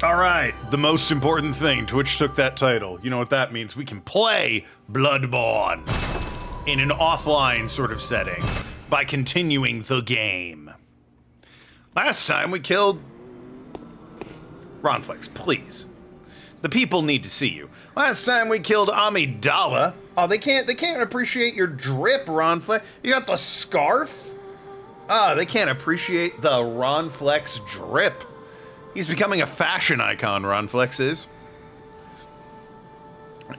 Alright, the most important thing. Twitch took that title. You know what that means? We can play Bloodborne in an offline sort of setting by continuing the game. Last time we killed... Ronflex, please. The people need to see you. Last time we killed Amidala. Oh, they can't appreciate your drip, Ronflex. You got the scarf? Oh, they can't appreciate the Ronflex drip. He's becoming a fashion icon, Ronflex is.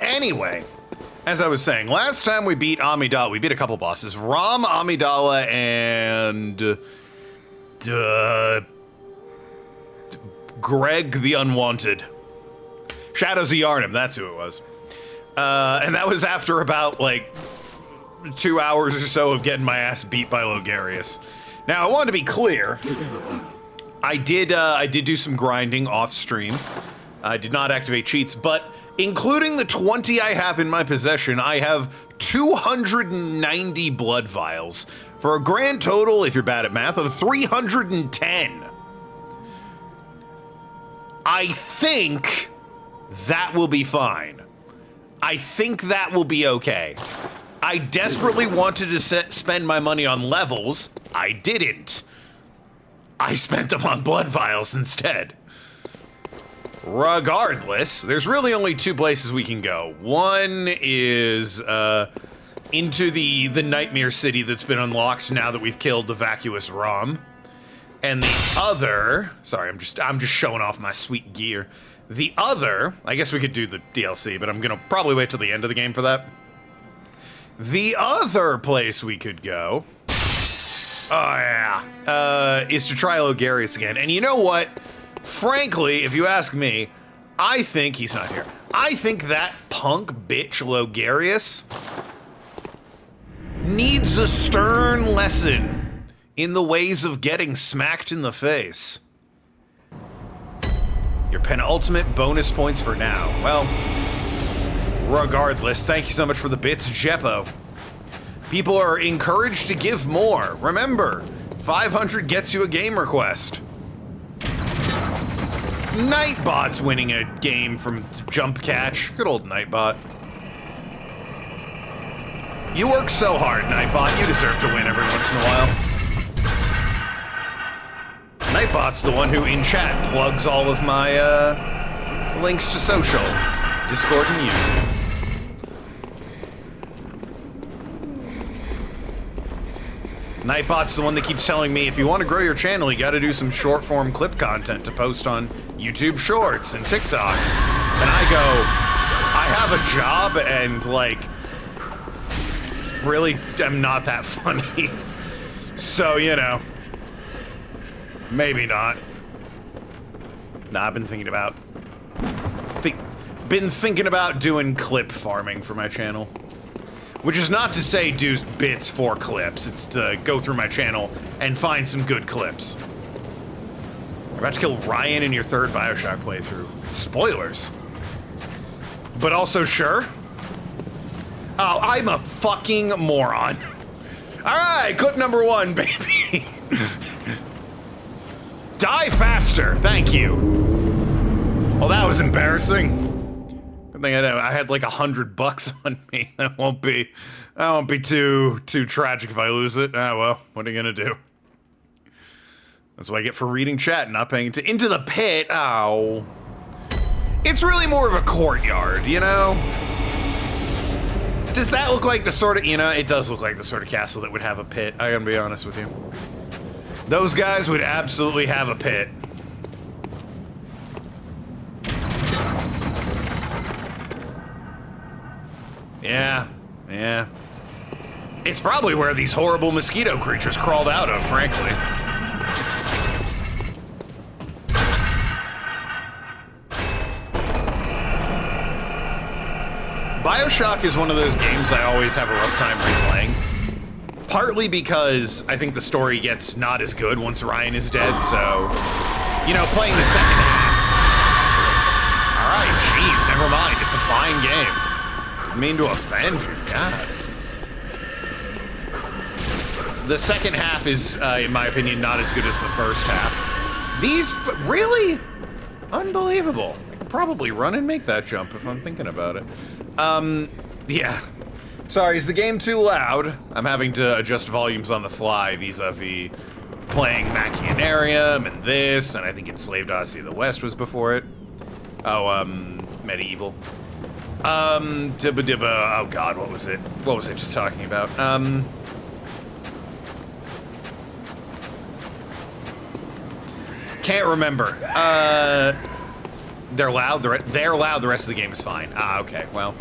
Anyway, as I was saying, last time we beat Amidala, we beat a couple bosses. Ram, Amidala, and... Greg the Unwanted. Shadows of Yharnam, that's who it was. And that was after about, like, 2 hours or so of getting my ass beat by Logarius. Now, I wanted to be clear... I did do some grinding off stream. I did not activate cheats, but including the 20 I have in my possession, I have 290 blood vials for a grand total, if you're bad at math, of 310. I think that will be fine. I think that will be okay. I desperately wanted to spend my money on levels. I didn't. I spent them on blood vials instead. Regardless, there's really only two places we can go. One is into the nightmare city that's been unlocked now that we've killed the vacuous Rom. And the other, sorry, I'm just showing off my sweet gear. The other, I guess we could do the DLC, but I'm gonna probably wait till the end of the game for that. The other place we could go, oh yeah, is to try Logarius again. And you know what? Frankly, if you ask me, I think, he's not here, I think that punk bitch Logarius needs a stern lesson in the ways of getting smacked in the face. Your penultimate bonus points for now. Well, regardless, thank you so much for the bits, Jeppo. People are encouraged to give more. Remember, 500 gets you a game request. Nightbot's winning a game from Jump Catch. Good old Nightbot. You work so hard, Nightbot. You deserve to win every once in a while. Nightbot's the one who, in chat, plugs all of my links to social, Discord and YouTube. Nightbot's the one that keeps telling me, if you want to grow your channel, you gotta do some short-form clip content to post on YouTube Shorts and TikTok. And I go, I have a job and, like, really am not that funny. So, you know, maybe not. Nah, I've been thinking about, doing clip farming for my channel. Which is not to say do bits for clips, it's to go through my channel and find some good clips. You're about to kill Ryan in your third Bioshock playthrough. Spoilers. But also, sure. Oh, I'm a fucking moron. Alright, clip number 1, baby. Die faster, thank you. Well, that was embarrassing. I think I had like $100 on me. That won't be too tragic if I lose it. Ah, well, what are you gonna do? That's what I get for reading chat and not paying attention. Into the pit. Ow. It's really more of a courtyard, you know? Does that look like the sort of, you know, it does look like the sort of castle that would have a pit. I gotta be honest with you. Those guys would absolutely have a pit. Yeah. It's probably where these horrible mosquito creatures crawled out of, frankly. Bioshock is one of those games I always have a rough time replaying. Partly because I think the story gets not as good once Ryan is dead, so... You know, playing the second half... Alright, jeez, never mind, it's a fine game. Didn't mean to offend you, God. The second half is, in my opinion, not as good as the first half. These, really? Unbelievable. I could probably run and make that jump if I'm thinking about it. Yeah. Sorry, is the game too loud? I'm having to adjust volumes on the fly vis-a-vis playing Machinarium and this, and I think Enslaved Odyssey of the West was before it. Oh, Medieval. Dibba dibba, oh god, what was it? What was I just talking about? Can't remember. They're loud, they're loud, the rest of the game is fine. Ah, okay, well.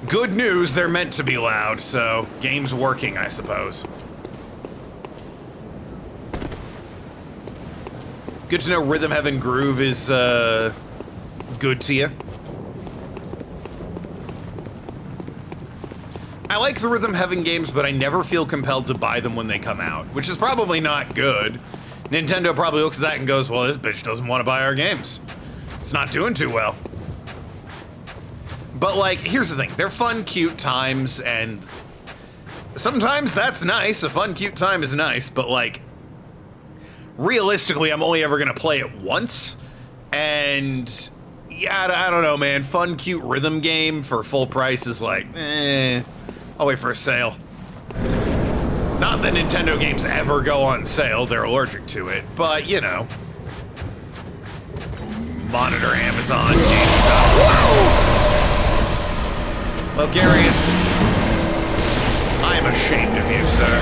Good news, they're meant to be loud, so game's working, I suppose. Good to know Rhythm Heaven Groove is, good to you. I like the Rhythm Heaven games, but I never feel compelled to buy them when they come out, which is probably not good. Nintendo probably looks at that and goes, well, this bitch doesn't want to buy our games. It's not doing too well. But, like, here's the thing. They're fun, cute times, and sometimes that's nice. A fun, cute time is nice, but, like, realistically, I'm only ever going to play it once. And, yeah, I don't know, man. Fun, cute rhythm game for full price is like, I'll wait for a sale. Not that Nintendo games ever go on sale. They're allergic to it, but, you know. Monitor, Amazon, GameStop. Whoa! Logarius, I am ashamed of you, sir.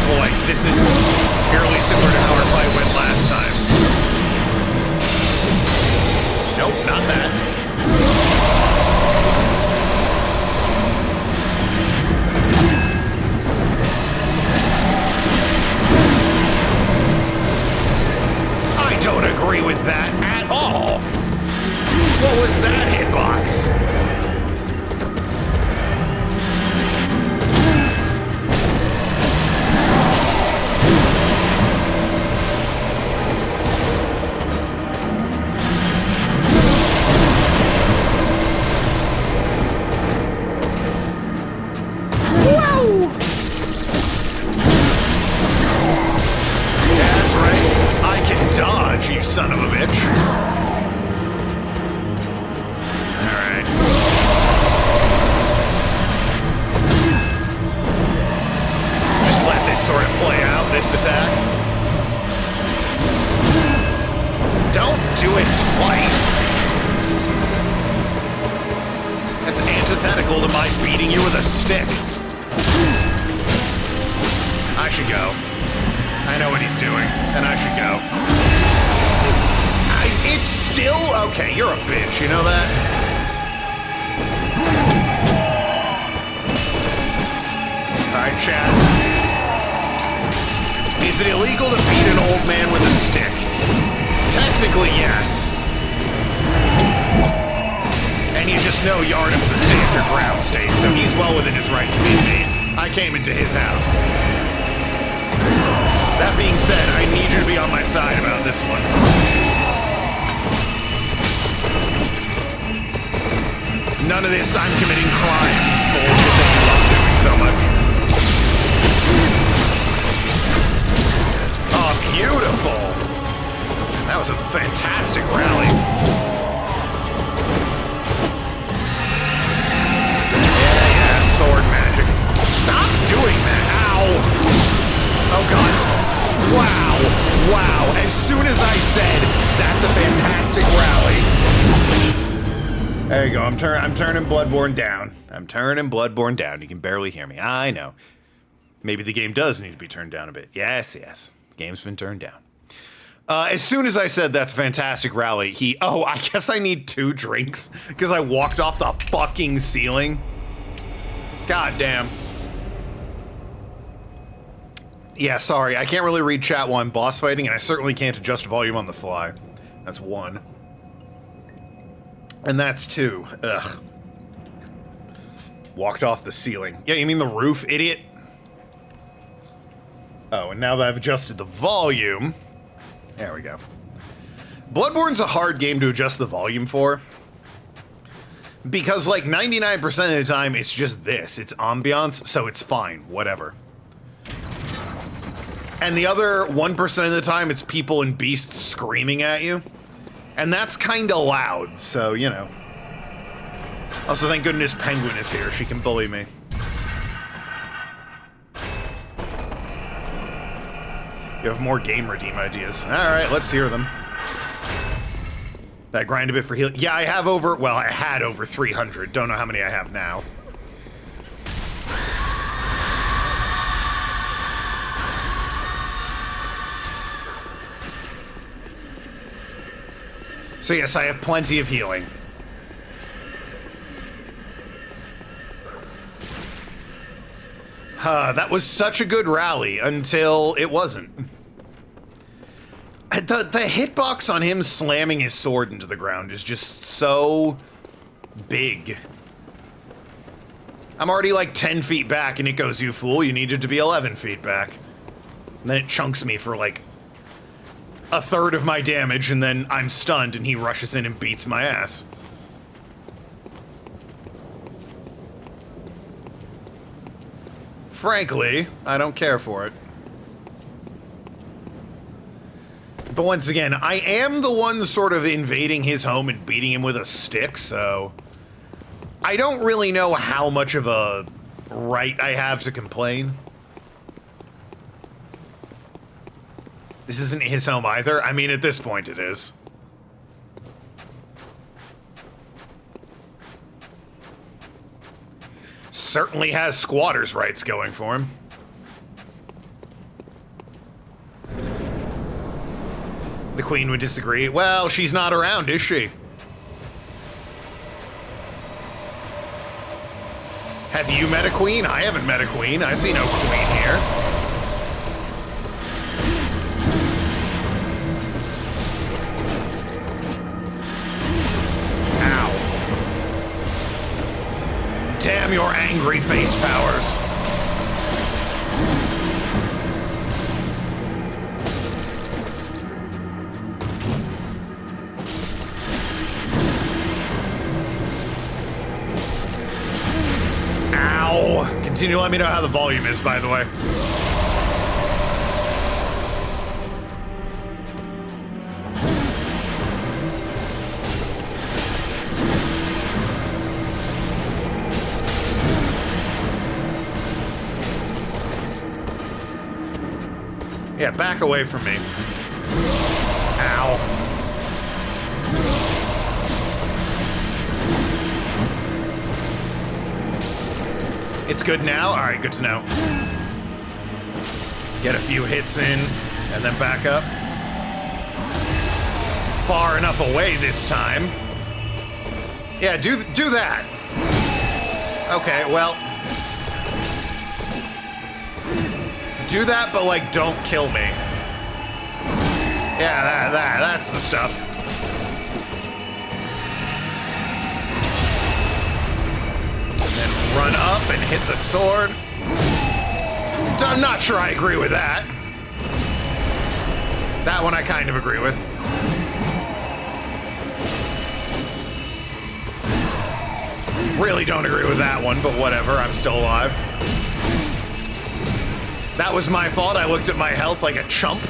Boy, this is fairly similar to how our fight went last time. Nope, not that. I don't agree with that at all. What was that hitbox? Whoa! Yeah, that's right. I can dodge, you son of a bitch. Sort of play out this attack. Don't do it twice. That's antithetical to my beating you with a stick. I should go. I know what he's doing, and I should go. It's still okay. You're a bitch. You know that? All right, chat. Is it illegal to beat an old man with a stick? Technically, yes. And you just know Yharnam's a state or ground state, so he's well within his right to beat me. I came into his house. That being said, I need you to be on my side about this one. None of this I'm committing crimes bullshit that you love doing so much. Oh, beautiful! That was a fantastic rally. Yeah, sword magic. Stop doing that! Ow! Oh god. Wow! Wow! As soon as I said, that's a fantastic rally. There you go, I'm turning Bloodborne down. I'm turning Bloodborne down. You can barely hear me. I know. Maybe the game does need to be turned down a bit. Yes, yes. Game's been turned down. As soon as I said that's a fantastic rally, I guess I need 2 drinks because I walked off the fucking ceiling. God damn. Yeah, sorry, I can't really read chat while I'm boss fighting, and I certainly can't adjust volume on the fly. That's 1. And that's 2. Ugh. Walked off the ceiling. Yeah, you mean the roof, idiot? Oh, and now that I've adjusted the volume... There we go. Bloodborne's a hard game to adjust the volume for. Because, like, 99% of the time, it's just this. It's ambiance, so it's fine. Whatever. And the other 1% of the time, it's people and beasts screaming at you. And that's kind of loud, so, you know. Also, thank goodness Penguin is here. She can bully me. You have more game redeem ideas. Alright, let's hear them. Did I grind a bit for healing? Yeah, I have over... Well, I had over 300. Don't know how many I have now. So yes, I have plenty of healing. That was such a good rally until it wasn't. The hitbox on him slamming his sword into the ground is just so big. I'm already like 10 feet back and it goes, you fool, you needed to be 11 feet back. And then it chunks me for like a third of my damage, and then I'm stunned and he rushes in and beats my ass. Frankly, I don't care for it. But once again, I am the one sort of invading his home and beating him with a stick, so I don't really know how much of a right I have to complain. This isn't his home either. I mean, at this point it is. Certainly has squatters' rights going for him. The Queen would disagree. Well, she's not around, is she? Have you met a queen? I haven't met a queen. I see no queen here. Ow. Damn your angry face powers. Continue to let me know how the volume is, by the way. Yeah, back away from me. Ow. It's good now? Alright, good to know. Get a few hits in, and then back up. Far enough away this time. Yeah, do that. Okay, well. Do that, but, like, don't kill me. Yeah, that's the stuff. Run up and hit the sword. I'm not sure I agree with that. That one I kind of agree with. Really don't agree with that one, but whatever, I'm still alive. That was my fault. I looked at my health like a chump.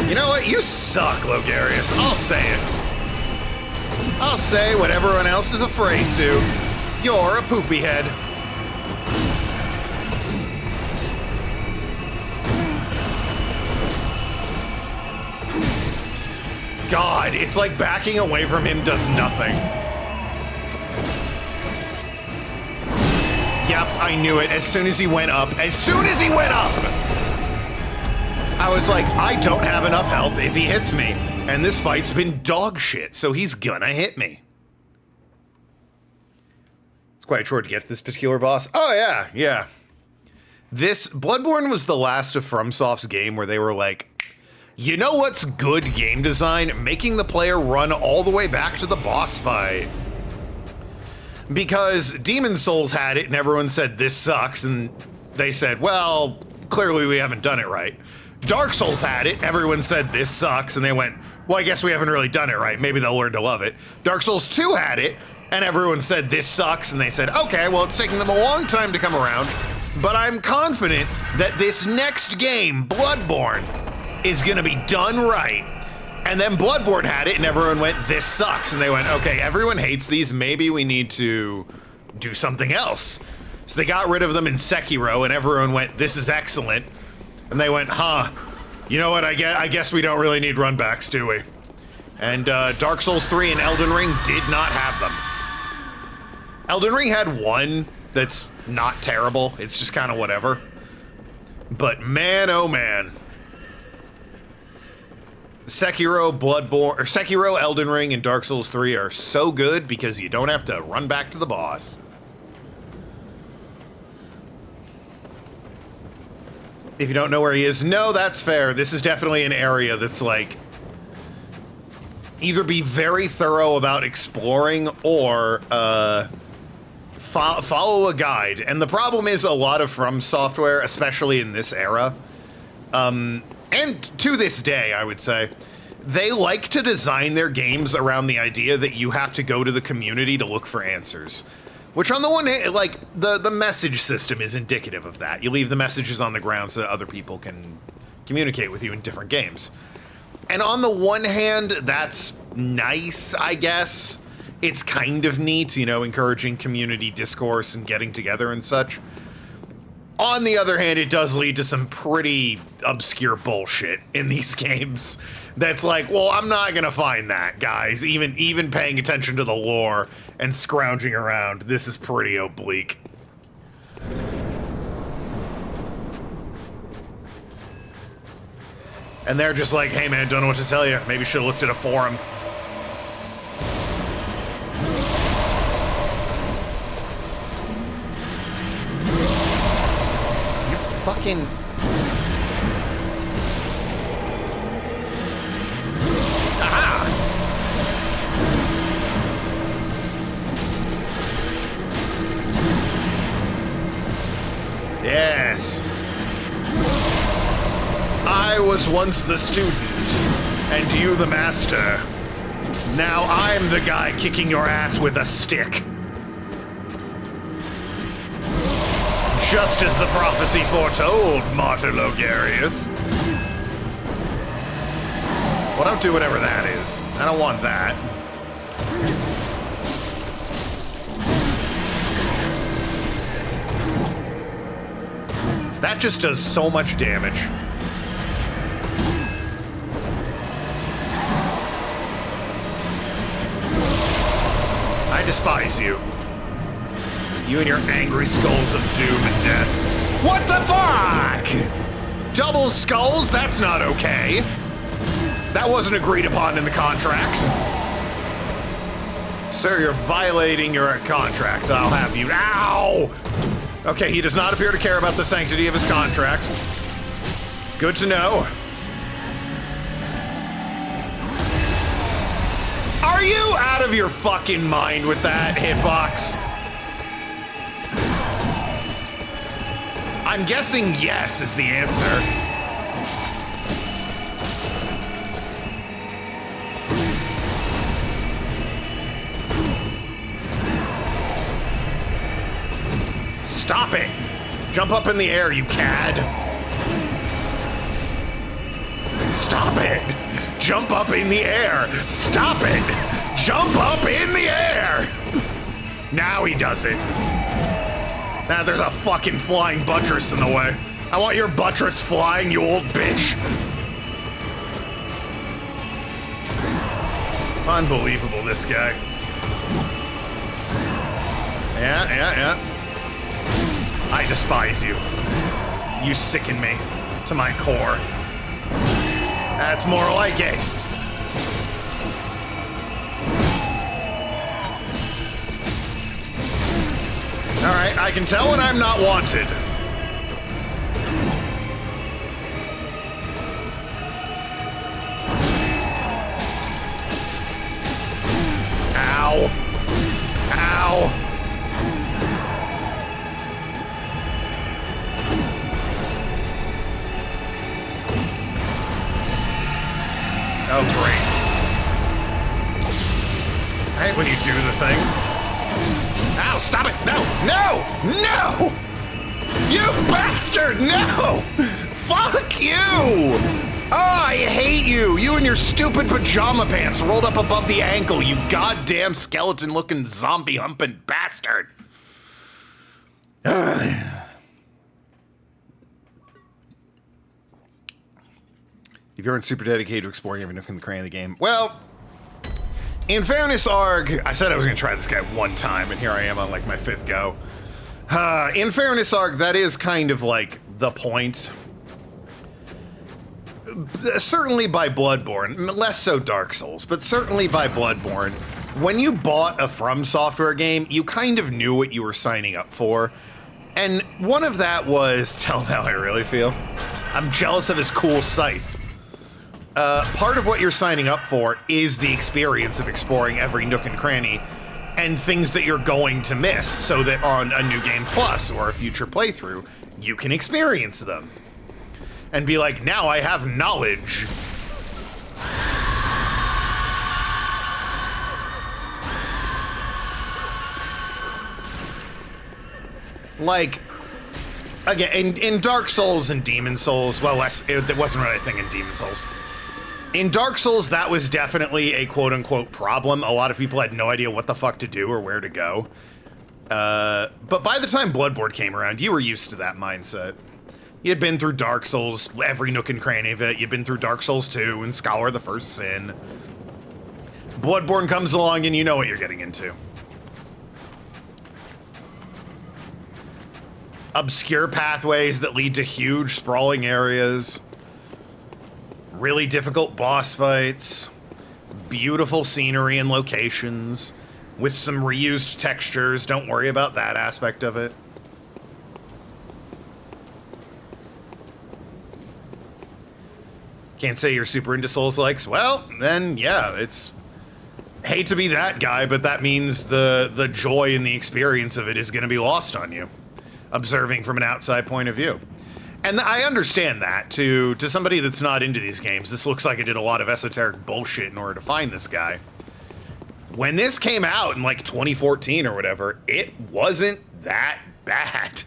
You know what? You suck, Logarius. I'll say it. I'll say what everyone else is afraid to. You're a poopy head. God, it's like backing away from him does nothing. Yep, I knew it. As soon as he went up. As soon as he went up! I was like, I don't have enough health if he hits me. And this fight's been dog shit, so he's gonna hit me. It's quite short to get to this particular boss. Oh, yeah, yeah. This, Bloodborne was the last of FromSoft's game where they were like, you know what's good game design? Making the player run all the way back to the boss fight. Because Demon's Souls had it and everyone said, this sucks, and they said, well, clearly we haven't done it right. Dark Souls had it, everyone said this sucks, and they went, well, I guess we haven't really done it right, maybe they'll learn to love it. Dark Souls 2 had it, And everyone said, this sucks, and they said, okay, well, it's taking them a long time to come around, but I'm confident that this next game, Bloodborne, is gonna be done right. And then Bloodborne had it, and everyone went, this sucks, and they went, okay, everyone hates these, maybe we need to do something else. So they got rid of them in Sekiro, and everyone went, this is excellent. And they went, huh, you know what, I guess we don't really need runbacks, do we? And Dark Souls 3 and Elden Ring did not have them. Elden Ring had one that's not terrible, it's just kind of whatever. But man, oh man. Sekiro, Bloodborne, or Sekiro, Elden Ring, and Dark Souls 3 are so good because you don't have to run back to the boss. If you don't know where he is, no, that's fair. This is definitely an area that's like, either be very thorough about exploring or follow a guide. And the problem is a lot of From Software, especially in this era, and to this day, I would say, they like to design their games around the idea that you have to go to the community to look for answers. Which on the one hand, like, the message system is indicative of that. You leave the messages on the ground so that other people can communicate with you in different games. And on the one hand, that's nice, I guess. It's kind of neat, you know, encouraging community discourse and getting together and such. On the other hand, it does lead to some pretty obscure bullshit in these games. That's like, well, I'm not gonna find that, guys. Even paying attention to the lore and scrounging around, this is pretty oblique. And they're just like, hey man, don't know what to tell you. Maybe should've looked at a forum. Fucking... Aha! Yes. I was once the student, and you the master. Now I'm the guy kicking your ass with a stick. Just as the prophecy foretold, Martyr Logarius. Well, don't do whatever that is. I don't want that. That just does so much damage. I despise you. You and your angry skulls of doom and death. What the fuck? Double skulls? That's not okay. That wasn't agreed upon in the contract. Sir, you're violating your contract. I'll have you. Ow! Okay, he does not appear to care about the sanctity of his contract. Good to know. Are you out of your fucking mind with that hitbox? I'm guessing yes is the answer. Stop it! Jump up in the air, you cad! Stop it! Jump up in the air! Stop it! Jump up in the air! Now he does it. Nah, there's a fucking flying buttress in the way. I want your buttress flying, you old bitch. Unbelievable, this guy. Yeah. I despise you. You sicken me to my core. That's more like it. All right, I can tell when I'm not wanted. Ow. Ow. Oh, great. I hate when you do the thing. No, stop it! No! No! No! You bastard! No! Fuck you! Oh, I hate you! You and your stupid pajama pants rolled up above the ankle, you goddamn skeleton-looking zombie-humping bastard! If you aren't super dedicated to exploring every nook and cranny of the game, well, in fairness, Arg, I said I was gonna try this guy one time, and here I am on like my 5th go. In fairness, Arg, that is kind of like the point. Certainly by Bloodborne, less so Dark Souls, but certainly by Bloodborne, when you bought a From Software game, you kind of knew what you were signing up for. And one of that was, tell him how I really feel. I'm jealous of his cool scythe. Part of what you're signing up for is the experience of exploring every nook and cranny and things that you're going to miss, so that on a New Game Plus or a future playthrough, you can experience them. And be like, now I have knowledge. Like, again, in Dark Souls and Demon Souls, well, it wasn't really a thing in Demon Souls. In Dark Souls, that was definitely a quote-unquote problem. A lot of people had no idea what the fuck to do or where to go. But by the time Bloodborne came around, you were used to that mindset. You'd been through Dark Souls, every nook and cranny of it. You'd been through Dark Souls 2 and Scholar of the First Sin. Bloodborne comes along and you know what you're getting into. Obscure pathways that lead to huge, sprawling areas. Really difficult boss fights. Beautiful scenery and locations. With some reused textures. Don't worry about that aspect of it. Can't say you're super into Souls-likes? Well, then, yeah, it's... Hate to be that guy, but that means the joy and the experience of it is going to be lost on you. Observing from an outside point of view. And I understand that, to somebody that's not into these games. This looks like it did a lot of esoteric bullshit in order to find this guy. When this came out in, like, 2014 or whatever, it wasn't that bad.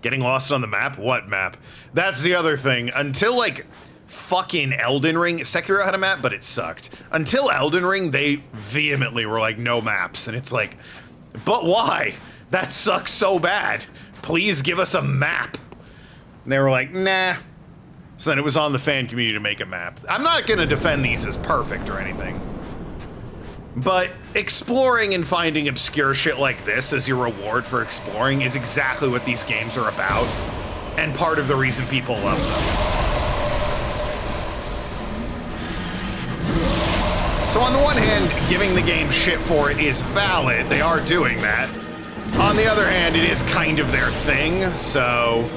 Getting lost on the map? What map? That's the other thing. Until, like... fucking Elden Ring. Sekiro had a map, but it sucked. Until Elden Ring, they vehemently were like, no maps. And it's like, but why? That sucks so bad. Please give us a map. And they were like, nah. So then it was on the fan community to make a map. I'm not gonna defend these as perfect or anything. But exploring and finding obscure shit like this as your reward for exploring is exactly what these games are about. And part of the reason people love them. So on the one hand, giving the game shit for it is valid. They are doing that. On the other hand, it is kind of their thing, so...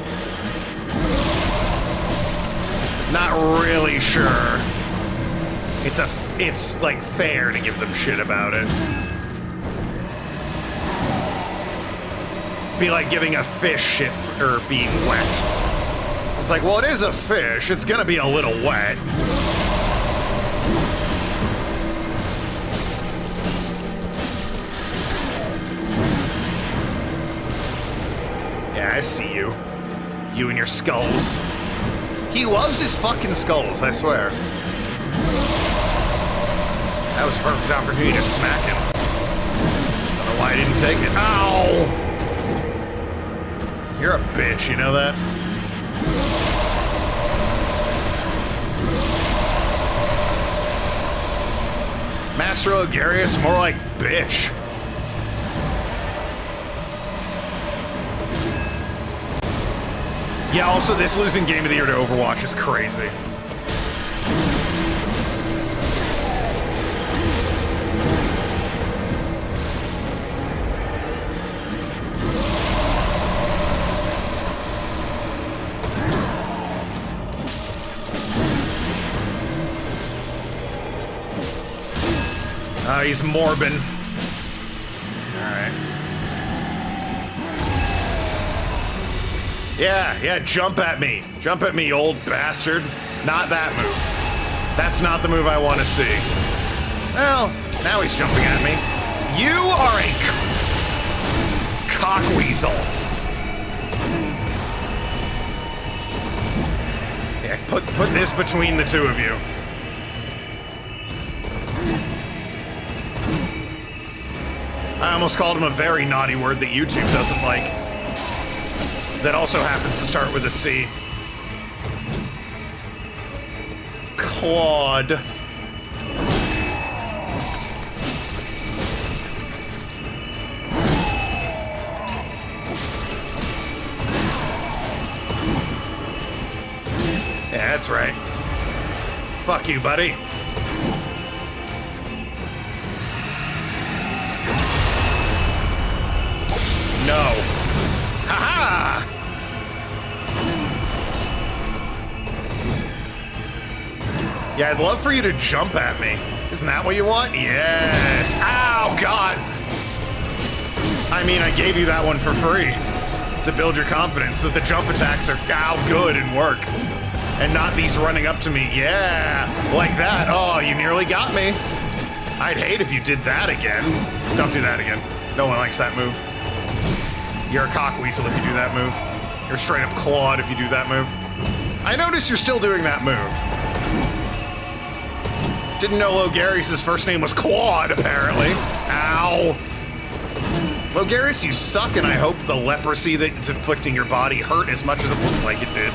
not really sure. It's like fair to give them shit about it. Be like giving a fish shit for being wet. It's like, well, it is a fish. It's gonna be a little wet. Yeah, I see you. You and your skulls. He loves his fucking skulls, I swear. That was a perfect opportunity to smack him. Don't know why I didn't take it. Ow! You're a bitch, you know that? Master Logarius, more like bitch. Yeah, also this losing Game of the Year to Overwatch is crazy. He's Morbin. Alright. Yeah, jump at me. Jump at me, old bastard. Not that move. That's not the move I want to see. Well, now he's jumping at me. You are a... cockweasel. Yeah, put this between the two of you. I almost called him a very naughty word that YouTube doesn't like. That also happens to start with a C. Claude. Yeah, that's right. Fuck you, buddy. No. Ha-ha! Yeah, I'd love for you to jump at me. Isn't that what you want? Yes. Ow, God. I mean, I gave you that one for free to build your confidence that the jump attacks are good and work. And not these running up to me. Yeah, like that. Oh, you nearly got me. I'd hate if you did that again. Don't do that again. No one likes that move. You're a cockweasel if you do that move. You're straight up Claude if you do that move. I noticed you're still doing that move. Didn't know Logarius' first name was Claude, apparently. Ow. Logarius, you suck, and I hope the leprosy that's inflicting your body hurt as much as it looks like it did.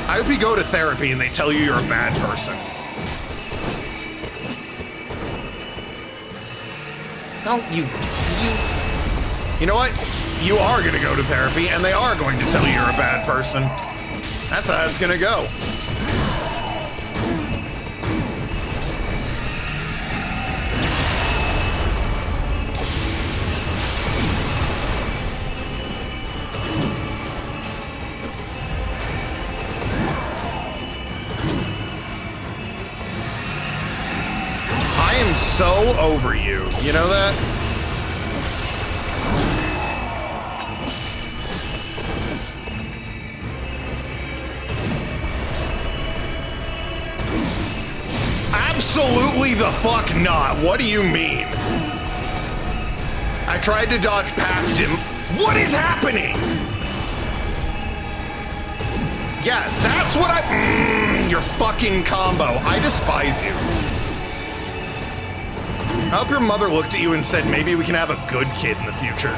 I hope you go to therapy and they tell you you're a bad person. Don't you know what? You are gonna go to therapy and they are going to tell you you're a bad person. That's how it's gonna go. So over you. You know that? Absolutely the fuck not. What do you mean? I tried to dodge past him. What is happening? Yeah, that's what your fucking combo. I despise you. I hope your mother looked at you and said, maybe we can have a good kid in the future.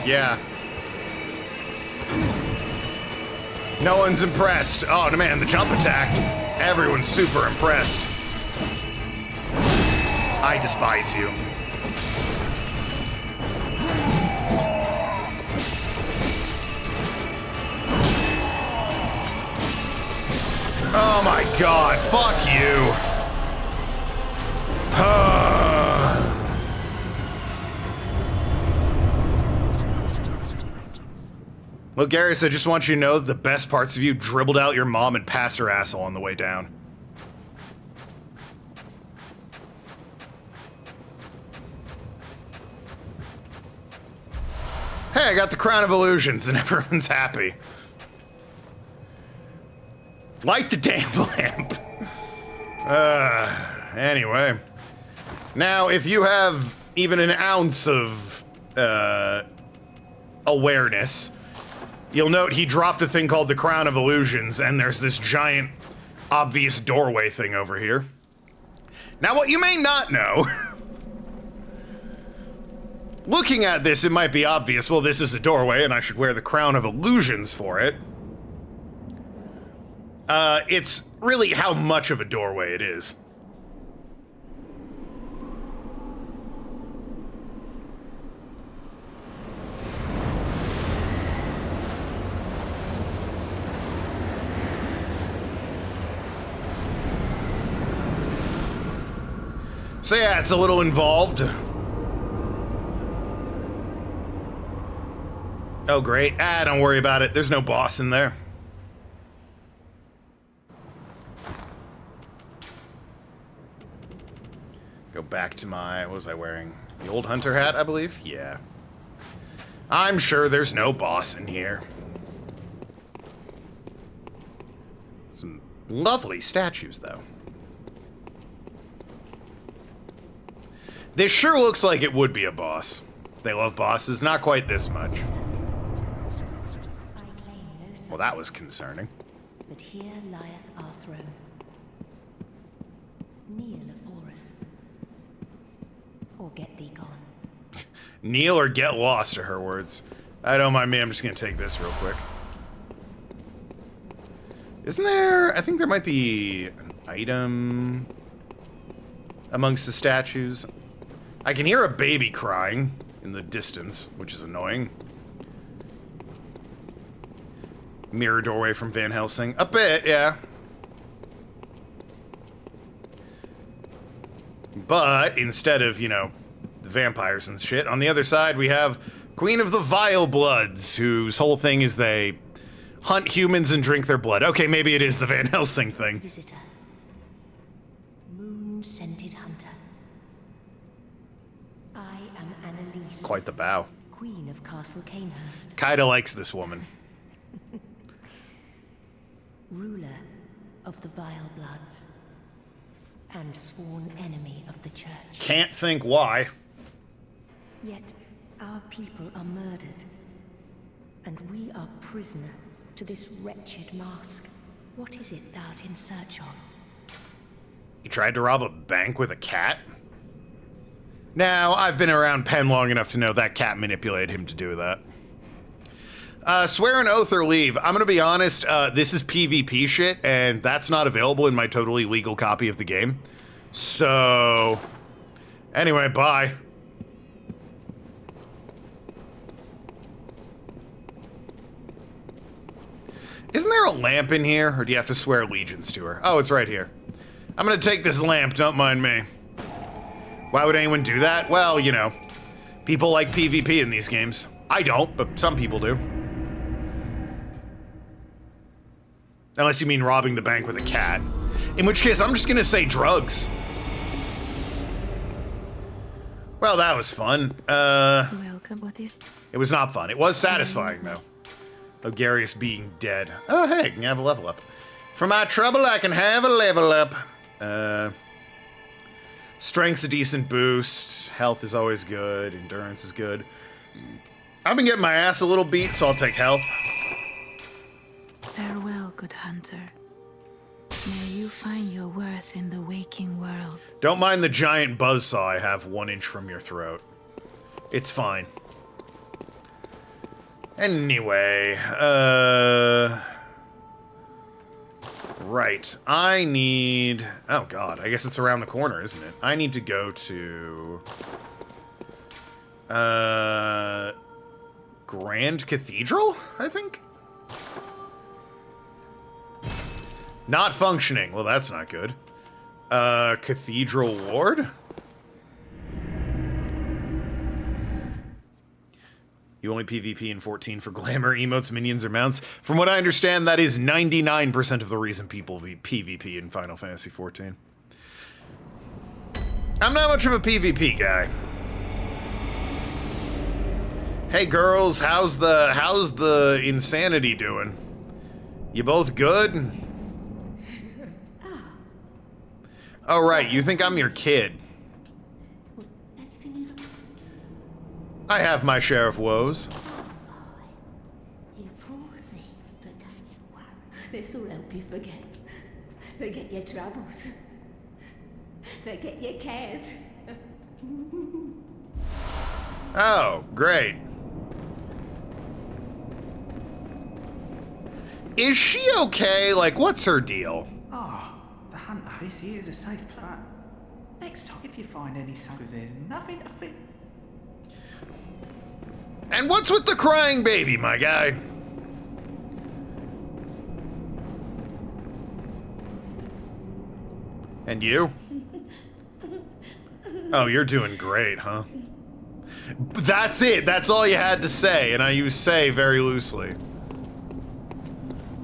Yeah. No one's impressed. Oh, man, the jump attack. Everyone's super impressed. I despise you. Oh my God, fuck you. Look, Garrus, I just want you to know the best parts of you dribbled out your mom and passed her asshole on the way down. Hey, I got the Crown of Illusions and everyone's happy. Light the damn lamp. Anyway. Now, if you have even an ounce of, awareness, you'll note he dropped a thing called the Crown of Illusions, and there's this giant, obvious doorway thing over here. Now, what you may not know, looking at this, it might be obvious, well, this is a doorway, and I should wear the Crown of Illusions for it. It's really how much of a doorway it is. So yeah, it's a little involved. Oh, great. Ah, don't worry about it. There's no boss in there. Go back to my... What was I wearing? The old hunter hat, I believe? Yeah. I'm sure there's no boss in here. Some lovely statues, though. This sure looks like it would be a boss. They love bosses, not quite this much. Well, that was concerning. But here lieth our throne. Kneel afore us, or get thee gone. Kneel or get lost are her words. I don't mind me, I'm just gonna take this real quick. Isn't there... I think there might be an item amongst the statues. I can hear a baby crying in the distance, which is annoying. Mirror doorway from Van Helsing. A bit, yeah. But instead of, you know, the vampires and shit, on the other side we have Queen of the Vile Bloods, whose whole thing is they hunt humans and drink their blood. Okay, maybe it is the Van Helsing thing. Visitor. Moon-scented hunter. I am Annalise. Quite the bow. Queen of Castle Canehurst. Kaida likes this woman. Ruler of the Vile Bloods. And sworn enemy of the church. Can't think why. Yet our people are murdered. And we are prisoner to this wretched mask. What is it thou art in search of? He tried to rob a bank with a cat? Now, I've been around Penn long enough to know that cat manipulated him to do that. Swear an oath or leave. I'm gonna be honest, this is PvP shit, and that's not available in my totally legal copy of the game. So... Anyway, bye. Isn't there a lamp in here, or do you have to swear allegiance to her? Oh, it's right here. I'm gonna take this lamp, don't mind me. Why would anyone do that? Well, you know, people like PvP in these games. I don't, but some people do. Unless you mean robbing the bank with a cat. In which case, I'm just gonna say drugs. Well, that was fun. Welcome, what is... It was not fun. It was satisfying, though. Logarius being dead. Oh, hey, I can have a level up. For my trouble, I can have a level up. Strength's a decent boost. Health is always good. Endurance is good. I've been getting my ass a little beat, so I'll take health. Farewell, good hunter. May you find your worth in the waking world. Don't mind the giant buzzsaw I have 1 inch from your throat. It's fine. Anyway, right. I need... Oh, God. I guess it's around the corner, isn't it? I need to go to... Grand Cathedral, I think? Not functioning. Well, that's not good. Cathedral Ward? You only PvP in 14 for glamour, emotes, minions, or mounts. From what I understand, that is 99% of the reason people PvP in Final Fantasy XIV. I'm not much of a PvP guy. Hey girls, how's the insanity doing? You both good? Oh right, you think I'm your kid. I have my share of woes. You poor thing, but don't you worry. This will help you forget your troubles. Forget your cares. Oh, great. Is she okay? Like, what's her deal? Oh, the hunter. This here is a safe place. Next time, if you find any suckers, there's nothing to fit. And what's with the crying baby, my guy? And you? Oh, you're doing great, huh? That's it. That's all you had to say, and I use say very loosely.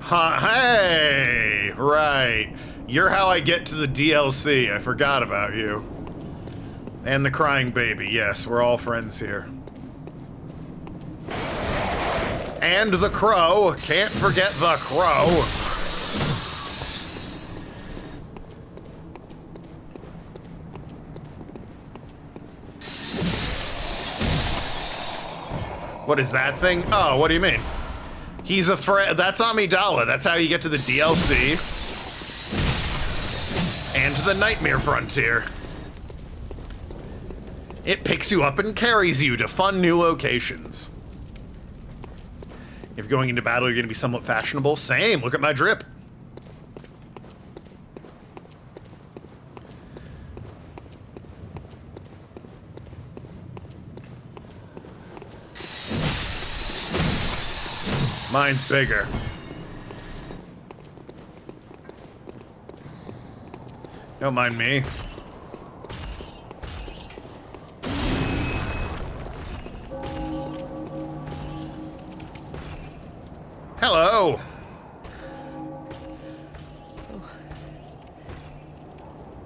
Huh, hey! Right. You're how I get to the DLC. I forgot about you. And the crying baby. Yes, we're all friends here. And the crow. Can't forget the crow. What is that thing? Oh, what do you mean? He's a friend. That's Amidala. That's how you get to the DLC. And to the Nightmare Frontier. It picks you up and carries you to fun new locations. If you're going into battle, you're going to be somewhat fashionable. Same. Look at my drip. Mine's bigger. Don't mind me. Hello. Oh.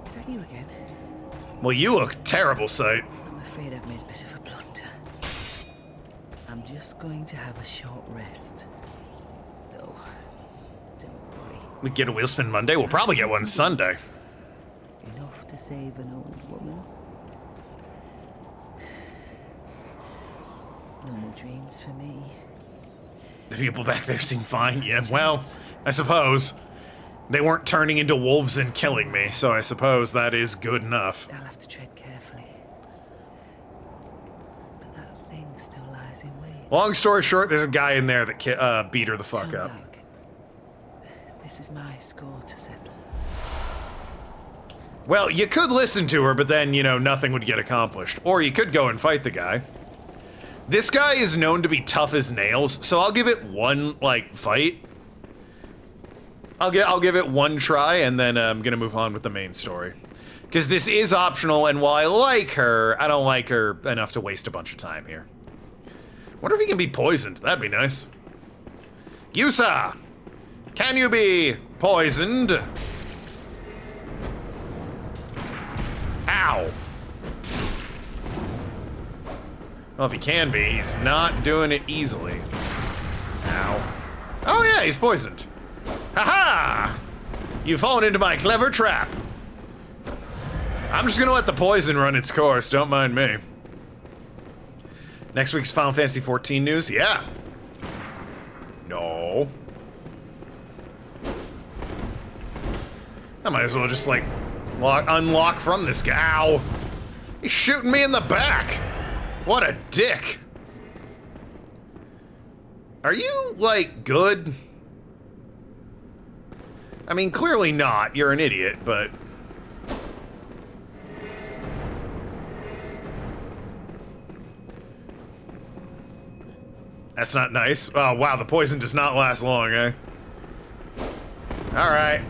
Is that you again? Well, you look terrible, sight. I'm afraid I've made a bit of a blunder. I'm just going to have a short rest. Though, don't worry. We get a wheel spin Monday. We'll probably get one Sunday. Enough to save an old woman. No more dreams for me. The people back there seem fine. Yeah, well, I suppose. They weren't turning into wolves and killing me, so I suppose that is good enough. I'll have to tread carefully. But that thing still lies in wait. Long story short, there's a guy in there that beat her the fuck Turn up. back. This is my score to settle. Well, you could listen to her, but then, you know, nothing would get accomplished. Or you could go and fight the guy. This guy is known to be tough as nails, so I'll give it one, like, fight. I'll give it one try, and then I'm gonna move on with the main story. Because this is optional, and while I like her, I don't like her enough to waste a bunch of time here. Wonder if he can be poisoned. That'd be nice. Yusa! Can you be poisoned? Ow! Well, if he can be, he's not doing it easily. Ow. Oh yeah, he's poisoned. Ha-ha! You've fallen into my clever trap. I'm just gonna let the poison run its course, don't mind me. Next week's Final Fantasy XIV news? Yeah. No. I might as well just, like, unlock from this guy. Ow! He's shooting me in the back! What a dick! Are you, like, good? I mean, clearly not. You're an idiot, but... That's not nice. Oh, wow, the poison does not last long, eh? Alright.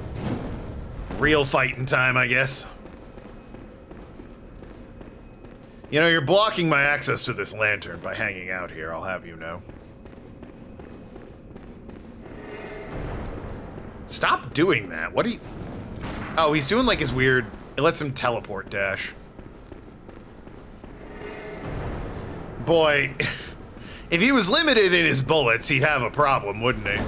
Real fighting time, I guess. You know, you're blocking my access to this lantern by hanging out here, I'll have you know. Stop doing that. What are you... Oh, he's doing like his weird... It lets him teleport dash. Boy, if he was limited in his bullets, he'd have a problem, wouldn't he?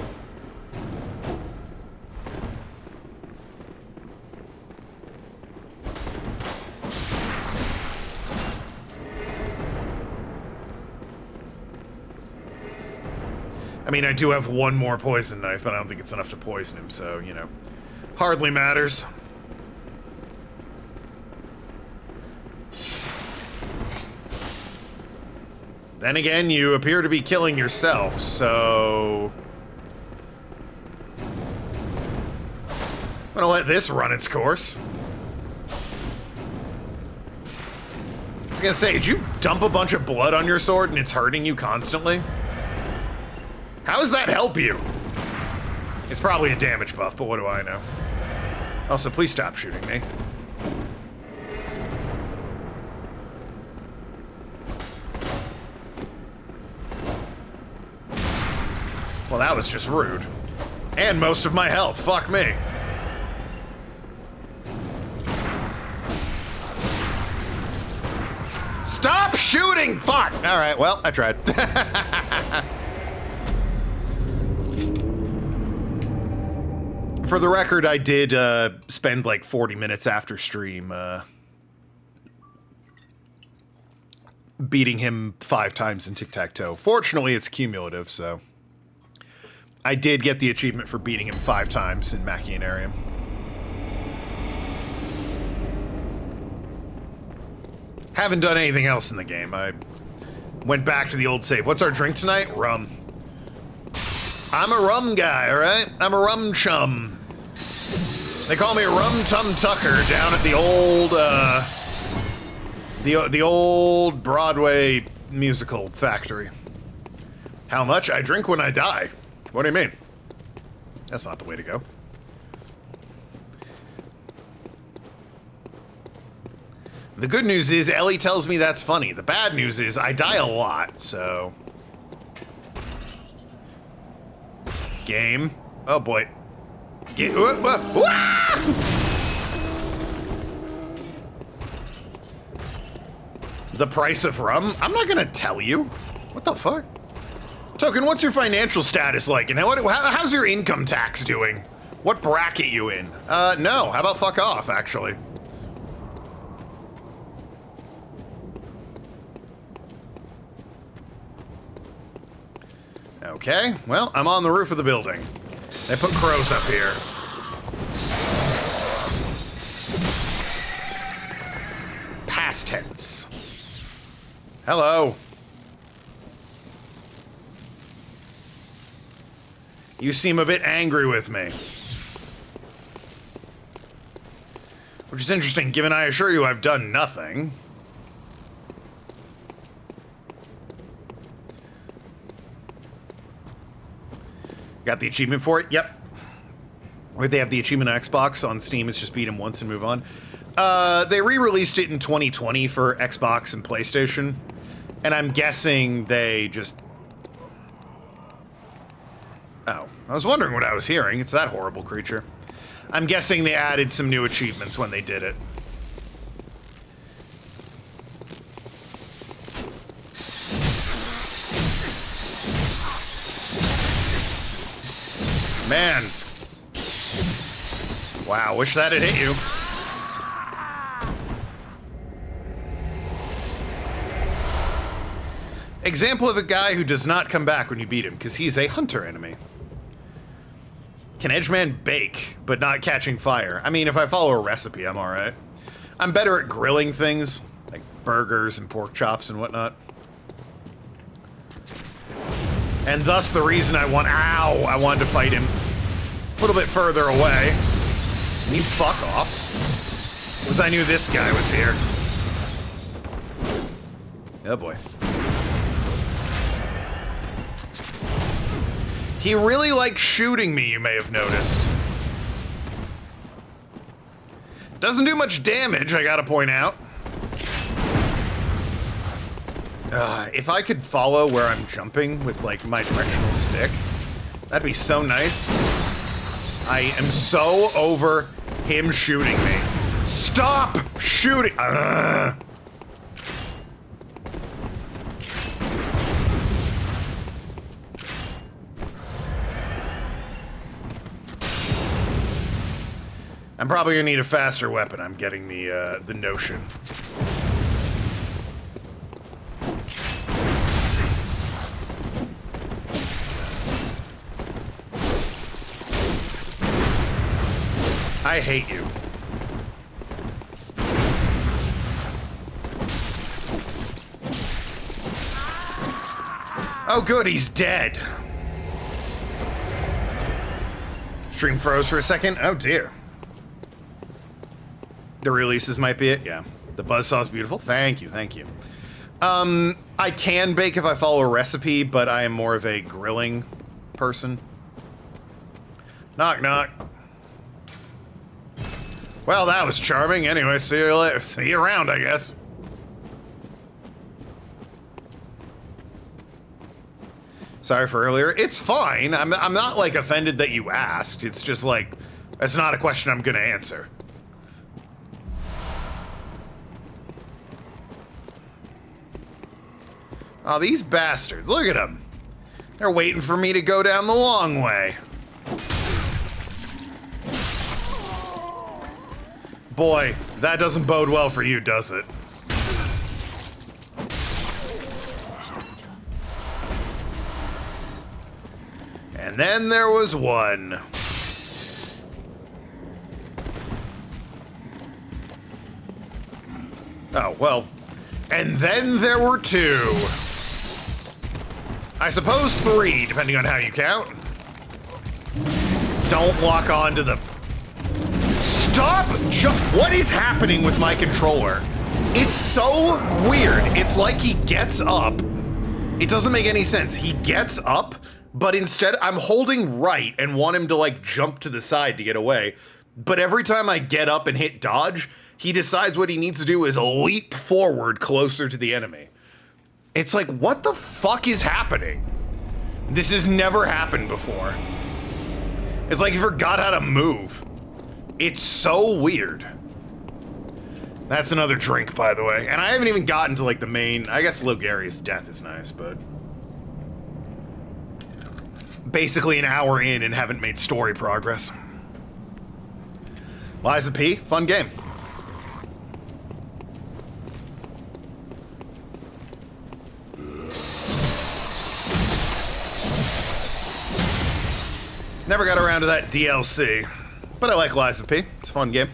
I mean, I do have one more poison knife, but I don't think it's enough to poison him, so, you know. Hardly matters. Then again, you appear to be killing yourself, so... I'm gonna let this run its course. I was gonna say, did you dump a bunch of blood on your sword and it's hurting you constantly? How does that help you? It's probably a damage buff, but what do I know? Also, please stop shooting me. Well, that was just rude. And most of my health. Fuck me. Stop shooting! Fuck! Alright, well, I tried. For the record, I did spend like 40 minutes after stream beating him 5 times in tic-tac-toe. Fortunately, it's cumulative, so... I did get the achievement for beating him 5 times in Machinarium. Haven't done anything else in the game. I went back to the old save. What's our drink tonight? Rum. I'm a rum guy, alright? I'm a rum chum. They call me Rum Tum Tucker down at the old, the old Broadway musical factory. How much? I drink when I die. What do you mean? That's not the way to go. The good news is Ellie tells me that's funny. The bad news is I die a lot, so... Game. Oh boy. The price of rum? I'm not gonna tell you. What the fuck? Token, what's your financial status like? And how's your income tax doing? What bracket you in? No. How about fuck off, actually? Okay, well, I'm on the roof of the building. They put crows up here. Past tense. Hello. You seem a bit angry with me. Which is interesting, given I assure you I've done nothing. Got the achievement for it? Yep. Wait, they have the achievement on Xbox. On Steam, it's just beat him once and move on. They re-released it in 2020 for Xbox and PlayStation. And I'm guessing they just... Oh, I was wondering what I was hearing. It's that horrible creature. I'm guessing they added some new achievements when they did it. Man. Wow, wish that had hit you. Example of a guy who does not come back when you beat him, because he's a hunter enemy. Can Edgeman bake, but not catching fire? I mean, if I follow a recipe, I'm alright. I'm better at grilling things, like burgers and pork chops and whatnot. And thus the reason I wanted to fight him a little bit further away. Can you fuck off? Because I knew this guy was here. Oh boy. He really likes shooting me, you may have noticed. Doesn't do much damage, I gotta point out. If I could follow where I'm jumping with, like, my directional stick, that'd be so nice. I am so over him shooting me. Stop shooting! I'm probably gonna need a faster weapon. I'm getting the notion. I hate you. Oh good, he's dead. Stream froze for a second. Oh dear. The releases might be it, yeah. The buzzsaw is beautiful. Thank you, thank you. I can bake if I follow a recipe, but I am more of a grilling person. Knock, knock. Well, that was charming. Anyway, see you later. See you around, I Sorry for earlier. It's fine. I'm not, like, offended that you asked. It's just, like, that's not a question I'm gonna answer. Oh, these bastards. Look at them. They're waiting for me to go down the long way. Boy, that doesn't bode well for you, does it? And then there was one. Oh, well. And then there were two. I suppose three, depending on how you count. Don't lock on to the... Stop! What is happening with my controller? It's so weird. It's like he gets up. It doesn't make any sense. He gets up, but instead I'm holding right and want him to, like, jump to the side to get away. But every time I get up and hit dodge, he decides what he needs to do is leap forward closer to the enemy. It's like, what the fuck is happening? This has never happened before. It's like he forgot how to move. It's so weird. That's another drink, by the way. And I haven't even gotten to, like, the main... I guess Logarius' death is nice, but... Basically an hour in and haven't made story progress. Liza P, fun game. Never got around to that DLC, but I like Liza P. It's a fun game.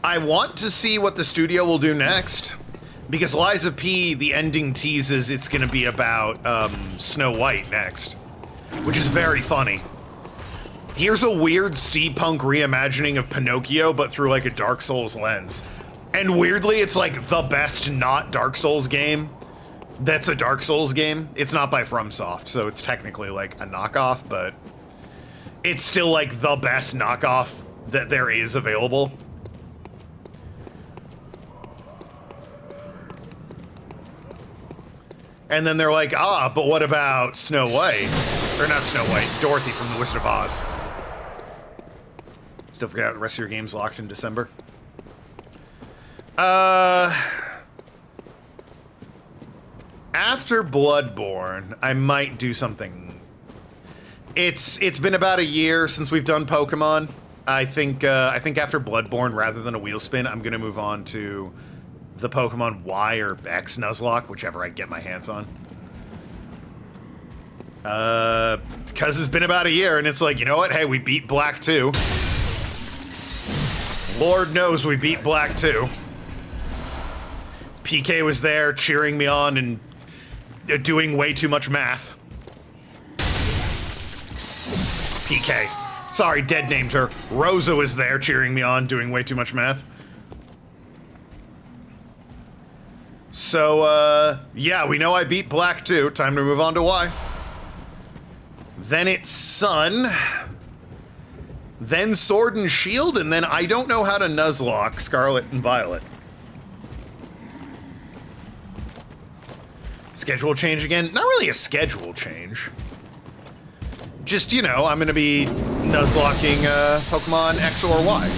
I want to see what the studio will do next, because Liza P, the ending teases it's gonna be about Snow White next, which is very funny. Here's a weird steampunk reimagining of Pinocchio, but through like a Dark Souls lens. And weirdly, it's like the best not Dark Souls game that's a Dark Souls game. It's not by FromSoft, so it's technically like a knockoff, but it's still like the best knockoff that there is available. And then they're like, ah, but what about Snow White? Or not Snow White, Dorothy from The Wizard of Oz. Still forgot the rest of your game's locked in December. After Bloodborne, I might do something. It's been about a year since we've done Pokemon. I think after Bloodborne, rather than a wheel spin, I'm gonna move on to the Pokemon Y or X Nuzlocke, whichever I get my hands on. Because it's been about a year, and it's like, you know what? Hey, we beat Black 2. Lord knows we beat Black 2. PK was there cheering me on and doing way too much math. PK. Sorry, dead named her. Rosa was there cheering me on, doing way too much math. So, yeah, we know I beat Black 2. Time to move on to Y. Then it's Sun. Then Sword and Shield, and then I don't know how to Nuzlocke Scarlet and Violet. Schedule change again? Not really a schedule change. Just, you know, I'm gonna be Nuzlocking Pokemon X or Y.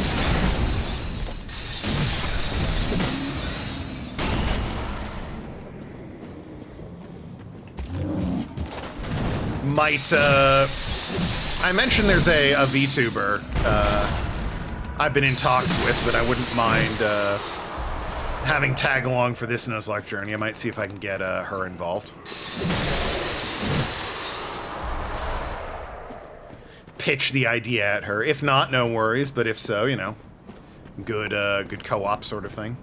Might, I mentioned there's a VTuber I've been in talks with that I wouldn't mind having tag along for this Nuzlocke journey. I might see if I can get her involved. Pitch the idea at her. If not, no worries, but if so, you know, good good co-op sort of thing.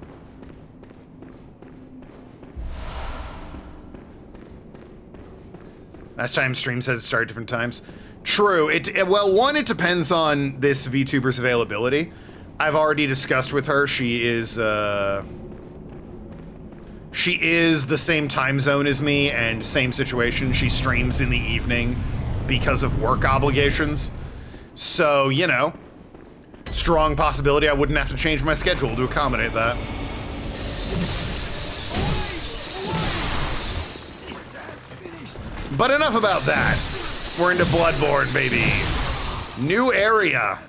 Last time stream says it started different times. True. Well, one, it depends on this VTuber's availability. I've already discussed with her. She is the same time zone as me and same situation. She streams in the evening because of work obligations. So, you know, Strong possibility I wouldn't have to change my schedule to accommodate that. But enough about that. We're into Bloodborne, baby. New area.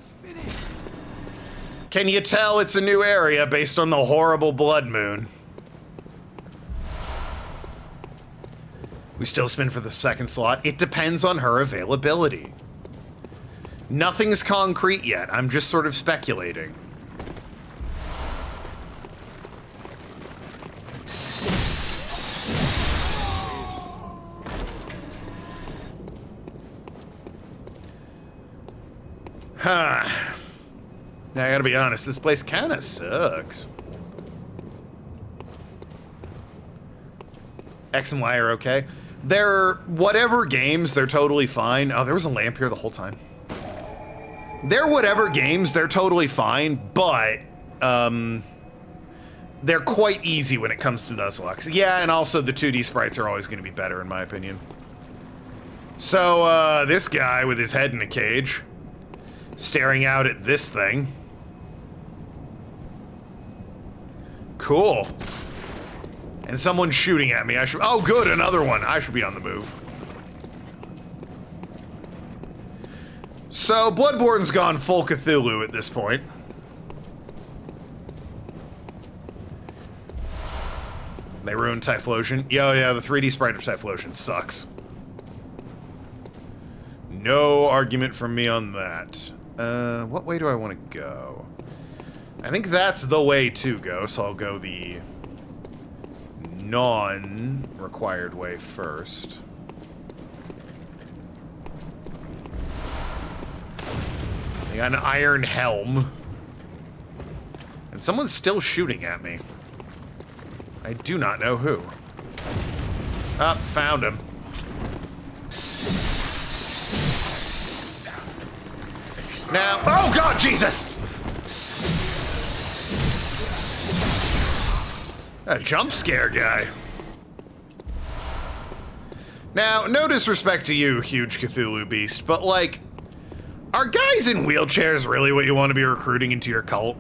Can you tell it's a new area based on the horrible blood moon? We still spin for the second slot. It depends on her availability. Nothing's concrete yet. I'm just sort of speculating. Huh. Now, I gotta be honest, this place kinda sucks. X and Y are okay. They're whatever games, they're totally fine. Oh, there was a lamp here the whole time. They're whatever games, they're totally fine, but they're quite easy when it comes to Nuzlocke. Yeah, and also the 2D sprites are always going to be better in my opinion. So, this guy with his head in a cage, staring out at this thing. Cool. And someone's shooting at me. Oh good, another one. I should be on the move. So, Bloodborne's gone full Cthulhu at this point. They ruined Typhlosion. Yeah, the 3D sprite of Typhlosion sucks. No argument from me on that. What way do I want to go? I think that's the way to go, so I'll go the non-required way first. I got an iron helm. And someone's still shooting at me. I do not know who. Ah, found him. Now, oh god, Jesus! A jump scare guy. Now, no disrespect to you, huge Cthulhu beast, but like, are guys in wheelchairs really what you want to be recruiting into your cult?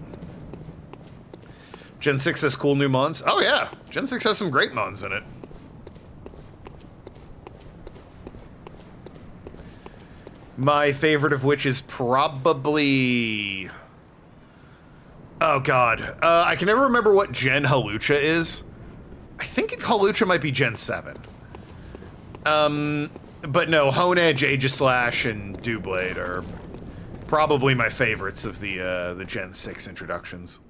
Gen 6 has cool new mons. Oh yeah, Gen 6 has some great mons in it. My favorite of which is probably... Oh god, I can never remember what Gen Halucha is. I think Halucha might be Gen 7. But no, Hone Edge, Aegislash, and Dewblade are probably my favorites of the Gen 6 introductions.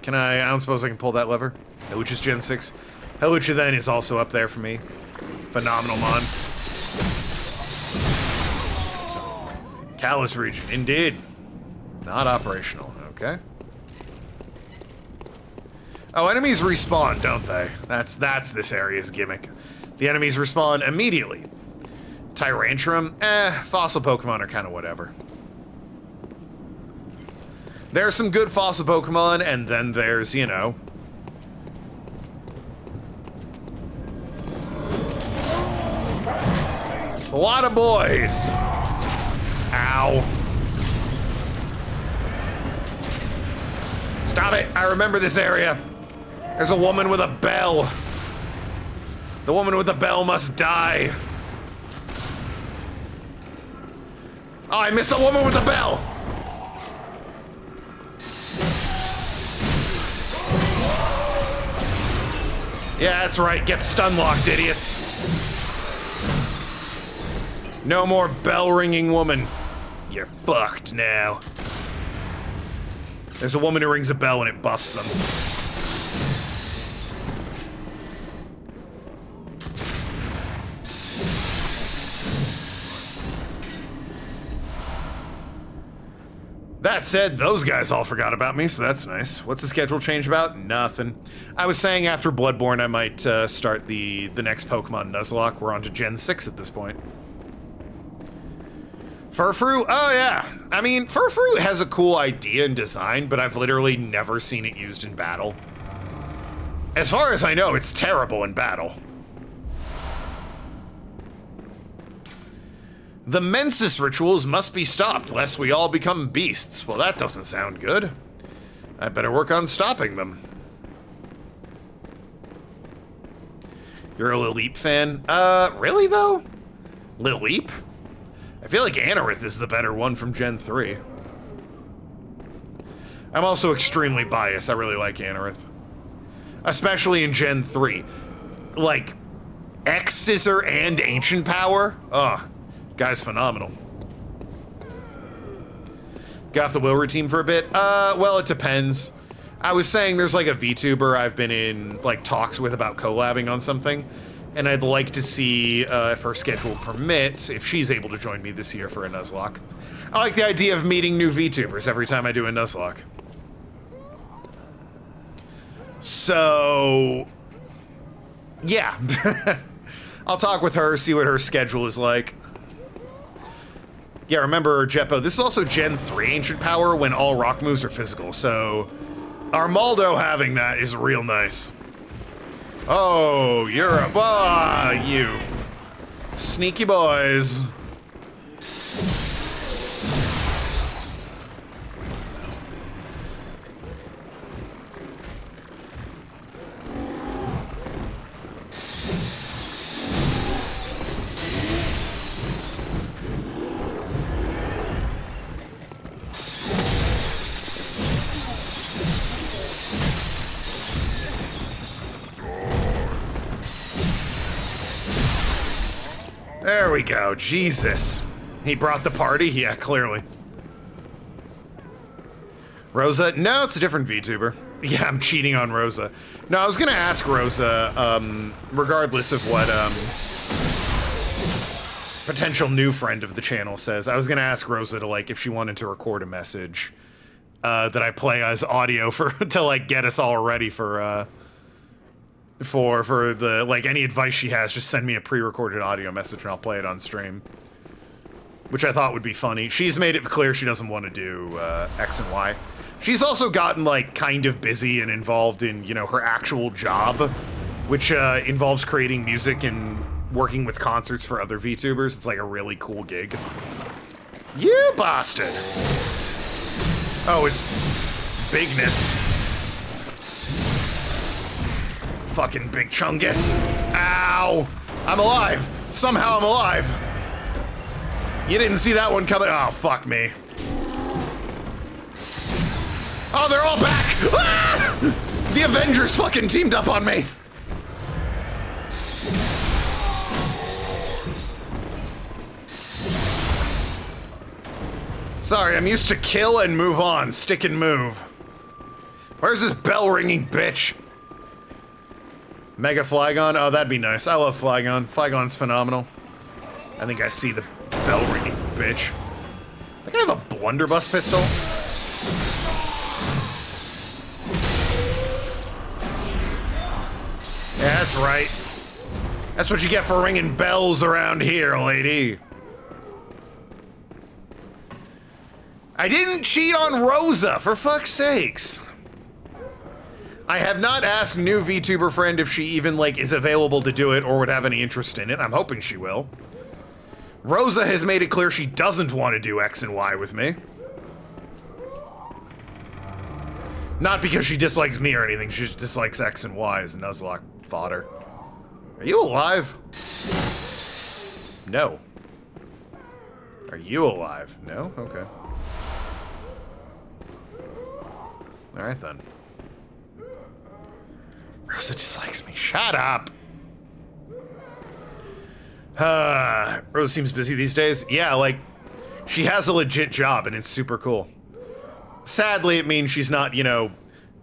Can I don't suppose I can pull that lever? Halucha's Gen 6. Halucha then is also up there for me. Phenomenal mon. Callus region, indeed. Not operational, okay. Oh, enemies respawn, don't they? That's this area's gimmick. The enemies respawn immediately. Tyrantrum, fossil Pokemon are kind of whatever. There are some good fossil Pokemon, and then there's, you know... a lot of boys. Ow. Stop it, I remember this area. There's a woman with a bell. The woman with the bell must die. Oh, I missed the woman with the bell. Yeah, that's right, get stun locked, idiots. No more bell-ringing woman. You're fucked now. There's a woman who rings a bell and it buffs them. That said, those guys all forgot about me, so that's nice. What's the schedule change about? Nothing. I was saying after Bloodborne I might start the next Pokemon Nuzlocke. We're on to Gen 6 at this point. Furfrou? Oh yeah. I mean, Furfrou has a cool idea and design, but I've literally never seen it used in battle. As far as I know, it's terrible in battle. The menses rituals must be stopped, lest we all become beasts. Well, that doesn't sound good. I better work on stopping them. You're a Lil Leap fan? Really, though? Lil Leap? I feel like Anorith is the better one from Gen 3. I'm also extremely biased. I really like Anorith. Especially in Gen 3. Like, X-Scissor and Ancient Power? Ugh. Guy's phenomenal. Got off the Wilry team for a bit? Well, it depends. I was saying there's like a VTuber I've been in like talks with about collabing on something, and I'd like to see if her schedule permits, if she's able to join me this year for a Nuzlocke. I like the idea of meeting new VTubers every time I do a Nuzlocke. So, yeah. I'll talk with her, see what her schedule is like. Yeah, remember, Jeppo, this is also Gen 3 Ancient Power when all rock moves are physical, so Armaldo having that is real nice. Oh, you're a... you sneaky boys. There we go. Jesus. He brought the party? Yeah, clearly. Rosa? No, it's a different VTuber. Yeah, I'm cheating on Rosa. No, I was gonna ask Rosa, regardless of what, potential new friend of the channel says, I was gonna ask Rosa to, like, if she wanted to record a message, that I play as audio for, to, like, get us all ready for the, like, any advice she has, just send me a pre-recorded audio message and I'll play it on stream. Which I thought would be funny. She's made it clear she doesn't want to do, X and Y. She's also gotten, like, kind of busy and involved in, you know, her actual job, which, involves creating music and working with concerts for other VTubers. It's, like, a really cool gig. You bastard! Oh, it's bigness. Fucking big chungus. Ow! I'm alive! Somehow I'm alive! You didn't see that one coming. Oh, fuck me. Oh, they're all back! Ah! The Avengers fucking teamed up on me! Sorry, I'm used to kill and move on. Stick and move. Where's this bell-ringing bitch? Mega Flygon? Oh, that'd be nice. I love Flygon. Flygon's phenomenal. I think I see the bell-ringing bitch. I think I have a blunderbuss pistol. Yeah, that's right. That's what you get for ringing bells around here, lady. I didn't cheat on Rosa, for fuck's sakes. I have not asked new VTuber friend if she even, like, is available to do it or would have any interest in it. I'm hoping she will. Rosa has made it clear she doesn't want to do X and Y with me. Not because she dislikes me or anything, she just dislikes X and Y as Nuzlocke fodder. Are you alive? No. Are you alive? No? Okay. Alright then. Rosa dislikes me. Shut up! Rosa seems busy these days. Yeah, like, she has a legit job and it's super cool. Sadly, it means she's not, you know,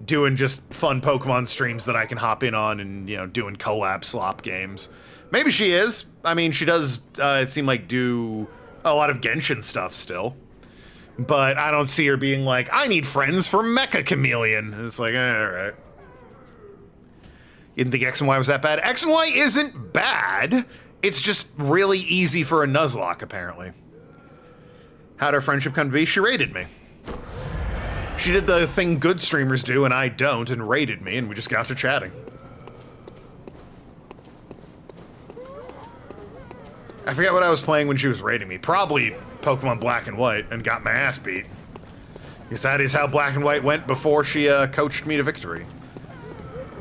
doing just fun Pokemon streams that I can hop in on and, you know, doing collab slop games. Maybe she is. I mean, she does, it seemed like, do a lot of Genshin stuff still. But I don't see her being like, I need friends for Mecha Chameleon. It's like, alright. You didn't think X and Y was that bad? X and Y isn't bad. It's just really easy for a Nuzlocke, apparently. How'd our friendship come to be? She raided me. She did the thing good streamers do and I don't, and raided me, and we just got to chatting. I forget what I was playing when she was raiding me. Probably Pokemon Black and White, and got my ass beat. Because that is how Black and White went before she coached me to victory.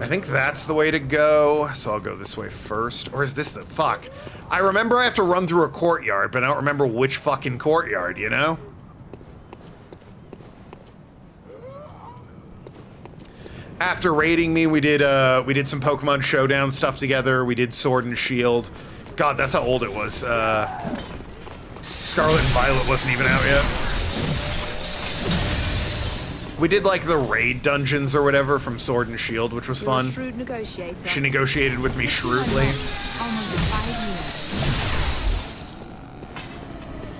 I think that's the way to go, so I'll go this way first. Or is this the... Fuck. I remember I have to run through a courtyard, but I don't remember which fucking courtyard, you know? After raiding me, we did some Pokemon Showdown stuff together. We did Sword and Shield. God, that's how old it was. Scarlet and Violet wasn't even out yet. We did like the raid dungeons or whatever from Sword and Shield, which was fun. Shrewd negotiator. She negotiated with me shrewdly.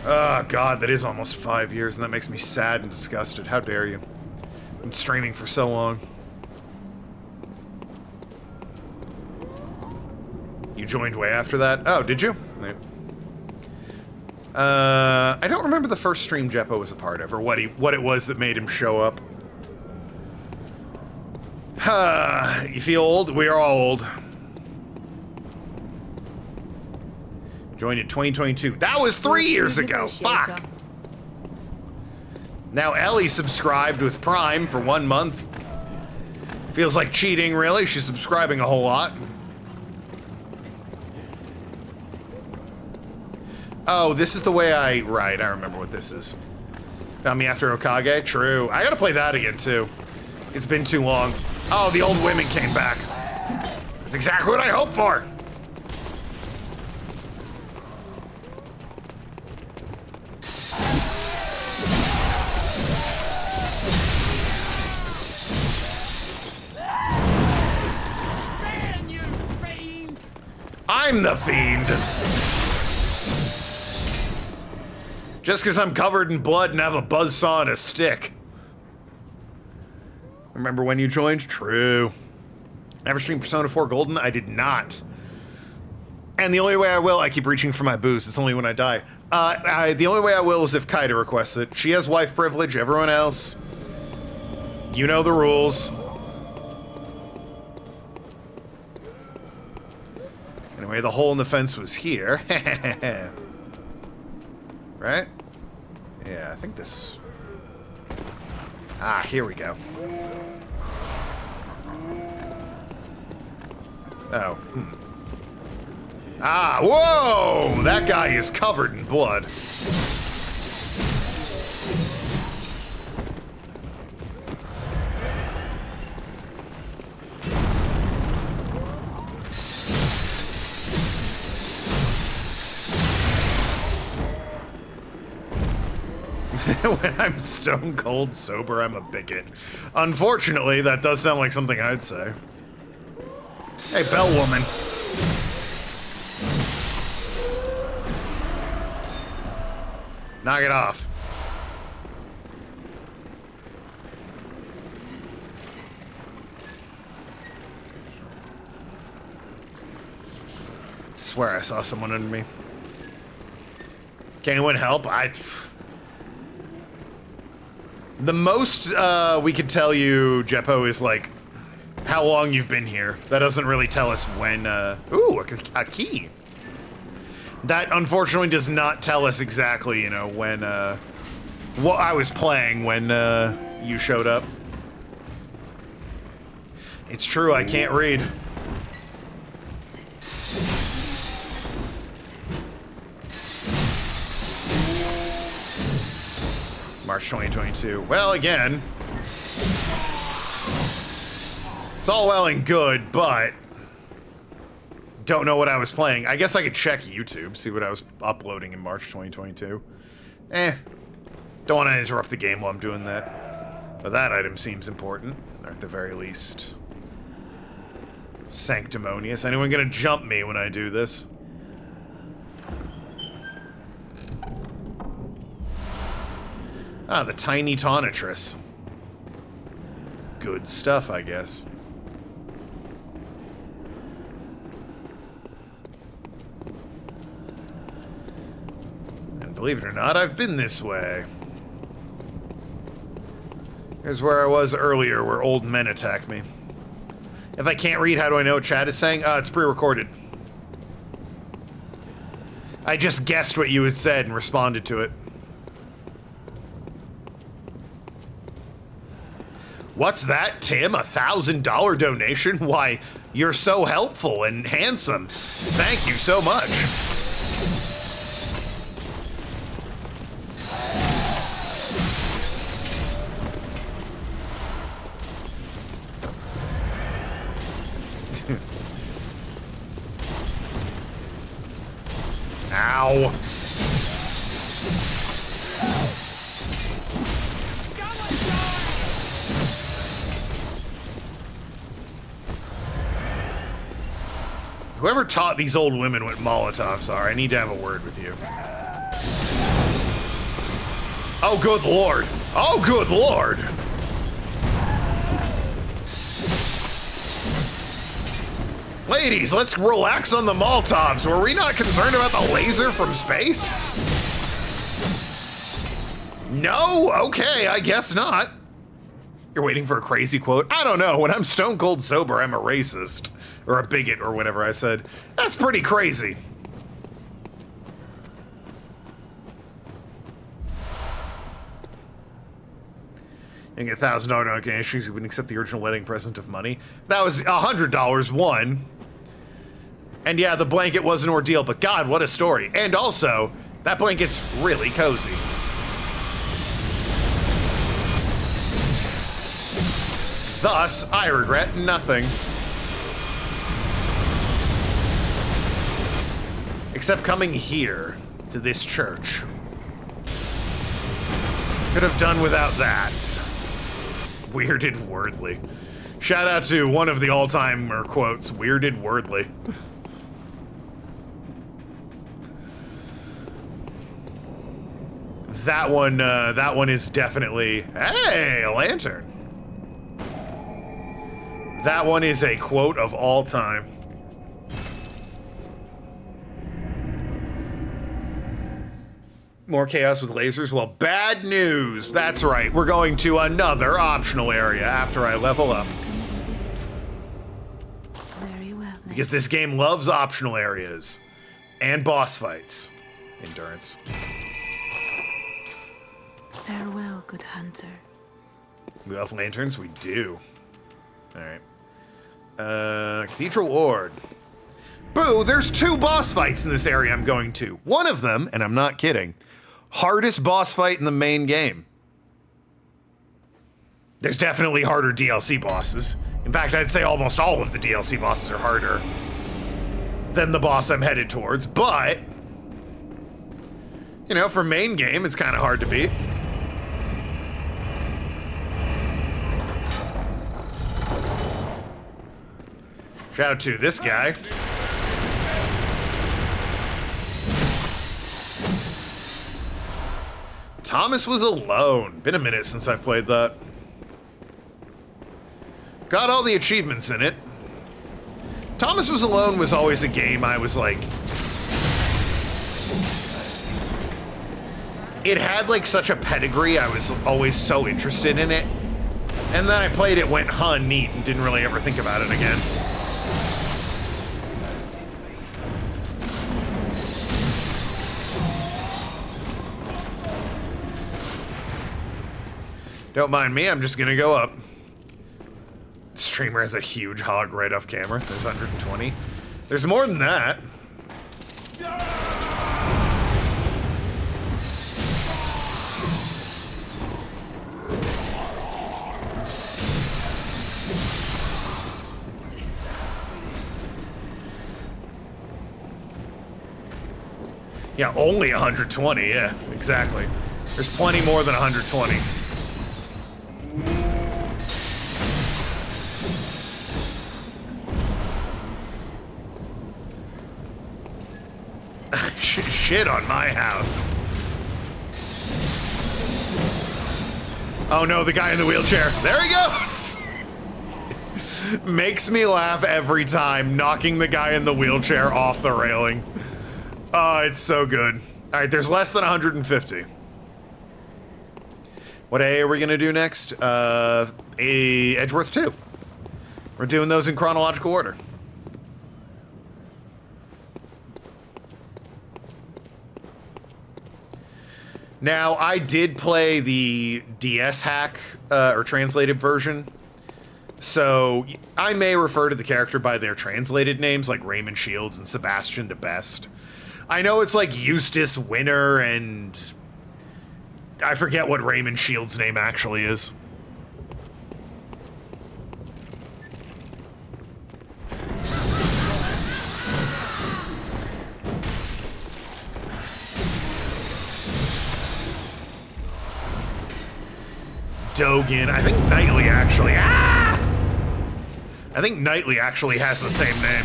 Oh god, that is almost 5 years, and that makes me sad and disgusted. How dare you? I've been streaming for so long. You joined way after that? Oh, did you? I don't remember the first stream Jeppo was a part of, or what it was that made him show up. You feel old? We are all old. Joined in 2022. That was 3 years ago. Fuck. Now Ellie subscribed with Prime for 1 month. Feels like cheating, really. She's subscribing a whole lot. Oh, this is the way I... Right, I remember what this is. Found me after Okage? True. I gotta play that again, too. It's been too long. Oh, the old women came back. That's exactly what I hoped for. I'm the fiend. Just because I'm covered in blood and have a buzzsaw and a stick. Remember when you joined? True. Ever streamed Persona 4 Golden? I did not. And the only way I will, I keep reaching for my booze. It's only when I die. The only way I will is if Kaida requests it. She has wife privilege, everyone else. You know the rules. Anyway, the hole in the fence was here. Right? Yeah, I think this... Ah, here we go. Oh, Ah, whoa! That guy is covered in blood. When I'm stone cold sober, I'm a bigot. Unfortunately, that does sound like something I'd say. Hey, Bell Woman. Knock it off. Swear I saw someone under me. Can anyone help? The most we could tell you, Jeppo, is like how long you've been here. That doesn't really tell us when. Ooh, a key. That unfortunately does not tell us exactly, you know, when what I was playing when you showed up. It's true, I can't read. March 2022. Well, again, it's all well and good, but don't know what I was playing. I guess I could check YouTube, see what I was uploading in March 2022. Don't want to interrupt the game while I'm doing that. But that item seems important, or at the very least, sanctimonious. Anyone gonna jump me when I do this? Ah, the tiny Tonitrus. Good stuff, I guess. And believe it or not, I've been this way. Here's where I was earlier, where old men attacked me. If I can't read, how do I know what chat is saying? It's pre-recorded. I just guessed what you had said and responded to it. What's that, Tim? $1,000 donation? Why, you're so helpful and handsome. Thank you so much. Ow. Whoever taught these old women what Molotovs are, I need to have a word with you. Oh, good lord. Oh, good lord. Ladies, let's relax on the Molotovs. Were we not concerned about the laser from space? No? Okay, I guess not. You're waiting for a crazy quote? I don't know. When I'm stone cold sober, I'm a racist. Or a bigot, or whatever I said. That's pretty crazy. You get $1,000 donations, you wouldn't accept the original wedding present of money. That was $100, one. And yeah, the blanket was an ordeal, but God, what a story. And also, that blanket's really cozy. Thus, I regret nothing. Except coming here, to this church. Could have done without that. Weirded Wordly. Shout out to one of the all-timer quotes, Weirded Wordly. That one is definitely, hey, a lantern. That one is a quote of all time. More chaos with lasers? Well, bad news. That's right. We're going to another optional area after I level up. Very well, then. Because this game loves optional areas. And boss fights. Endurance. Farewell, good hunter. We have lanterns? We do. Alright. Cathedral Ward. Boo, there's 2 boss fights in this area I'm going to. One of them, and I'm not kidding, hardest boss fight in the main game. There's definitely harder DLC bosses. In fact, I'd say almost all of the DLC bosses are harder than the boss I'm headed towards, but, you know, for main game, it's kind of hard to beat. Shout out to this guy. Thomas was alone. Been a minute since I've played that. Got all the achievements in it. Thomas Was Alone was always a game I was like... It had like such a pedigree, I was always so interested in it. And then I played it, went, huh, neat, and didn't really ever think about it again. Don't mind me, I'm just gonna go up. The streamer has a huge hog right off camera. There's 120. There's more than that. Yeah, only 120, yeah, exactly. There's plenty more than 120. Shit on my house. Oh no, the guy in the wheelchair. There he goes! Makes me laugh every time, knocking the guy in the wheelchair off the railing. Oh, it's so good. Alright, there's less than 150. What A are we gonna do next? Edgeworth 2. We're doing those in chronological order. Now, I did play the DS hack, or translated version, so I may refer to the character by their translated names, like Raymond Shields and Sebastian de Best. I know it's like Eustace Winter, and I forget what Raymond Shields' name actually is. Dogan. I think Knightley actually. Ah! I think Knightley actually has the same name.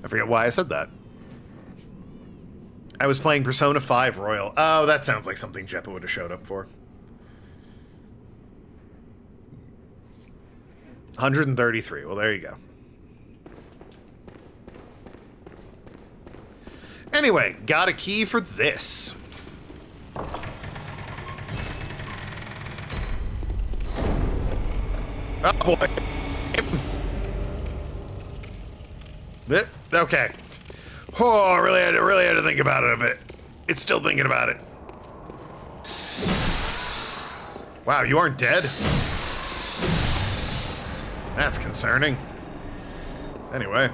I forget why I said that. I was playing Persona 5 Royal. Oh, that sounds like something Jeppa would have showed up for. 133. Well, there you go. Anyway, got a key for this. Oh boy. Okay. Oh, I really had to think about it a bit. It's still thinking about it. Wow, you aren't dead? That's concerning. Anyway.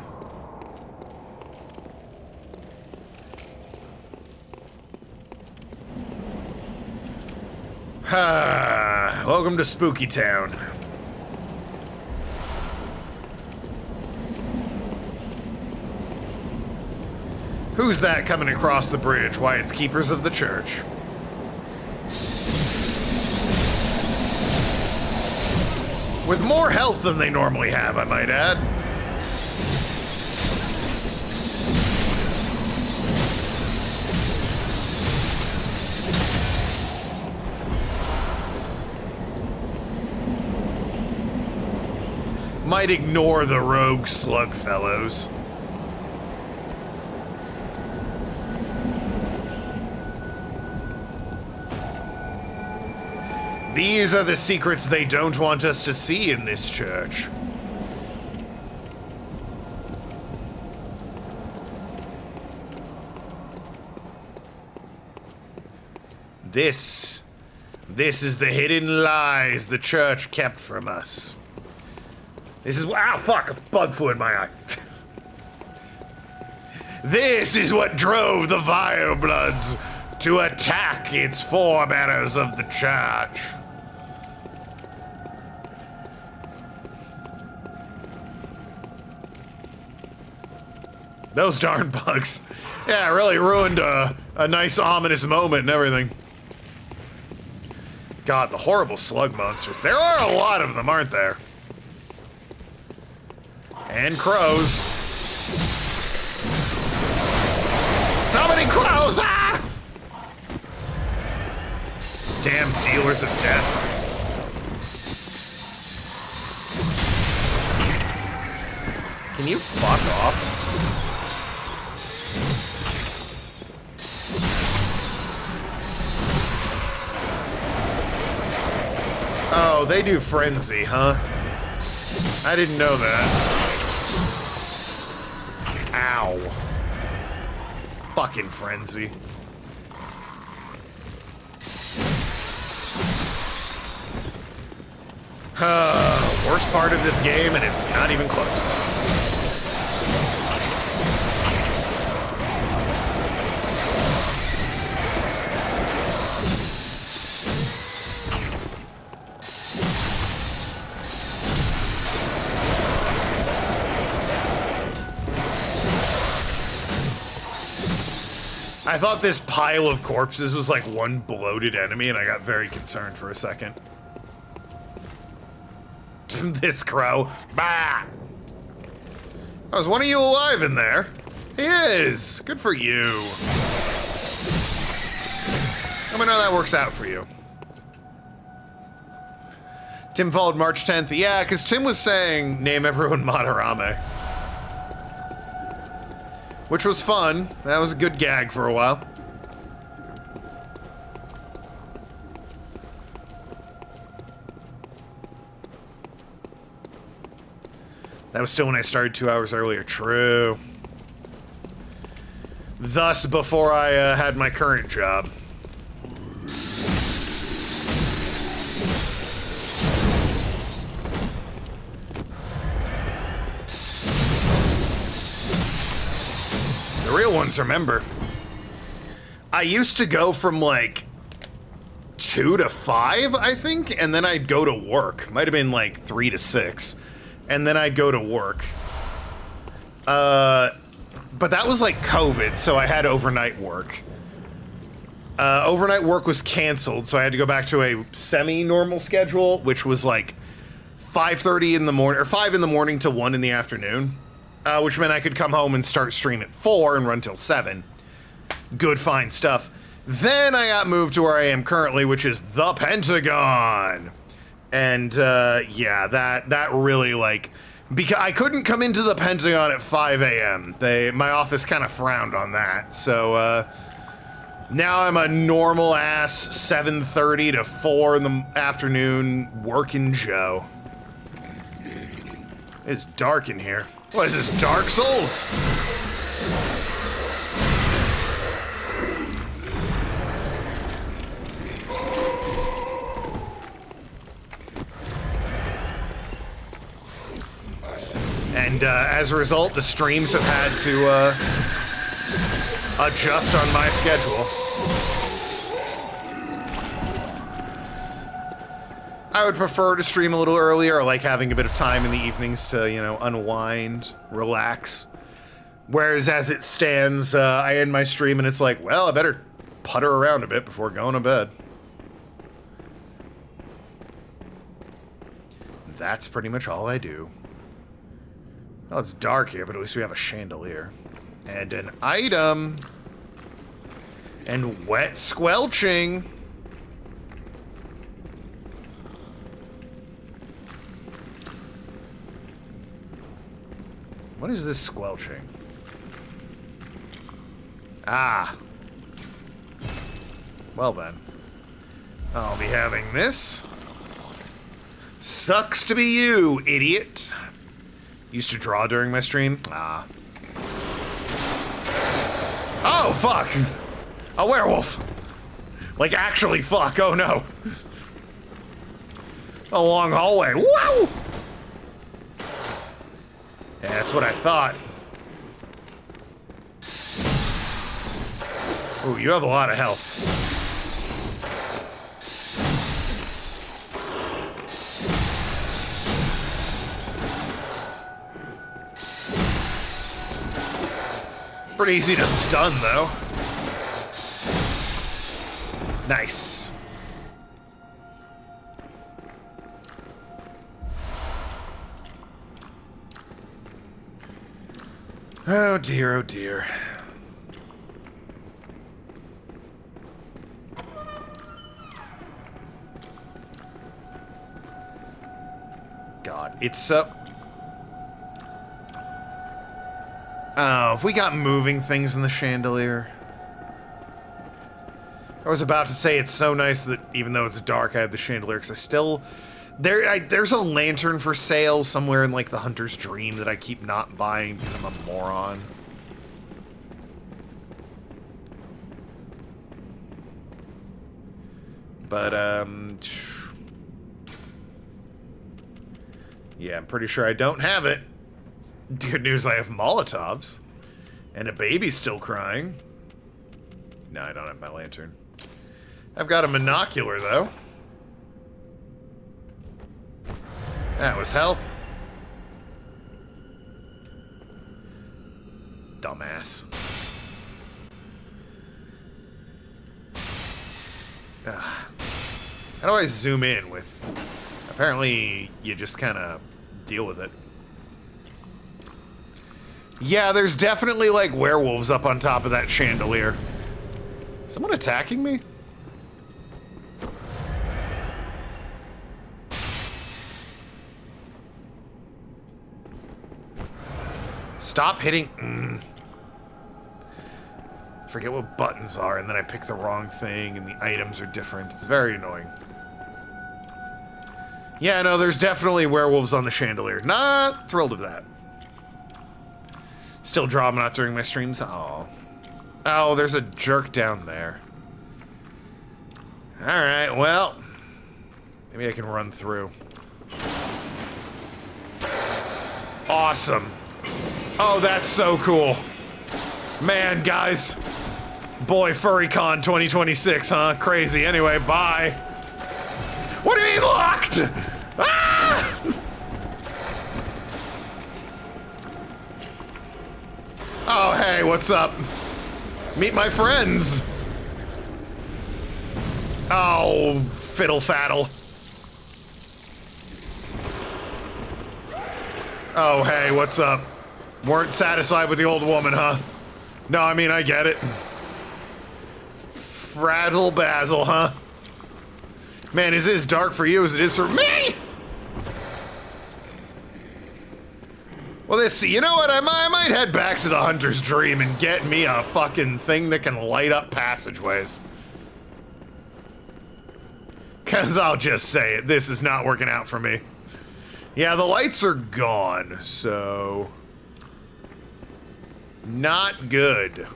Welcome to Spooky Town. Who's that coming across the bridge? Why, it's keepers of the church. With more health than they normally have, I might add. Might ignore the rogue slug fellows. These are the secrets they don't want us to see in this church. This is the hidden lies the church kept from us. This is, ah, fuck, a bug flew in my eye. This is what drove the Virebloods to attack its forebearers of the church. Those darn bugs. Yeah, really ruined a nice ominous moment and everything. God, the horrible slug monsters. There are a lot of them, aren't there? And crows. So many crows! Ah! Damn dealers of death. Can you fuck off? Oh, they do frenzy, huh? I didn't know that. Ow. Fucking frenzy. Worst part of this game, and it's not even close. I thought this pile of corpses was like one bloated enemy, and I got very concerned for a second. This crow. Bah! Oh, is one of you alive in there? He is! Good for you. Let me know how that works out for you. Tim followed March 10th. Yeah, because Tim was saying, name everyone Madarame. Which was fun. That was a good gag for a while. That was still when I started 2 hours earlier. True. Thus, before I had my current job. The real ones remember. I used to go from like 2 to 5, I think, and then I'd go to work. Might have been like 3 to 6, and then I'd go to work. But that was like COVID, so I had overnight work. Overnight work was canceled, so I had to go back to a semi-normal schedule, which was like 5:30 in the morning, or 5 in the morning to 1 in the afternoon, which meant I could come home and start stream at 4 and run till 7. Good, fine stuff. Then I got moved to where I am currently, which is the Pentagon. And, yeah, that really, like, because I couldn't come into the Pentagon at 5 a.m. My office kind of frowned on that. So, now I'm a normal-ass 7:30 to 4 in the afternoon working Joe. It's dark in here. What is this, Dark Souls? And as a result, the streams have had to adjust on my schedule. I would prefer to stream a little earlier. I like having a bit of time in the evenings to, you know, unwind, relax. Whereas as it stands, I end my stream and it's like, well, I better putter around a bit before going to bed. That's pretty much all I do. Well, it's dark here, but at least we have a chandelier. And an item. And wet squelching. What is this squelching? Ah. Well then. I'll be having this. Sucks to be you, idiot. Used to draw during my stream? Ah. Oh, fuck! A werewolf! Like, actually, fuck, oh no. A long hallway, wow! Yeah, that's what I thought. Ooh, you have a lot of health. Pretty easy to stun, though. Nice. Oh dear, oh dear. God, it's oh, if we got moving things in the chandelier. I was about to say it's so nice that even though it's dark, I have the chandelier, because I still... There's a lantern for sale somewhere in, like, the Hunter's Dream that I keep not buying because I'm a moron. But, yeah, I'm pretty sure I don't have it. Good news, I have Molotovs. And a baby's still crying. No, I don't have my lantern. I've got a monocular, though. That was health. Dumbass. How do I zoom in with... Apparently, you just kind of deal with it. Yeah, there's definitely, like, werewolves up on top of that chandelier. Someone attacking me? Stop hitting... Forget what buttons are, and then I pick the wrong thing, and the items are different. It's very annoying. Yeah, no, there's definitely werewolves on the chandelier. Not thrilled with that. Still drama not during my streams. Oh. Oh, there's a jerk down there. Alright, well. Maybe I can run through. Awesome. Oh, that's so cool. Man, guys. Boy, FurryCon 2026, huh? Crazy. Anyway, bye. What do you mean locked? Ah! Oh, hey, what's up? Meet my friends. Oh, fiddle faddle. Oh, hey, what's up? Weren't satisfied with the old woman, huh? No, I mean, I get it. Frazzle Basil, huh? Man, is this dark for you as it is for me? Well, let's see. You know what? I might head back to the Hunter's Dream and get me a fucking thing that can light up passageways. Because I'll just say it. This is not working out for me. Yeah, the lights are gone, so... Not good.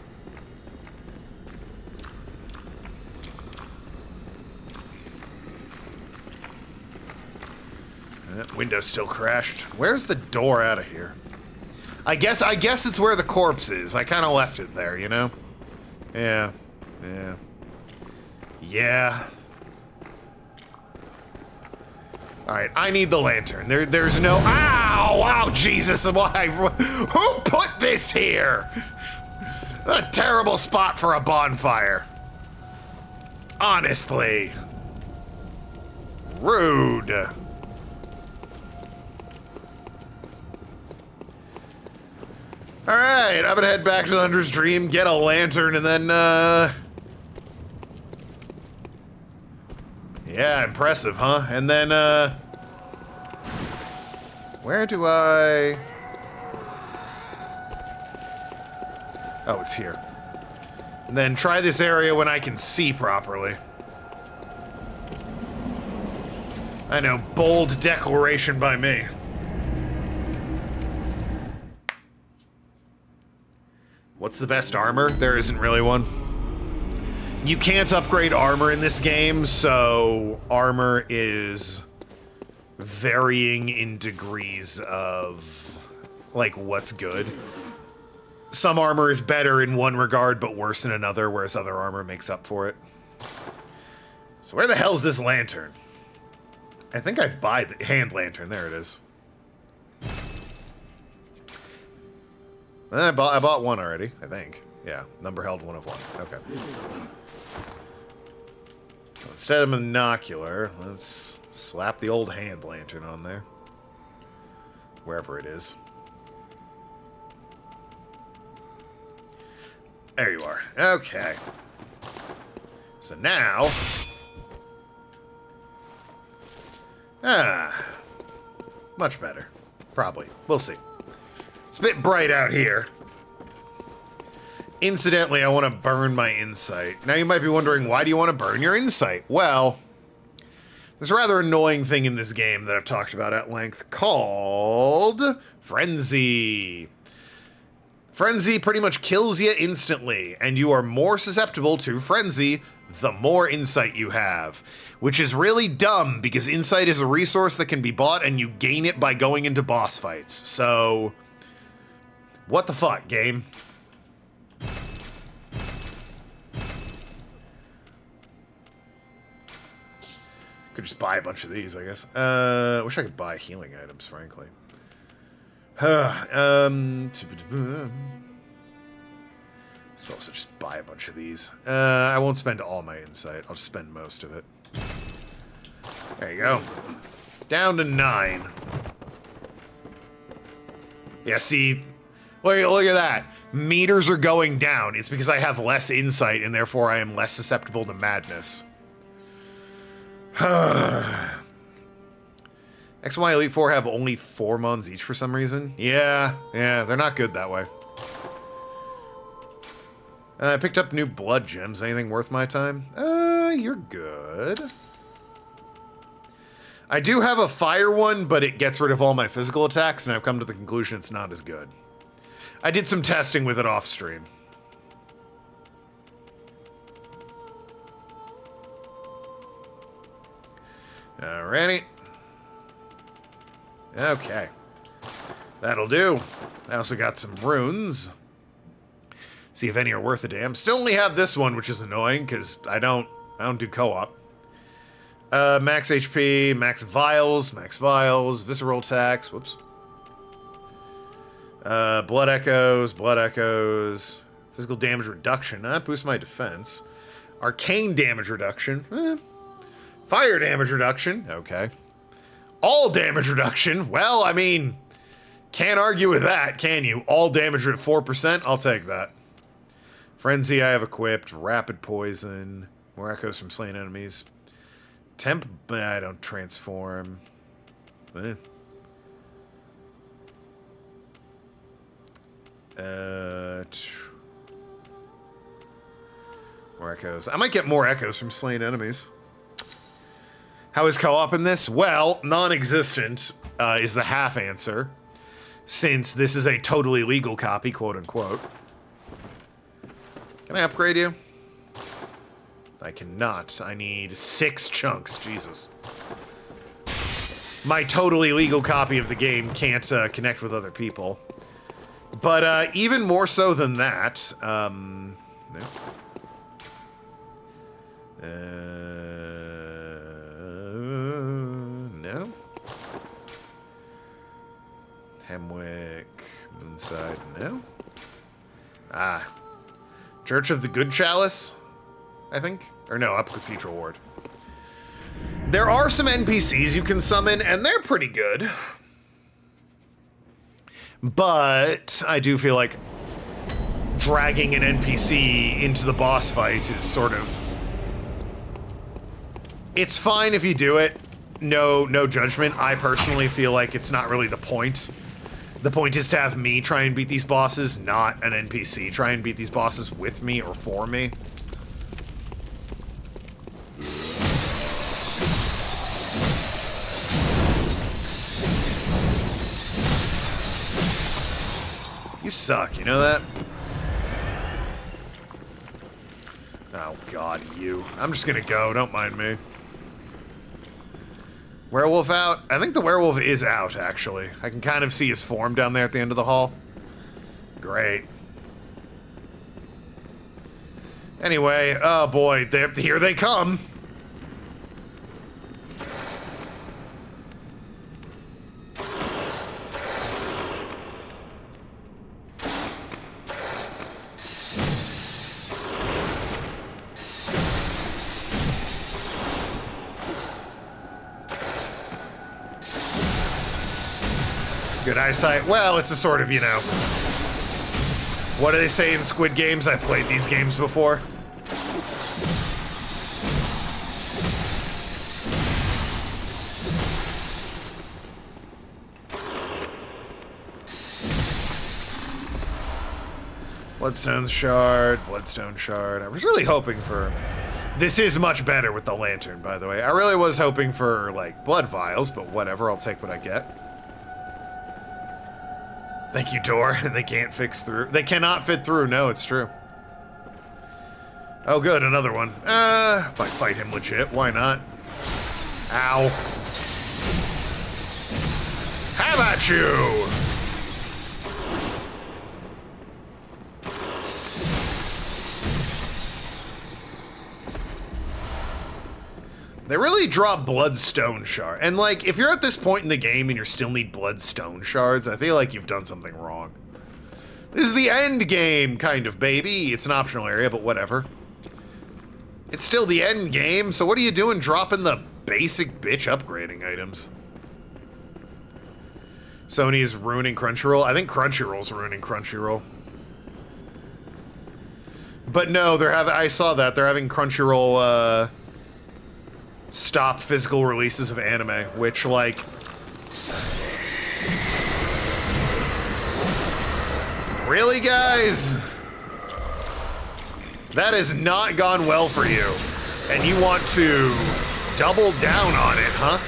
That window's still crashed. Where's the door out of here? I guess it's where the corpse is. I kind of left it there, you know? Yeah. Yeah. Yeah. Alright, I need the lantern. There's no... Ow! Wow, Jesus! Why? Who put this here? A terrible spot for a bonfire. Honestly. Rude. Alright, I'm gonna head back to the Hunter's Dream, get a lantern, and then, yeah, impressive, huh? And then, where do I... Oh, it's here. And then try this area when I can see properly. I know, bold declaration by me. What's the best armor? There isn't really one. You can't upgrade armor in this game, so armor is varying in degrees of, like, what's good. Some armor is better in one regard, but worse in another, whereas other armor makes up for it. So where the hell's this lantern? I think I buy the hand lantern. There it is. I bought one already, I think. Yeah, number held 1 of 1. Okay. So instead of monocular, let's slap the old hand lantern on there. Wherever it is. There you are. Okay. So now... much better. Probably. We'll see. It's a bit bright out here. Incidentally, I want to burn my insight. Now you might be wondering, why do you want to burn your insight? Well, there's a rather annoying thing in this game that I've talked about at length called Frenzy. Frenzy pretty much kills you instantly, and you are more susceptible to Frenzy the more insight you have. Which is really dumb, because insight is a resource that can be bought, and you gain it by going into boss fights. So... what the fuck, game? Could just buy a bunch of these, I guess. Wish I could buy healing items, frankly. So also just buy a bunch of these. I won't spend all my insight. I'll just spend most of it. There you go. Down to 9. Yeah, see... Look at that. Meters are going down. It's because I have less insight, and therefore I am less susceptible to madness. X and Y Elite 4 have only 4 mons each for some reason. Yeah, they're not good that way. I picked up new blood gems. Anything worth my time? You're good. I do have a fire one, but it gets rid of all my physical attacks, and I've come to the conclusion it's not as good. I did some testing with it off stream. Alrighty. Okay. That'll do. I also got some runes. See if any are worth a damn. Still only have this one, which is annoying, because I don't do co-op. Max HP, max vials, visceral attacks, whoops. Blood echoes, physical damage reduction, boost my defense. Arcane damage reduction, fire damage reduction, okay. All damage reduction, well, I mean, can't argue with that, can you? All damage at 4%, I'll take that. Frenzy I have equipped, rapid poison, more echoes from slain enemies. Temp, I don't transform. More echoes. I might get more echoes from slain enemies. How is co-op in this? Well, non-existent is the half answer, since this is a totally legal copy, quote-unquote. Can I upgrade you? I cannot. I need 6 chunks. Jesus. My totally legal copy of the game can't connect with other people. But even more so than that, no. No. Hemwick, Moonside, no. Church of the Good Chalice, I think? Or no, up Cathedral Ward. There are some NPCs you can summon, and they're pretty good. But I do feel like dragging an NPC into the boss fight is sort of... It's fine if you do it. No judgment. I personally feel like it's not really the point. The point is to have me try and beat these bosses, not an NPC try and beat these bosses with me or for me. You suck, you know that? Oh god, you. I'm just gonna go, don't mind me. Werewolf out? I think the werewolf is out, actually. I can kind of see his form down there at the end of the hall. Great. Anyway, oh boy, here they come. Good eyesight. Well, it's a sort of, you know... What do they say in Squid Games? I've played these games before. Bloodstone Shard, Bloodstone Shard. I was really hoping for... This is much better with the lantern, by the way. I really was hoping for, like, blood vials, but whatever, I'll take what I get. Thank you, door. They can't fix through. They cannot fit through. No, it's true. Oh, good. Another one. Might fight him legit. Why not? Ow. How about you? They really drop Bloodstone Shard. And, like, if you're at this point in the game and you still need Bloodstone Shards, I feel like you've done something wrong. This is the end game, kind of, baby. It's an optional area, but whatever. It's still the end game, so what are you doing dropping the basic bitch upgrading items? Sony is ruining Crunchyroll. I think Crunchyroll's ruining Crunchyroll. But no, they're having... I saw that. They're having Crunchyroll, stop physical releases of anime, which, like... Really, guys? That has not gone well for you. And you want to double down on it, huh?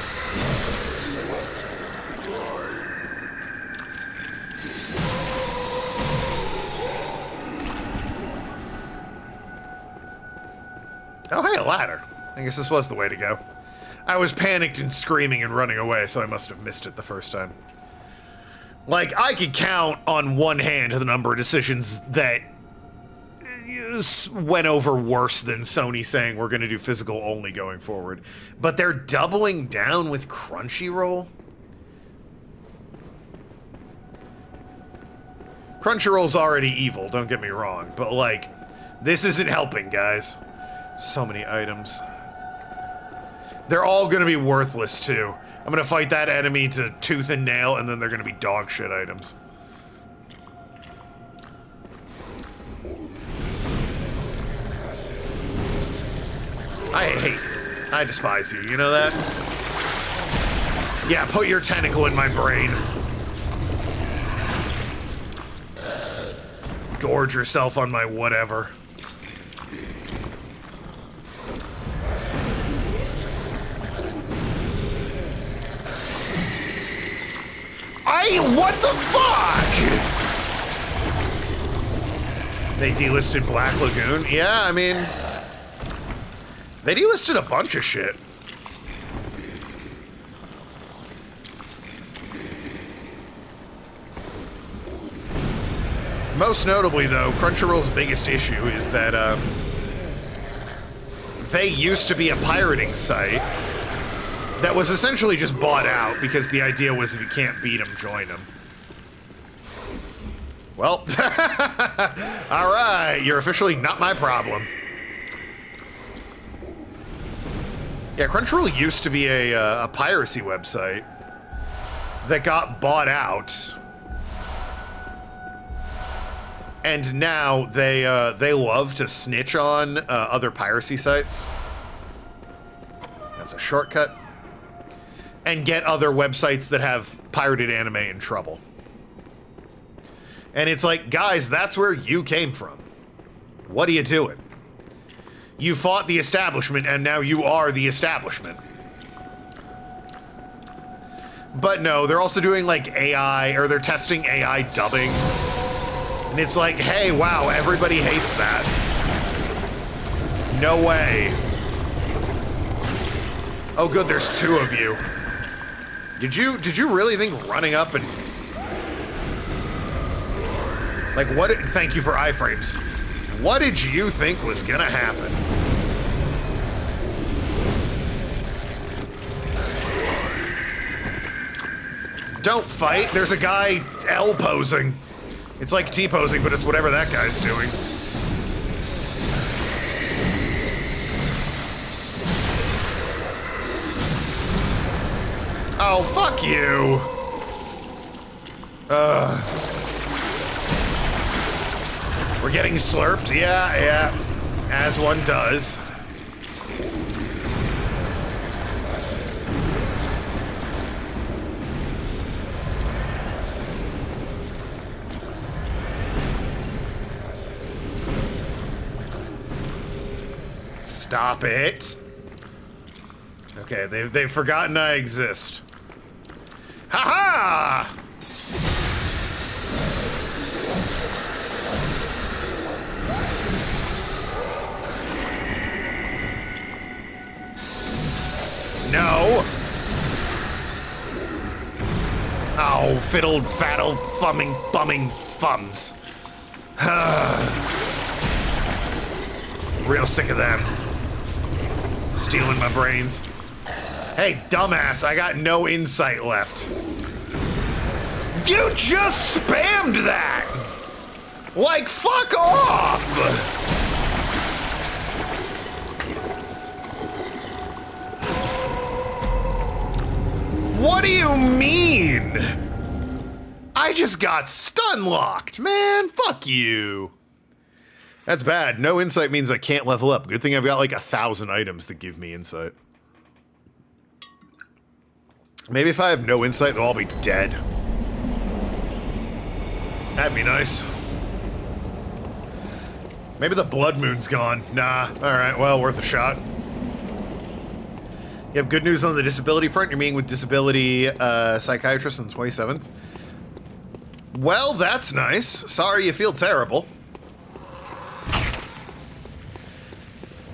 a ladder. I guess this was the way to go. I was panicked and screaming and running away, so I must have missed it the first time. Like, I could count on one hand the number of decisions that went over worse than Sony saying we're going to do physical only going forward. But they're doubling down with Crunchyroll? Crunchyroll's already evil, don't get me wrong, but like, this isn't helping, guys. So many items. They're all gonna be worthless, too. I'm gonna fight that enemy to tooth and nail, and then they're gonna be dog shit items. I despise you, you know that? Yeah, put your tentacle in my brain. Gorge yourself on my whatever. What the fuck? They delisted Black Lagoon? Yeah, I mean, they delisted a bunch of shit. Most notably, though, Crunchyroll's biggest issue is that they used to be a pirating site that was essentially just bought out because the idea was if you can't beat them, join them. Well, alright, you're officially not my problem. Yeah, Crunchyroll used to be a piracy website that got bought out. And now they love to snitch on other piracy sites. That's a shortcut. And get other websites that have pirated anime in trouble. And it's like, guys, that's where you came from. What are you doing? You fought the establishment, and now you are the establishment. But no, they're also doing like AI, or they're testing AI dubbing. And it's like, hey, wow, everybody hates that. No way. Oh good, there's two of you. Did you really think running up and... Like, what... Thank you for iframes. What did you think was gonna happen? Don't fight. There's a guy L posing. It's like T posing, but it's whatever that guy's doing. Oh, fuck you. We're getting slurped. Yeah. As one does. Stop it. Okay, they've forgotten I exist. Ha-ha! No. Oh, fiddle, faddle, fumming, bumming, thumbs. Real sick of them. Stealing my brains. Hey, dumbass, I got no insight left. You just spammed that! Like, fuck off! What do you mean? I just got stun locked, man. Fuck you. That's bad. No insight means I can't level up. Good thing I've got like 1,000 items that give me insight. Maybe if I have no insight, they'll all be dead. That'd be nice. Maybe the blood moon's gone. Nah. Alright, well, worth a shot. You have good news on the disability front. You're meeting with disability psychiatrist on the 27th. Well, that's nice. Sorry you feel terrible.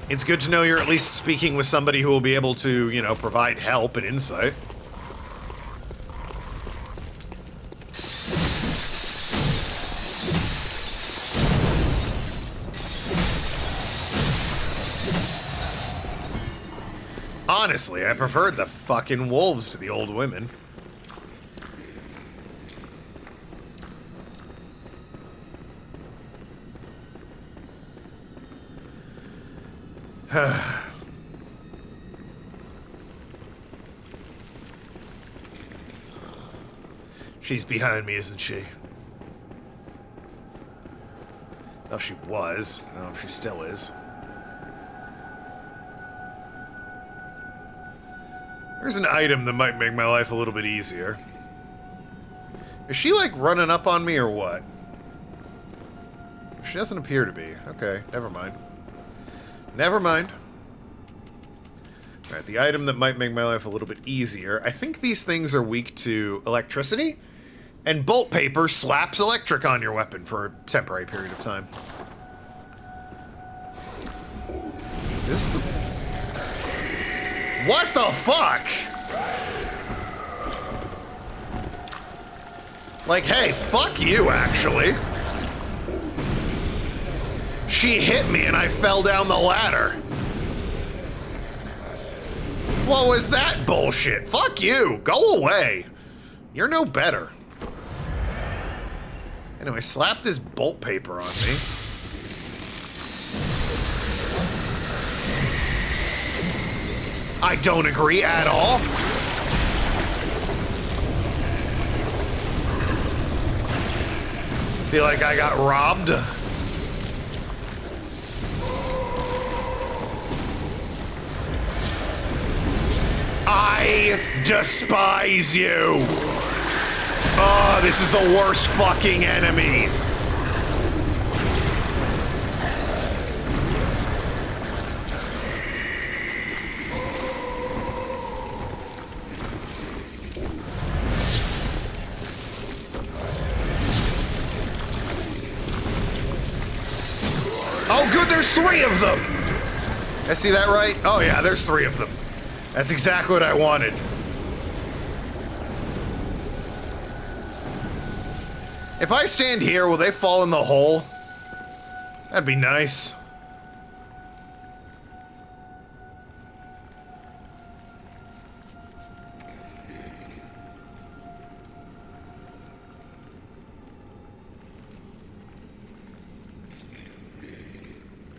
It's good to know you're at least speaking with somebody who will be able to, you know, provide help and insight. Honestly, I preferred the fucking wolves to the old women. She's behind me, isn't she? Well, she was. I don't know if she still is. There's an item that might make my life a little bit easier. Is she, like, running up on me or what? She doesn't appear to be. Okay, never mind. Never mind. Alright, the item that might make my life a little bit easier. I think these things are weak to electricity, and bolt paper slaps electric on your weapon for a temporary period of time. This is the... What the fuck? Like, hey, fuck you, actually. She hit me and I fell down the ladder. What was that bullshit? Fuck you. Go away. You're no better. Anyway, slap this bolt paper on me. I don't agree at all. Feel like I got robbed. I despise you. Oh, this is the worst fucking enemy. Oh, good, there's 3 of them. I see that right? Oh, yeah, there's 3 of them. That's exactly what I wanted. If I stand here, will they fall in the hole? That'd be nice.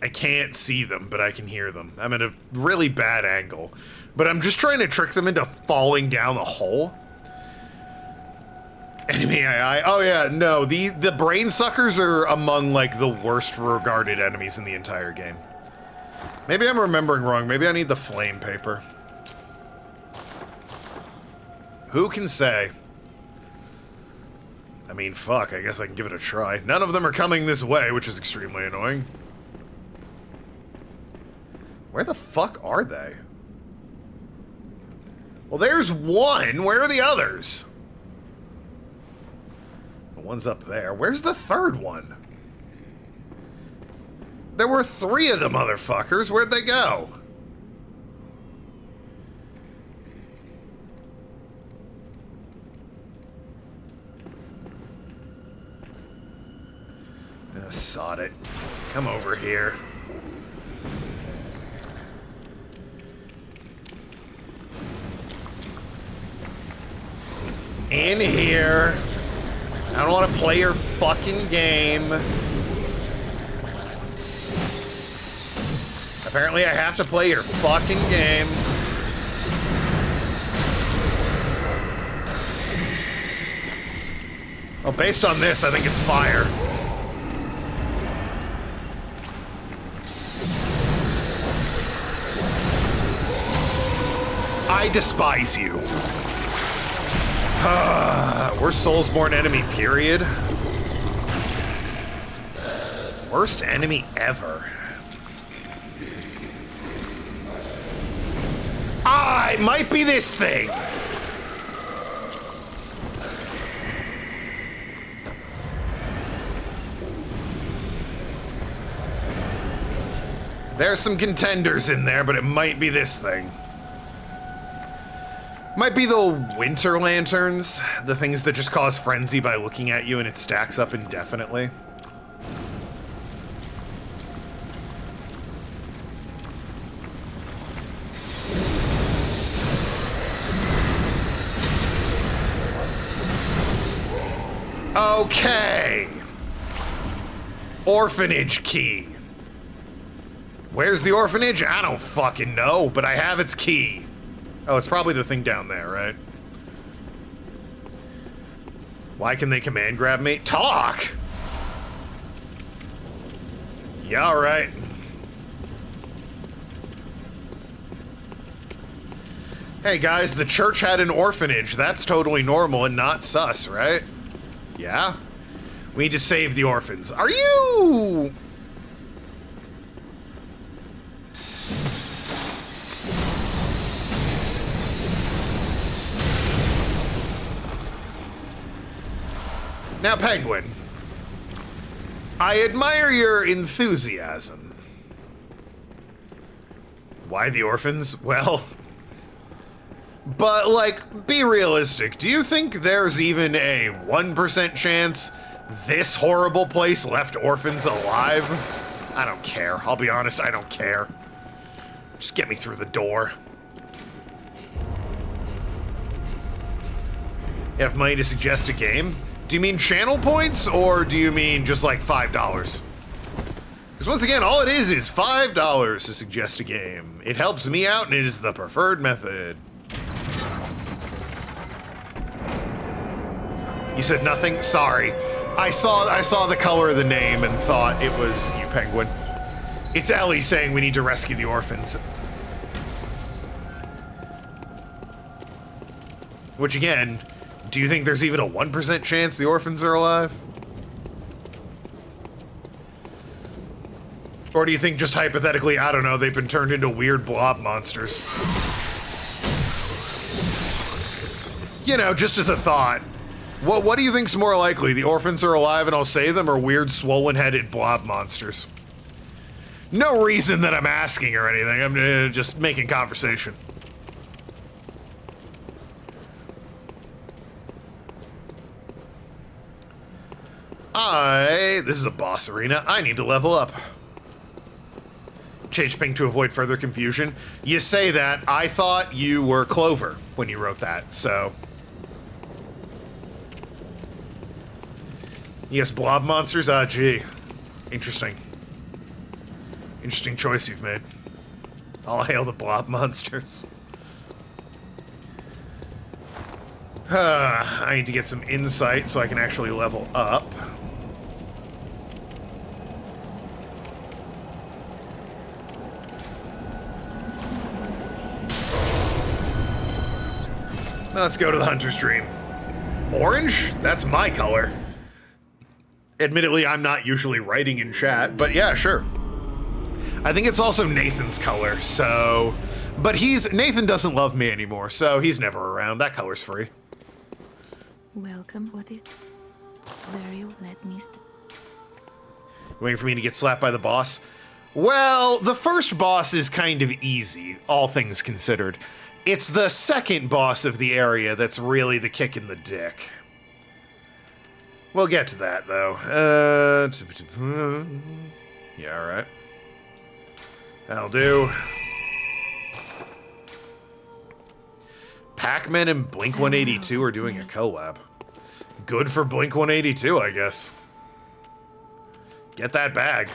I can't see them, but I can hear them. I'm at a really bad angle. But I'm just trying to trick them into falling down the hole. Enemy AI. Oh yeah, no, the brain suckers are among like the worst regarded enemies in the entire game. Maybe I'm remembering wrong. Maybe I need the flame paper. Who can say? I mean, fuck, I guess I can give it a try. None of them are coming this way, which is extremely annoying. Where the fuck are they? Well, there's one. Where are the others? The one's up there. Where's the third one? There were 3 of the motherfuckers. Where'd they go? Sod it. Come over here. In here. I don't want to play your fucking game. Apparently I have to play your fucking game. Well, based on this, I think it's fire. I despise you. We're Soulsborne enemy, period. Worst enemy ever. Ah, it might be this thing. There's some contenders in there, but it might be this thing. Might be the winter lanterns, the things that just cause frenzy by looking at you and it stacks up indefinitely. Okay. Orphanage key. Where's the orphanage? I don't fucking know, but I have its key. Oh, it's probably the thing down there, right? Why can they command grab me? Talk! Yeah, alright. Hey guys, the church had an orphanage. That's totally normal and not sus, right? Yeah? We need to save the orphans. Are you... Now, Penguin, I admire your enthusiasm. Why the orphans? Well, but, like, be realistic. Do you think there's even a 1% chance this horrible place left orphans alive? I don't care. I'll be honest, I don't care. Just get me through the door. You have money to suggest a game? Do you mean channel points, or do you mean just like $5? Because once again, all it is $5 to suggest a game. It helps me out, and it is the preferred method. You said nothing? Sorry. I saw the color of the name and thought it was you, Penguin. It's Ellie saying we need to rescue the orphans. Which again... Do you think there's even a 1% chance the orphans are alive? Or do you think just hypothetically, I don't know, they've been turned into weird blob monsters? You know, just as a thought. What do you think's more likely? The orphans are alive and I'll save them, or weird swollen-headed blob monsters? No reason that I'm asking or anything, I'm just making conversation. This is a boss arena. I need to level up. Change ping to avoid further confusion. You say that. I thought you were Clover when you wrote that, so. Yes, blob monsters? Ah, gee. Interesting. Interesting choice you've made. All hail the blob monsters. I need to get some insight so I can actually level up. Let's go to the Hunter's Dream. Orange? That's my color. Admittedly, I'm not usually writing in chat, but yeah, sure. I think it's also Nathan's color, so... But Nathan doesn't love me anymore, so he's never around. That color's free. Welcome. What is... let me... Waiting for me to get slapped by the boss? Well, the first boss is kind of easy, all things considered. It's the second boss of the area that's really the kick in the dick. We'll get to that, though. Yeah, alright. That'll do. Pac-Man and Blink-182 are doing a collab. Good for Blink-182, I guess. Get that bag.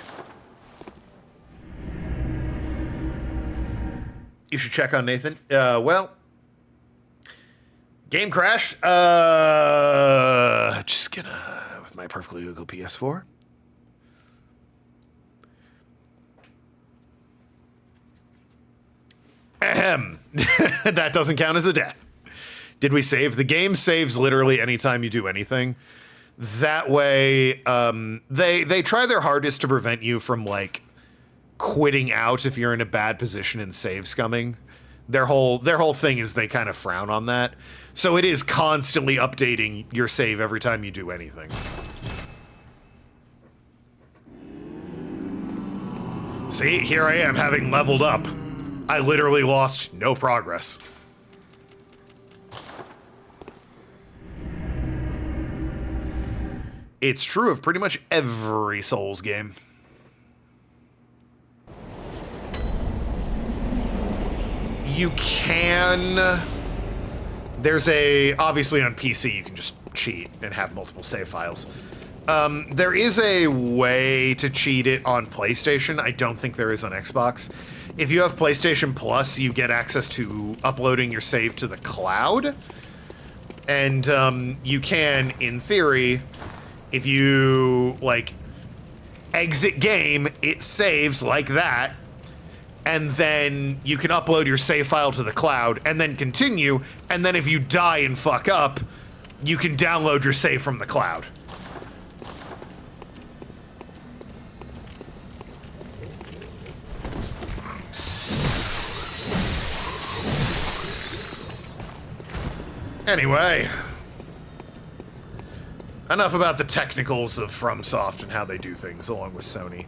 You should check on Nathan. Well, game crashed. Just gonna, with my perfectly legal PS4. Ahem. That doesn't count as a death. Did we save? The game saves literally anytime you do anything. That way, they try their hardest to prevent you from, like, quitting out if you're in a bad position and save scumming. Their whole thing is they kind of frown on that. So it is constantly updating your save every time you do anything. See, here I am having leveled up. I literally lost no progress. It's true of pretty much every Souls game. You can... There's a... Obviously on PC you can just cheat and have multiple save files. There is a way to cheat it on PlayStation. I don't think there is on Xbox. If you have PlayStation Plus, you get access to uploading your save to the cloud. And you can, in theory, if you, like, exit game, it saves like that. And then you can upload your save file to the cloud and then continue. And then if you die and fuck up, you can download your save from the cloud. Anyway, enough about the technicals of FromSoft and how they do things along with Sony.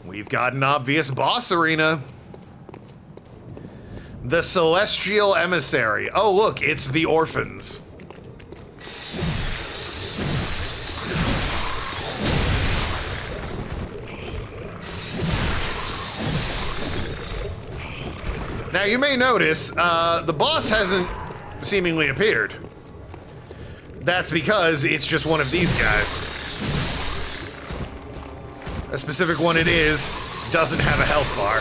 We've got an obvious boss arena. The Celestial Emissary. Oh look, it's the orphans. Now you may notice, the boss hasn't seemingly appeared. That's because it's just one of these guys. A specific one it is, doesn't have a health bar.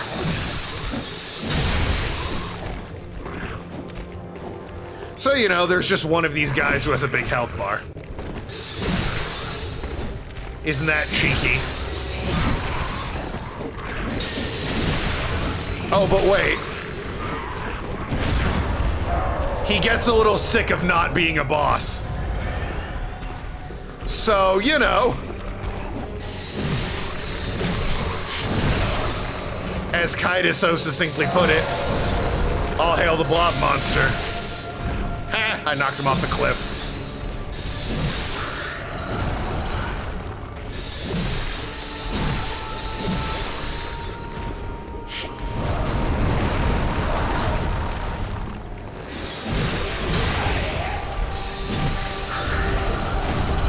So, you know, there's just one of these guys who has a big health bar. Isn't that cheeky? Oh, but wait. He gets a little sick of not being a boss. So, you know. As Kaida so succinctly put it, all hail the blob monster. Ha! I knocked him off the cliff.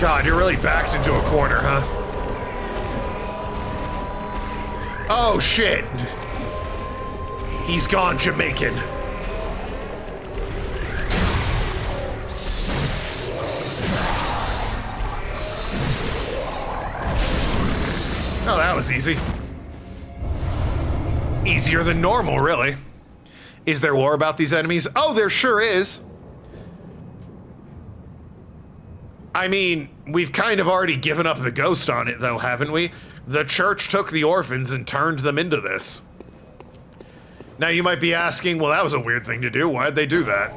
God, you're really backed into a corner, huh? Oh, shit. He's gone Jamaican. Oh, that was easy. Easier than normal, really. Is there lore about these enemies? Oh, there sure is. I mean, we've kind of already given up the ghost on it, though, haven't we? The church took the orphans and turned them into this. Now you might be asking, well, that was a weird thing to do. Why'd they do that?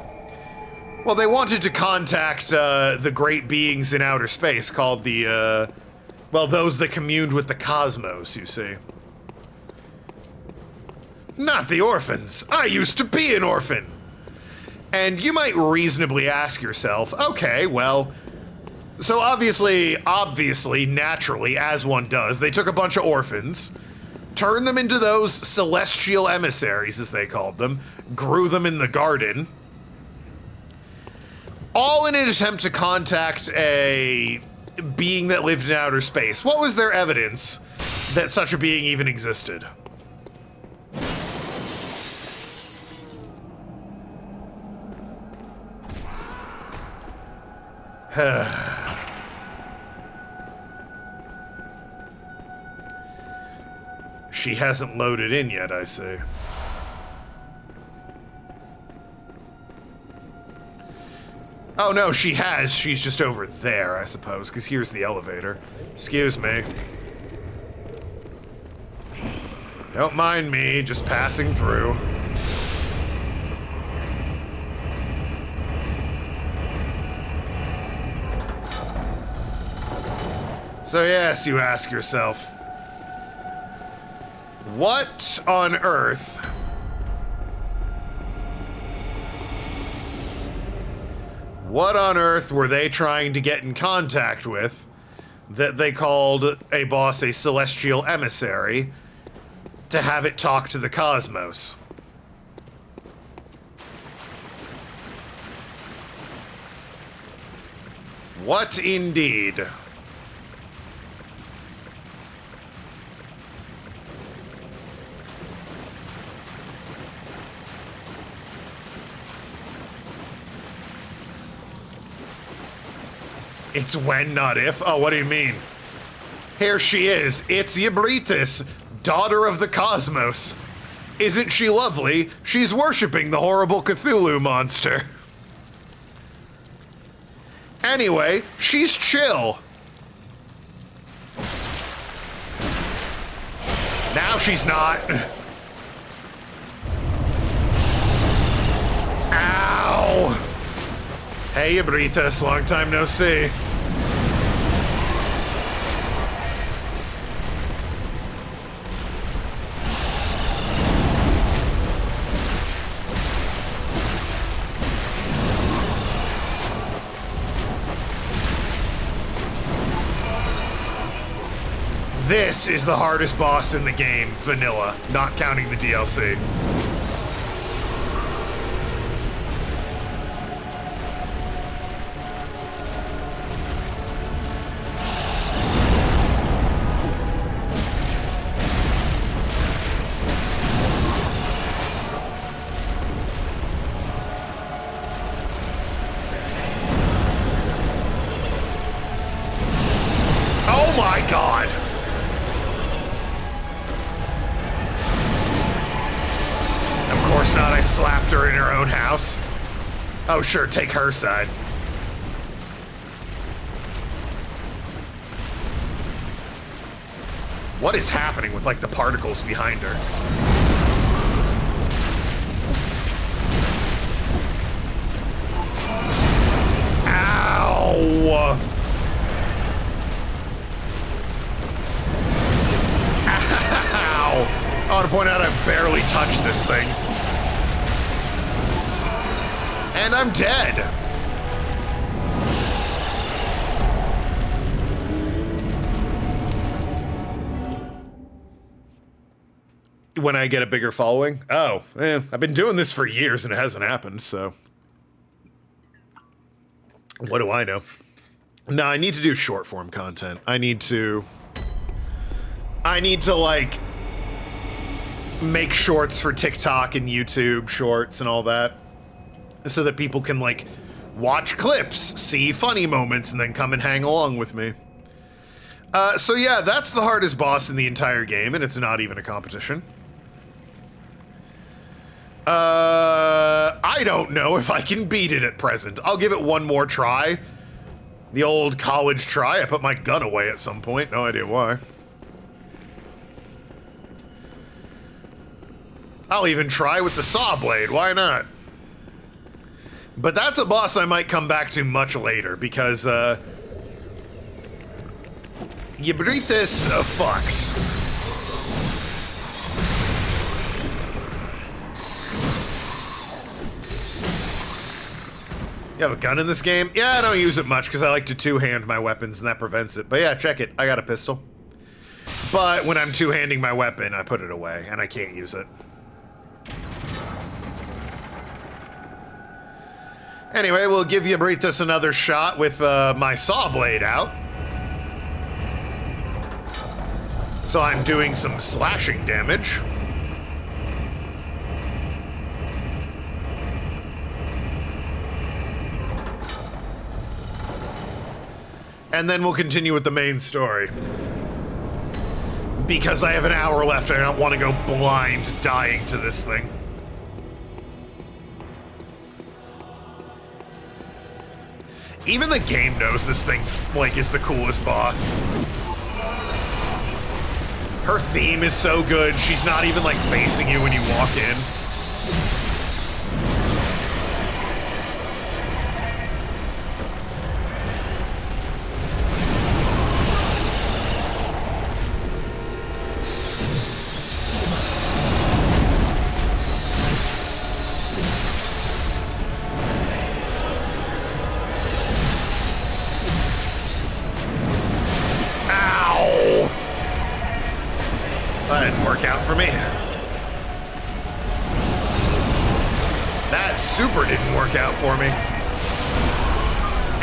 Well, they wanted to contact the great beings in outer space called the, well, those that communed with the cosmos, you see. Not the orphans. I used to be an orphan. And you might reasonably ask yourself, okay, well, so obviously, naturally, as one does, they took a bunch of orphans, turned them into those celestial emissaries, as they called them, grew them in the garden, all in an attempt to contact a being that lived in outer space. What was their evidence that such a being even existed? She hasn't loaded in yet, I see. Oh no, she has. She's just over there, I suppose, because here's the elevator. Excuse me. Don't mind me, just passing through. So yes, you ask yourself, what on earth were they trying to get in contact with that they called a boss a celestial emissary to have it talk to the cosmos. What indeed? It's when, not if. Oh, what do you mean? Here she is. It's Yabritis, daughter of the cosmos. Isn't she lovely? She's worshipping the horrible Cthulhu monster. Anyway, she's chill. Now she's not. Ow! Hey, Yabritis, long time no see. This is the hardest boss in the game, vanilla, not counting the DLC. Oh my god! Of course not, I slapped her in her own house. Oh sure, take her side. What is happening with, like, the particles behind her? Ow! Ow! I want to point out I barely touched this thing. And I'm dead. When I get a bigger following? Oh, I've been doing this for years and it hasn't happened, so. What do I know? No, I need to do short form content. I need to, like, make shorts for TikTok and YouTube shorts and all that. So that people can, like, watch clips, see funny moments, and then come and hang along with me. So yeah, that's the hardest boss in the entire game, and it's not even a competition. I don't know if I can beat it at present. I'll give it one more try. The old college try. I put my gun away at some point. No idea why. I'll even try with the saw blade. Why not? But that's a boss I might come back to much later, because, Yabritis fucks. You have a gun in this game? Yeah, I don't use it much because I like to two-hand my weapons and that prevents it. But yeah, check it. I got a pistol. But when I'm two-handing my weapon, I put it away and I can't use it. Anyway, we'll give Yabritis another shot with my saw blade out. So I'm doing some slashing damage. And then we'll continue with the main story. Because I have an hour left and I don't want to go blind dying to this thing. Even the game knows this thing, like, is the coolest boss. Her theme is so good, she's not even, like, facing you when you walk in. me. That super didn't work out for me.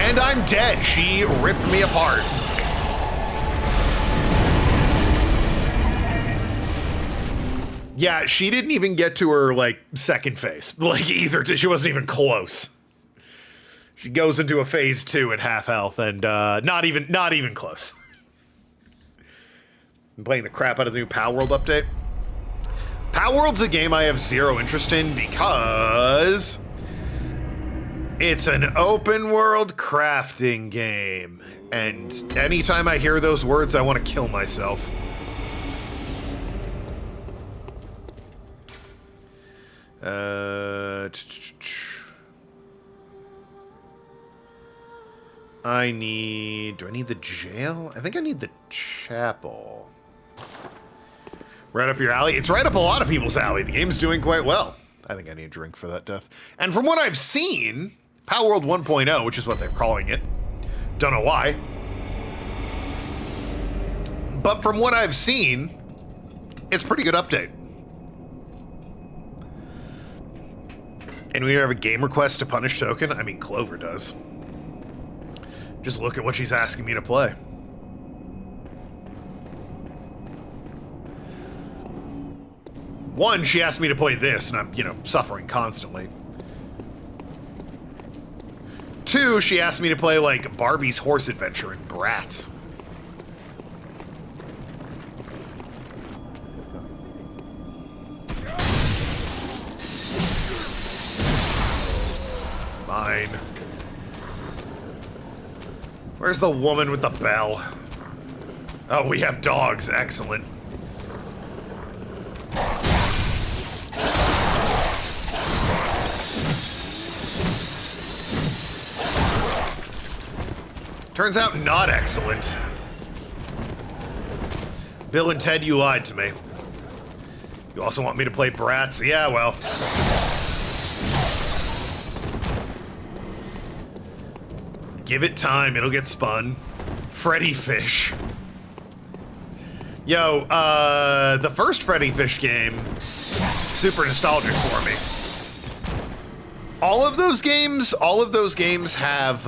And I'm dead. She ripped me apart. Yeah, she didn't even get to her, like, second phase. Like, she wasn't even close. She goes into a phase 2 at half health, and not even close. I'm playing the crap out of the new Power World update. Power World's a game I have zero interest in because it's an open world crafting game. And anytime I hear those words, I want to kill myself. Do I need the jail? I think I need the chapel. Right up your alley? It's right up a lot of people's alley. The game's doing quite well. I think I need a drink for that death. And from what I've seen, Power World 1.0, which is what they're calling it, don't know why, but from what I've seen, it's a pretty good update. And we have a game request to punish Token? I mean, Clover does. Just look at what she's asking me to play. One, she asked me to play this, and I'm, suffering constantly. Two, she asked me to play, like, Barbie's Horse Adventure and Bratz. Mine. Where's the woman with the bell? Oh, we have dogs. Excellent. Turns out not excellent. Bill and Ted, you lied to me. You also want me to play Bratz? Yeah, well. Give it time, it'll get spun. Freddy Fish. Yo, the first Freddy Fish game, super nostalgic for me. All of those games have,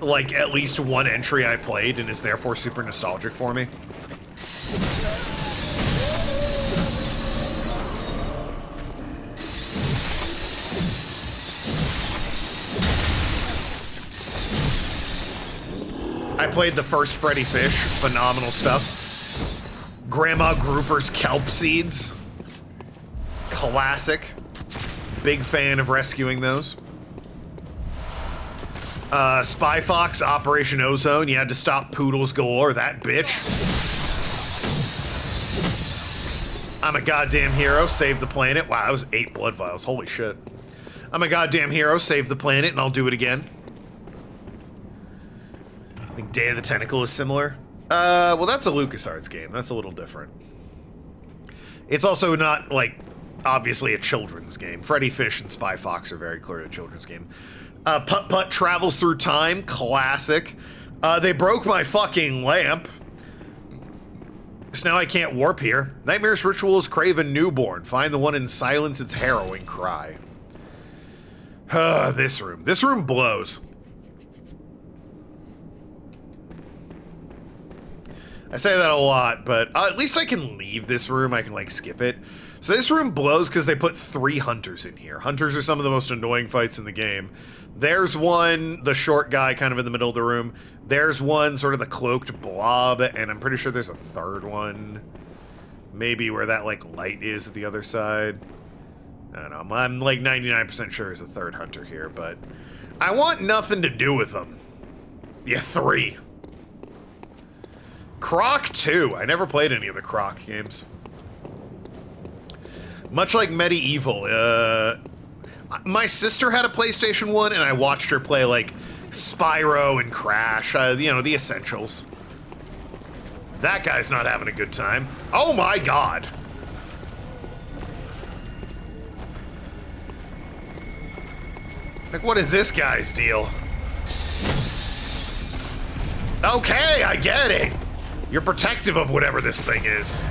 like, at least one entry I played and is therefore super nostalgic for me. I played the first Freddy Fish, phenomenal stuff. Grandma Grouper's kelp seeds, classic. Big fan of rescuing those. Spy Fox, Operation Ozone, you had to stop Poodles Galore, that bitch. I'm a goddamn hero, save the planet. Wow, that was 8 blood vials, holy shit. I'm a goddamn hero, save the planet, and I'll do it again. I think Day of the Tentacle is similar. Well, that's a LucasArts game. That's a little different. It's also not, like, obviously a children's game. Freddy Fish and Spy Fox are very clearly a children's game. Putt Putt Travels Through Time, classic. They broke my fucking lamp. So now I can't warp here. Nightmare's Rituals, Craven Newborn. Find the one and silence its harrowing cry. This room. This room blows. I say that a lot, but at least I can leave this room. I can, like, skip it. So this room blows because they put 3 hunters in here. Hunters are some of the most annoying fights in the game. There's one, the short guy kind of in the middle of the room. There's one, sort of the cloaked blob, and I'm pretty sure there's a third one. Maybe where that, like, light is at the other side. I don't know. I'm like 99% sure there's a third hunter here, but I want nothing to do with them. Yeah, 3. Croc 2. I never played any of the Croc games. Much like Medieval, my sister had a PlayStation 1, and I watched her play, like, Spyro and Crash, you know, the essentials. That guy's not having a good time. Oh my god! Like, what is this guy's deal? Okay, I get it! You're protective of whatever this thing is.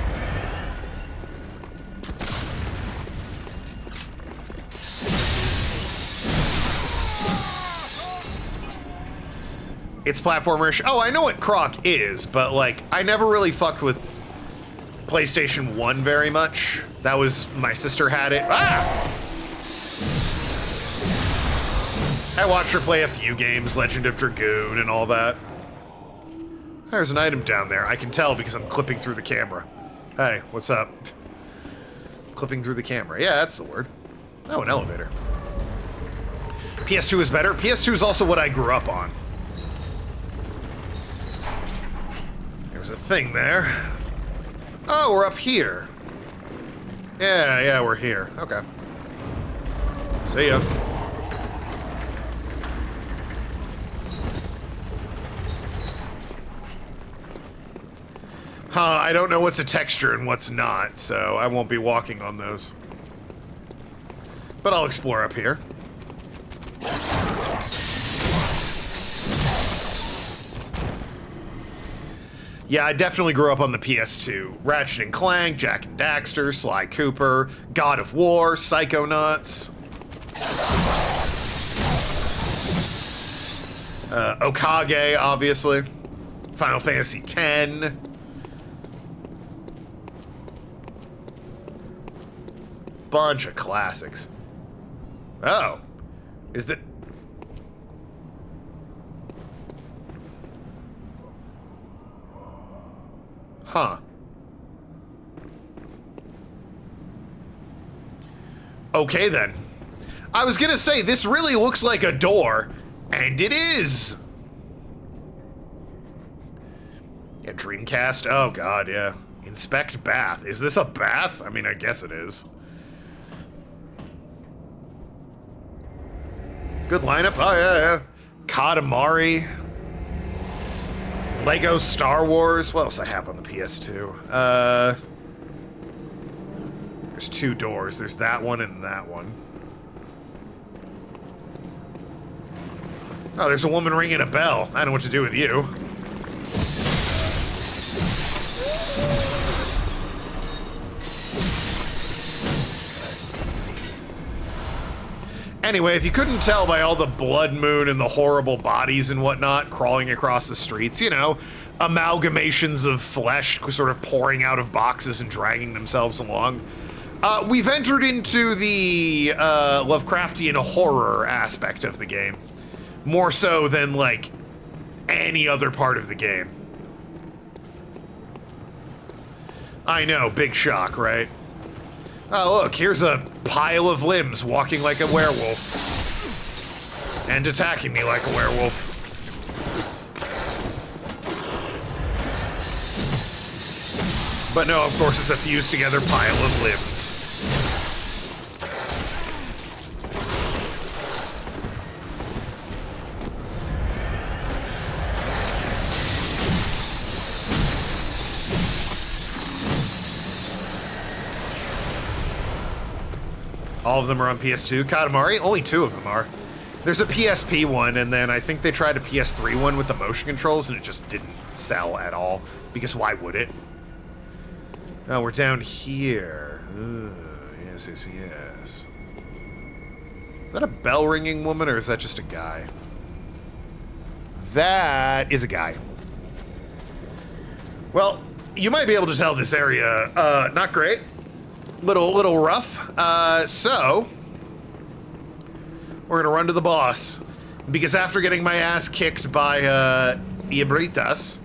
It's platformerish. Oh, I know what Croc is, but like, I never really fucked with PlayStation 1 very much. That was, my sister had it. Ah! I watched her play a few games, Legend of Dragoon and all that. There's an item down there. I can tell because I'm clipping through the camera. Hey, what's up? Clipping through the camera. Yeah, that's the word. Oh, an elevator. PS2 is better. PS2 is also what I grew up on. There's a thing there. Oh, we're up here. Yeah, we're here. Okay. See ya. Huh, I don't know what's a texture and what's not, so I won't be walking on those. But I'll explore up here. Yeah, I definitely grew up on the PS2. Ratchet and Clank, Jak and Daxter, Sly Cooper, God of War, Psychonauts. Okage, obviously. Final Fantasy X. Bunch of classics. Oh. Is that... Huh. Okay, then. I was gonna say, this really looks like a door, and it is! Yeah, Dreamcast. Oh, God, yeah. Inspect bath. Is this a bath? I mean, I guess it is. Good lineup. Oh, yeah. Katamari. Lego Star Wars. What else I have on the PS2? There's two doors. There's that one and that one. Oh, there's a woman ringing a bell. I don't know what to do with you. Anyway, if you couldn't tell by all the blood moon and the horrible bodies and whatnot crawling across the streets, you know, amalgamations of flesh sort of pouring out of boxes and dragging themselves along, we've entered into the Lovecraftian horror aspect of the game. More so than, like, any other part of the game. I know, big shock, right? Oh, look, here's a pile of limbs walking like a werewolf. And attacking me like a werewolf. But no, of course, it's a fused together pile of limbs. All of them are on PS2. Katamari, only two of them are. There's a PSP one, and then I think they tried a PS3 one with the motion controls, and it just didn't sell at all. Because why would it? Oh, we're down here. Yes. Is that a bell-ringing woman, or is that just a guy? That is a guy. Well, you might be able to tell this area, not great. Little rough. So we're gonna run to the boss, because after getting my ass kicked by Iebritas,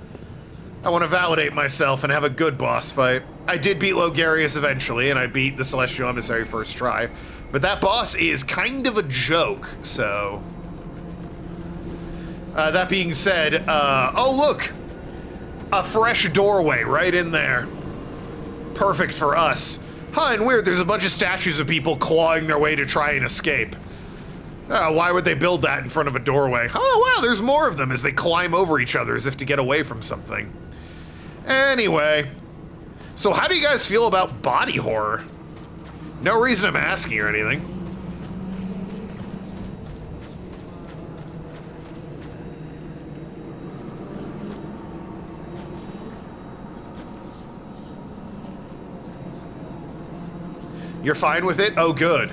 I want to validate myself and have a good boss fight. I did beat Logarius eventually, and I beat the Celestial Emissary first try, but that boss is kind of a joke. So that being said, oh look, a fresh doorway right in there, perfect for us. Huh, and weird, there's a bunch of statues of people clawing their way to try and escape. Why would they build that in front of a doorway? Oh, wow, there's more of them as they climb over each other as if to get away from something. Anyway, so how do you guys feel about body horror? No reason I'm asking or anything. You're fine with it? Oh, good.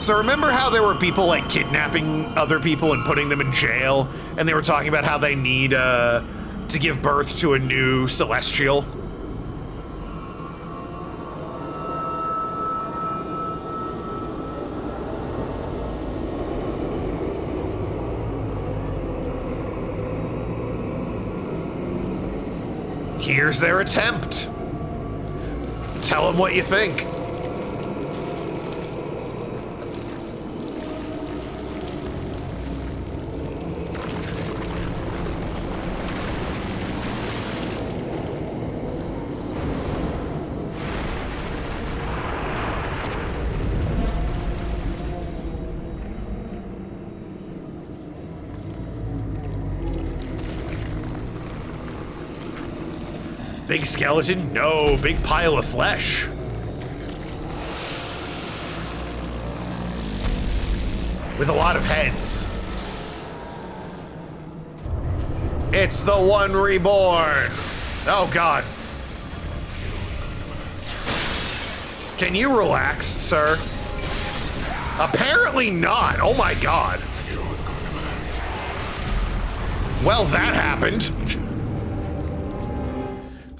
So remember how there were people like kidnapping other people and putting them in jail, and they were talking about how they need to give birth to a new celestial? Here's their attempt. Tell them what you think. Big skeleton? No, big pile of flesh. With a lot of heads. It's the one reborn. Oh, God. Can you relax, sir? Apparently not. Oh, my God. Well, that happened.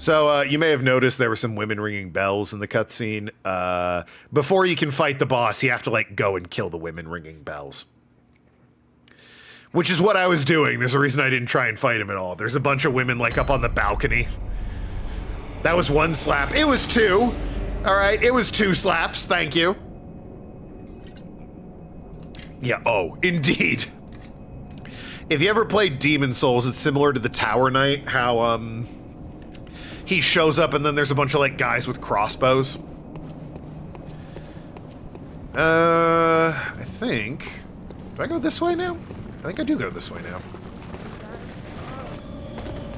So, you may have noticed there were some women ringing bells in the cutscene. Before you can fight the boss, you have to, like, go and kill the women ringing bells. Which is what I was doing. There's a reason I didn't try and fight him at all. There's a bunch of women, like, up on the balcony. That was one slap. It was two. All right, it was two slaps. Thank you. Yeah, oh, indeed. If you ever played Demon Souls, it's similar to the Tower Knight, how, he shows up and then there's a bunch of, like, guys with crossbows. I think... Do I go this way now? I think I do go this way now.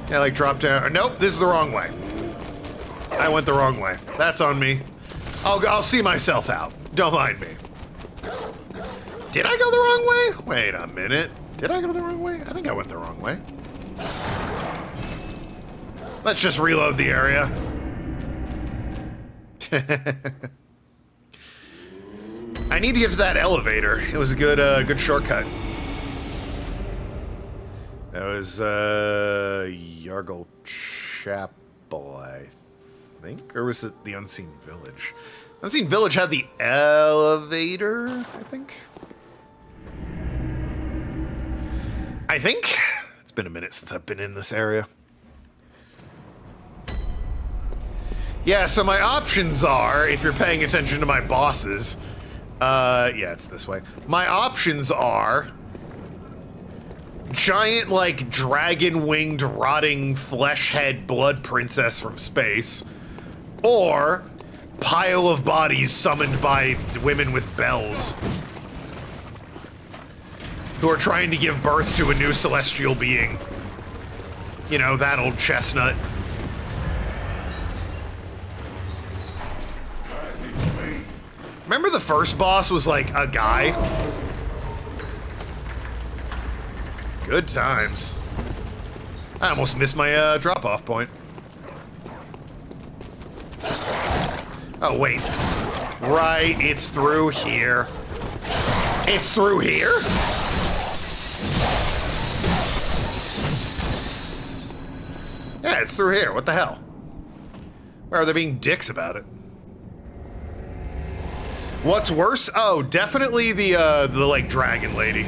Yeah, like, drop down... Nope, this is the wrong way. I went the wrong way. That's on me. I'll see myself out. Don't mind me. Did I go the wrong way? Wait a minute. Did I go the wrong way? I think I went the wrong way. Let's just reload the area. I need to get to that elevator. It was a good shortcut. That was, Yargle Chapel, I think? Or was it the Unseen Village? Unseen Village had the elevator, I think? It's been a minute since I've been in this area. Yeah, so my options are, if you're paying attention to my bosses, yeah, it's this way. My options are giant, like, dragon-winged, rotting, flesh-head blood princess from space, or pile of bodies summoned by women with bells who are trying to give birth to a new celestial being. You know, that old chestnut. Remember the first boss was like a guy? Good times. I almost missed my drop-off point. Oh, wait. Right, it's through here. It's through here? Yeah, it's through here. What the hell? Why are they being dicks about it? What's worse? Oh, definitely the like, dragon lady.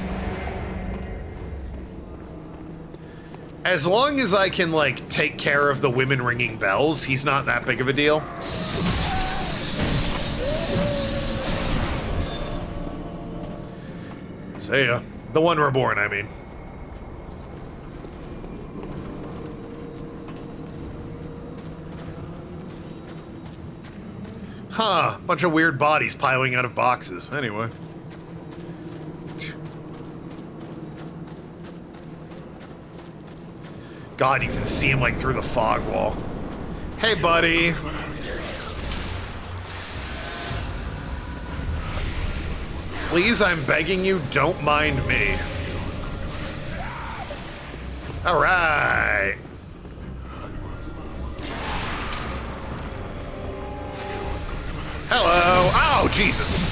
As long as I can, like, take care of the women ringing bells, he's not that big of a deal. See ya. The one reborn, I mean. Huh, bunch of weird bodies piling out of boxes. Anyway. God, you can see him, like, through the fog wall. Hey, buddy. Please, I'm begging you, don't mind me. All right. Hello. Oh, Jesus.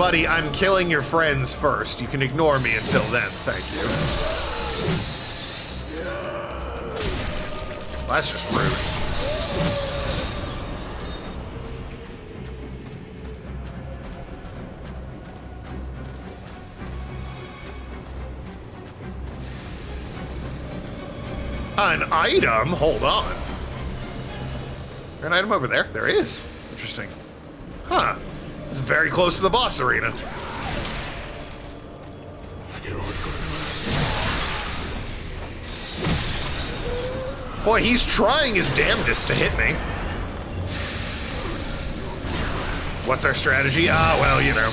Buddy, I'm killing your friends first. You can ignore me until then. Thank you. Well, that's just rude. An item? Hold on. Is there an item over there? There is. Interesting. Huh. It's very close to the boss arena. Boy, he's trying his damnedest to hit me. What's our strategy? Ah, well, you know.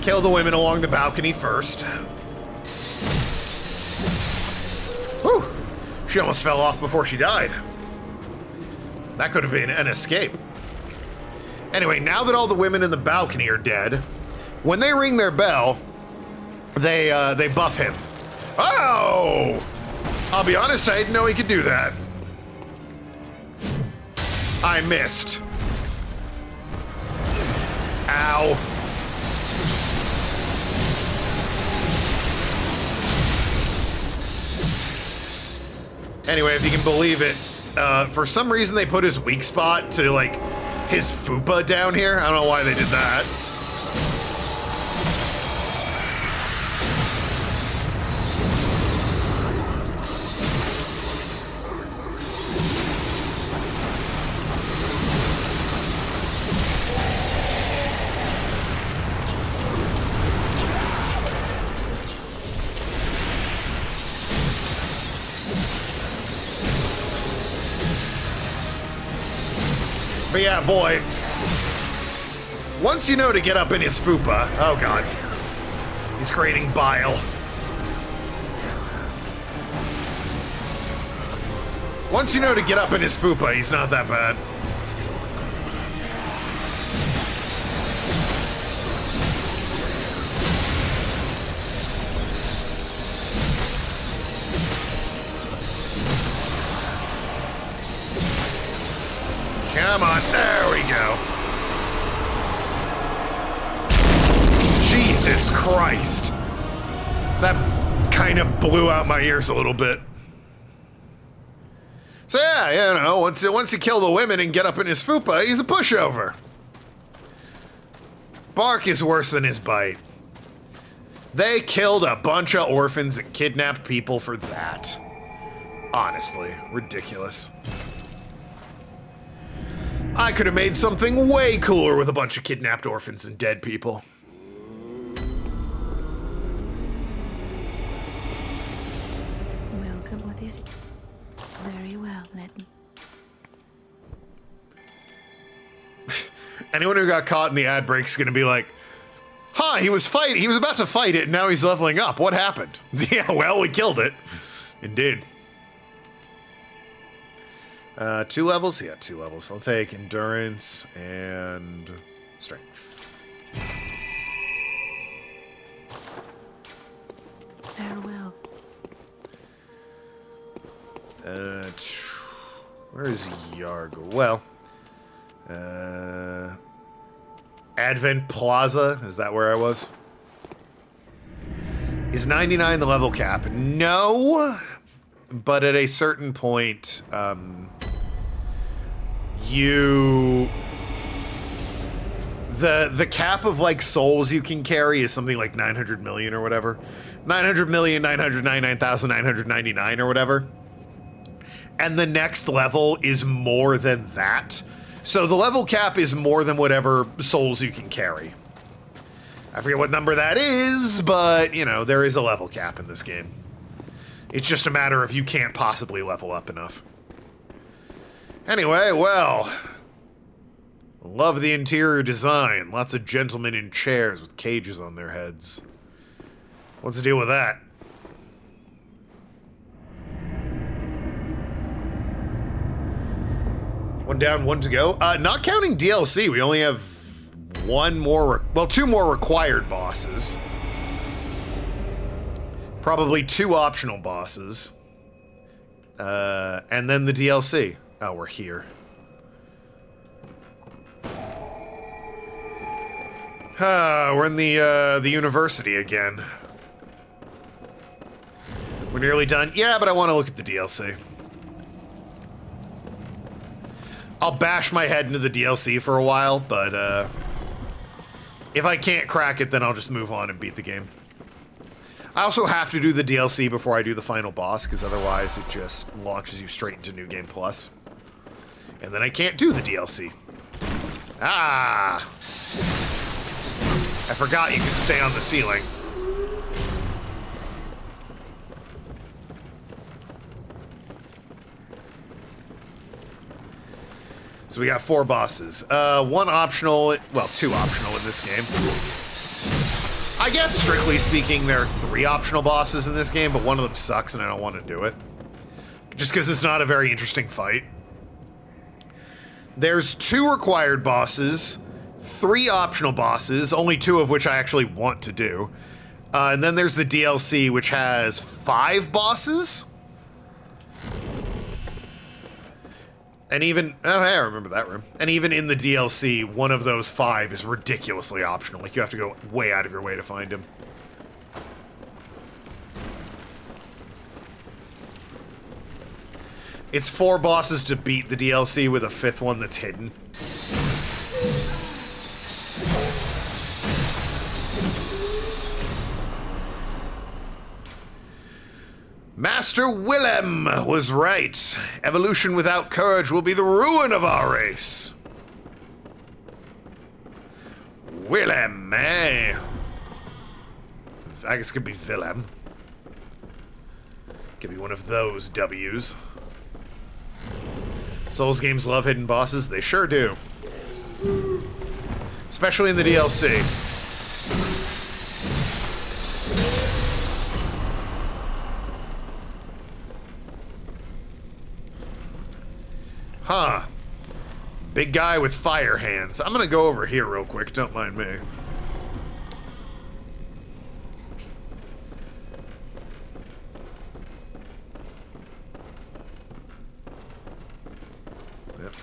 Kill the women along the balcony first. Whew. She almost fell off before she died. That could have been an escape. Anyway, now that all the women in the balcony are dead, when they ring their bell, they buff him. Oh! I'll be honest, I didn't know he could do that. I missed. Ow. Anyway, if you can believe it, for some reason they put his weak spot to, like, his fupa down here. I don't know why they did that. But yeah, boy, once you know to get up in his fupa, oh god, he's creating bile. Once you know to get up in his fupa, he's not that bad. Come on, there we go. Jesus Christ. That kind of blew out my ears a little bit. So yeah, you know, once you kill the women and get up in his fupa, he's a pushover. Bark is worse than his bite. They killed a bunch of orphans and kidnapped people for that. Honestly, ridiculous. I could have made something way cooler with a bunch of kidnapped orphans and dead people. Welcome, what is it? Very well, let me. Anyone who got caught in the ad break is gonna be like, huh, he was about to fight it, and now he's leveling up. What happened? Yeah, well, we killed it. Indeed. 2 levels? Yeah, 2 levels. I'll take endurance and strength. Farewell. Where is Yargo? Well, Advent Plaza, is that where I was? Is 99 the level cap? No, but at a certain point, the cap of like souls you can carry is something like 900 million or whatever. 900,999,999 or whatever. And the next level is more than that. So the level cap is more than whatever souls you can carry. I forget what number that is, but, you know, there is a level cap in this game. It's just a matter of you can't possibly level up enough. Anyway, well, love the interior design. Lots of gentlemen in chairs with cages on their heads. What's the deal with that? One down, one to go. Not counting DLC, we only have one more, well, 2 more required bosses. Probably 2 optional bosses. And then the DLC. Oh, we're here. We're in the university again. We're nearly done. Yeah, but I want to look at the DLC. I'll bash my head into the DLC for a while, but if I can't crack it, then I'll just move on and beat the game. I also have to do the DLC before I do the final boss, because otherwise it just launches you straight into New Game Plus. And then I can't do the DLC. Ah! I forgot you can stay on the ceiling. So we got 4 bosses. One optional, well, 2 optional in this game. I guess, strictly speaking, there are 3 optional bosses in this game, but one of them sucks and I don't want to do it. Just because it's not a very interesting fight. There's 2 required bosses, 3 optional bosses, only 2 of which I actually want to do. And then there's the DLC, which has 5 bosses? And even, oh hey, I remember that room. And even in the DLC, one of those 5 is ridiculously optional. Like, you have to go way out of your way to find him. It's 4 bosses to beat the DLC with a 5th one that's hidden. Master Willem was right. Evolution without courage will be the ruin of our race. Willem, eh? I guess it could be Willem. Could be one of those W's. Souls games love hidden bosses. They sure do. Especially in the DLC. Huh. Big guy with fire hands. I'm gonna go over here real quick, don't mind me. Yep.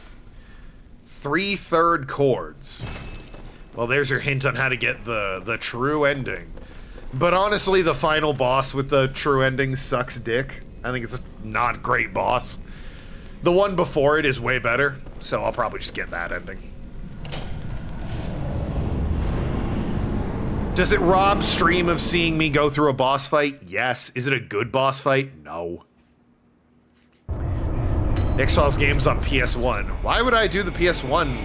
3/3 chords. Well, there's your hint on how to get the true ending. But honestly, the final boss with the true ending sucks dick. I think it's a not great boss. The one before it is way better, so I'll probably just get that ending. Does it rob stream of seeing me go through a boss fight? Yes. Is it a good boss fight? No. X-Files game's on PS1. Why would I do the PS1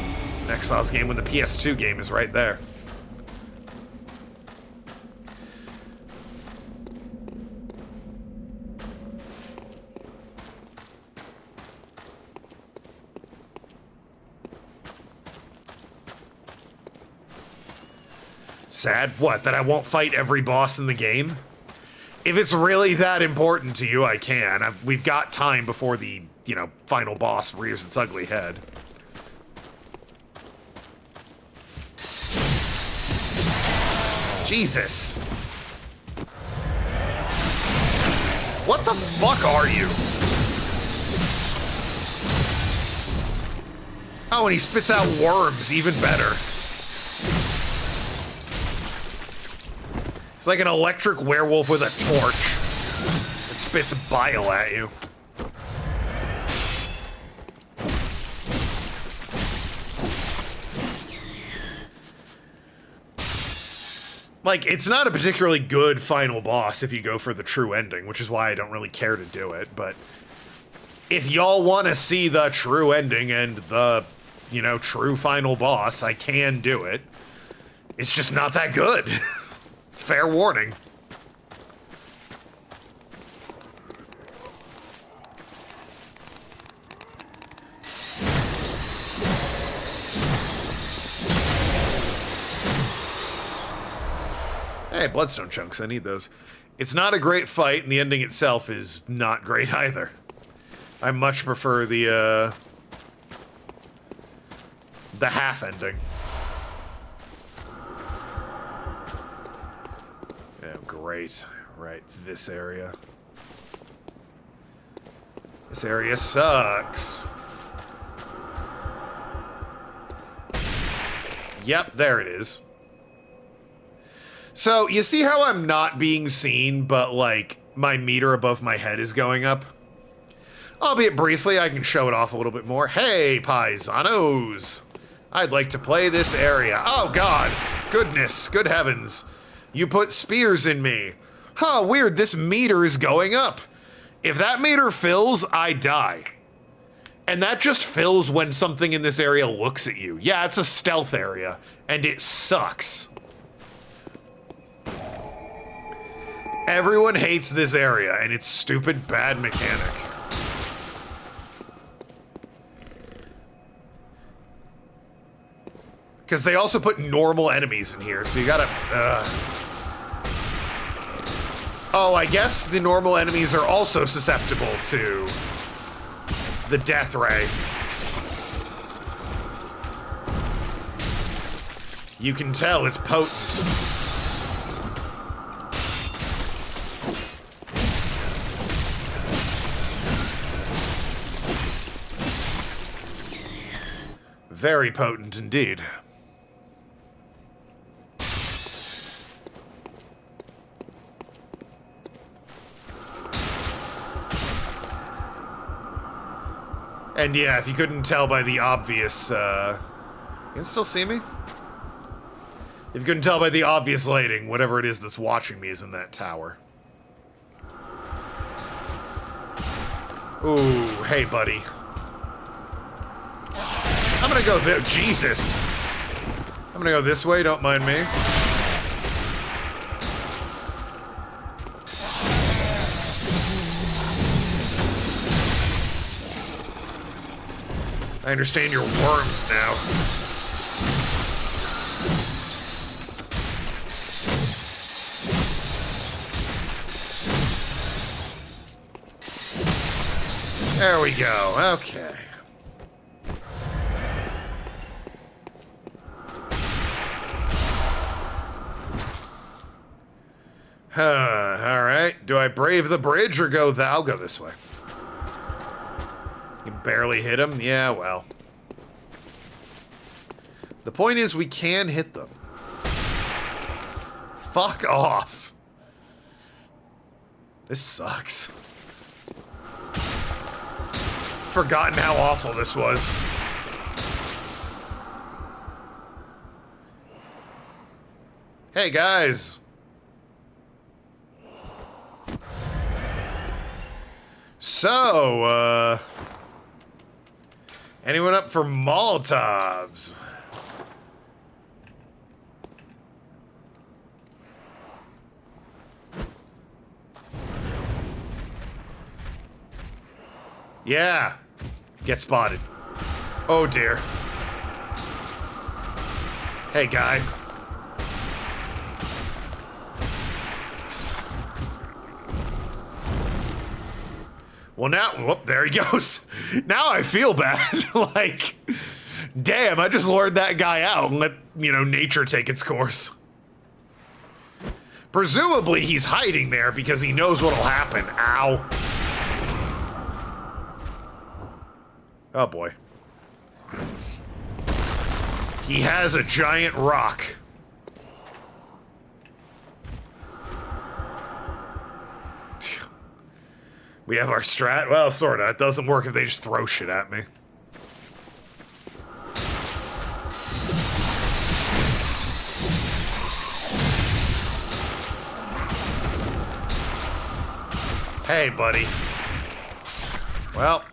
X-Files game when the PS2 game is right there? Sad? What, that I won't fight every boss in the game? If it's really that important to you, I can. We've got time before the, you know, final boss rears its ugly head. Jesus. What the fuck are you? Oh, and he spits out worms, even better. It's like an electric werewolf with a torch that spits bile at you. Like, it's not a particularly good final boss if you go for the true ending, which is why I don't really care to do it, but if y'all want to see the true ending and the, you know, true final boss, I can do it. It's just not that good. Fair warning. Hey, bloodstone chunks, I need those. It's not a great fight, and the ending itself is not great either. I much prefer the half ending. Yeah, great. Right, this area. This area sucks. Yep, there it is. So, you see how I'm not being seen, but, like, my meter above my head is going up? Albeit briefly, I can show it off a little bit more. Hey, paisanos! I'd like to play this area. Oh, God! Goodness, good heavens. You put spears in me. Huh, weird, this meter is going up. If that meter fills, I die. And that just fills when something in this area looks at you. Yeah, it's a stealth area, and it sucks. Everyone hates this area and its stupid bad mechanic. Because they also put normal enemies in here, so you gotta... Oh, I guess the normal enemies are also susceptible to the death ray. You can tell it's potent. Very potent indeed. And yeah, if you couldn't tell by the obvious, you can still see me? If you couldn't tell by the obvious lighting, whatever it is that's watching me is in that tower. Ooh, hey buddy. I'm gonna go there. Jesus. I'm gonna go this way, don't mind me. I understand your worms now. There we go. Okay. Alright. Do I brave the bridge or go I'll go this way. You barely hit him? Yeah, well. The point is we can hit them. Fuck off. This sucks. Forgotten how awful this was. Hey, guys. So, anyone up for Molotovs? Yeah. Get spotted. Oh dear. Hey, guy. Well, now, whoop, there he goes. Now I feel bad. Like, damn, I just lured that guy out and let, you know, nature take its course. Presumably he's hiding there because he knows what'll happen. Ow. Oh, boy. He has a giant rock. We have our strat? Well, sorta. It doesn't work if they just throw shit at me. Hey, buddy. Well.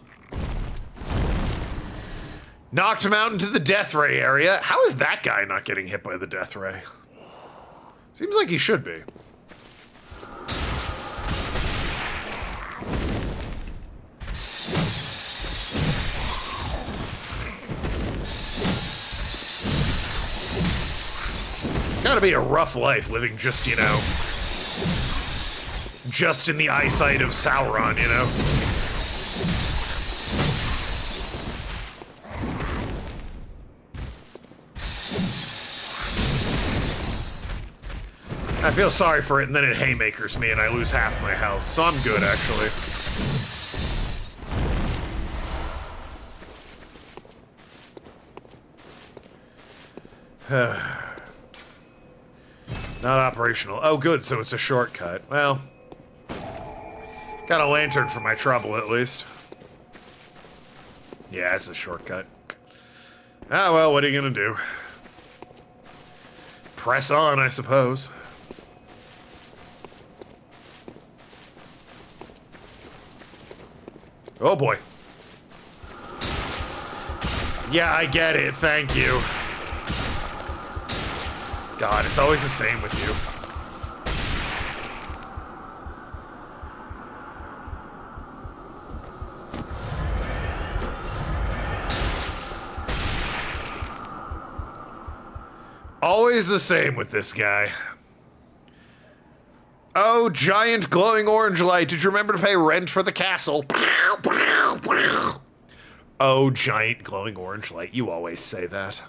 Knocked him out into the death ray area. How is that guy not getting hit by the death ray? Seems like he should be. Gotta be a rough life living just, you know, just in the eyesight of Sauron, you know? I feel sorry for it, and then it haymakers me, and I lose half my health, so I'm good, actually. Not operational. Oh, good, so it's a shortcut. Well, got a lantern for my trouble, at least. Yeah, it's a shortcut. Ah, well, what are you gonna do? Press on, I suppose. Oh, boy. Yeah, I get it. Thank you. God, it's always the same with you. Always the same with this guy. Oh, giant glowing orange light. Did you remember to pay rent for the castle? Oh, giant glowing orange light. You always say that.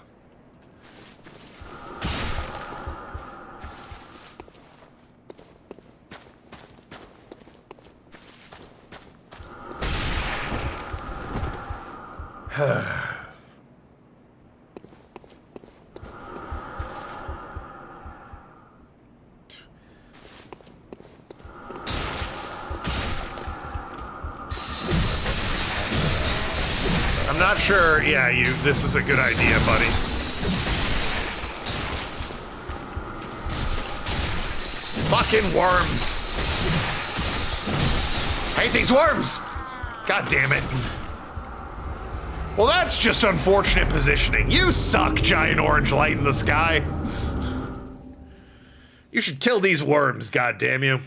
I'm not sure. Yeah, this is a good idea, buddy. Fucking worms. Hate these worms. God damn it. Well, that's just unfortunate positioning. You suck, giant orange light in the sky. You should kill these worms, god damn you.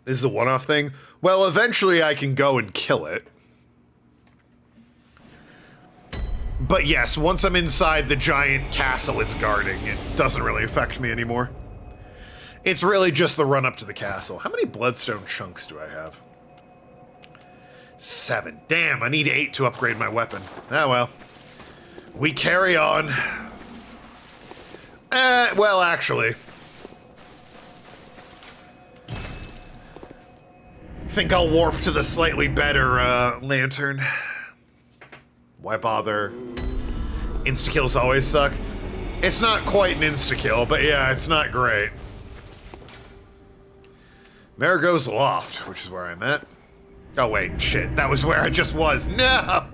This is a one-off thing. Well, eventually I can go and kill it. But yes, once I'm inside the giant castle it's guarding, it doesn't really affect me anymore. It's really just the run up to the castle. How many bloodstone chunks do I have? 7. Damn, I need 8 to upgrade my weapon. Ah, well. We carry on. Well, actually. Think I'll warp to the slightly better, lantern. Why bother? Insta-kills always suck. It's not quite an insta-kill, but yeah, it's not great. Marigo's Loft, which is where I'm at. Oh, wait, shit, that was where I just was. No!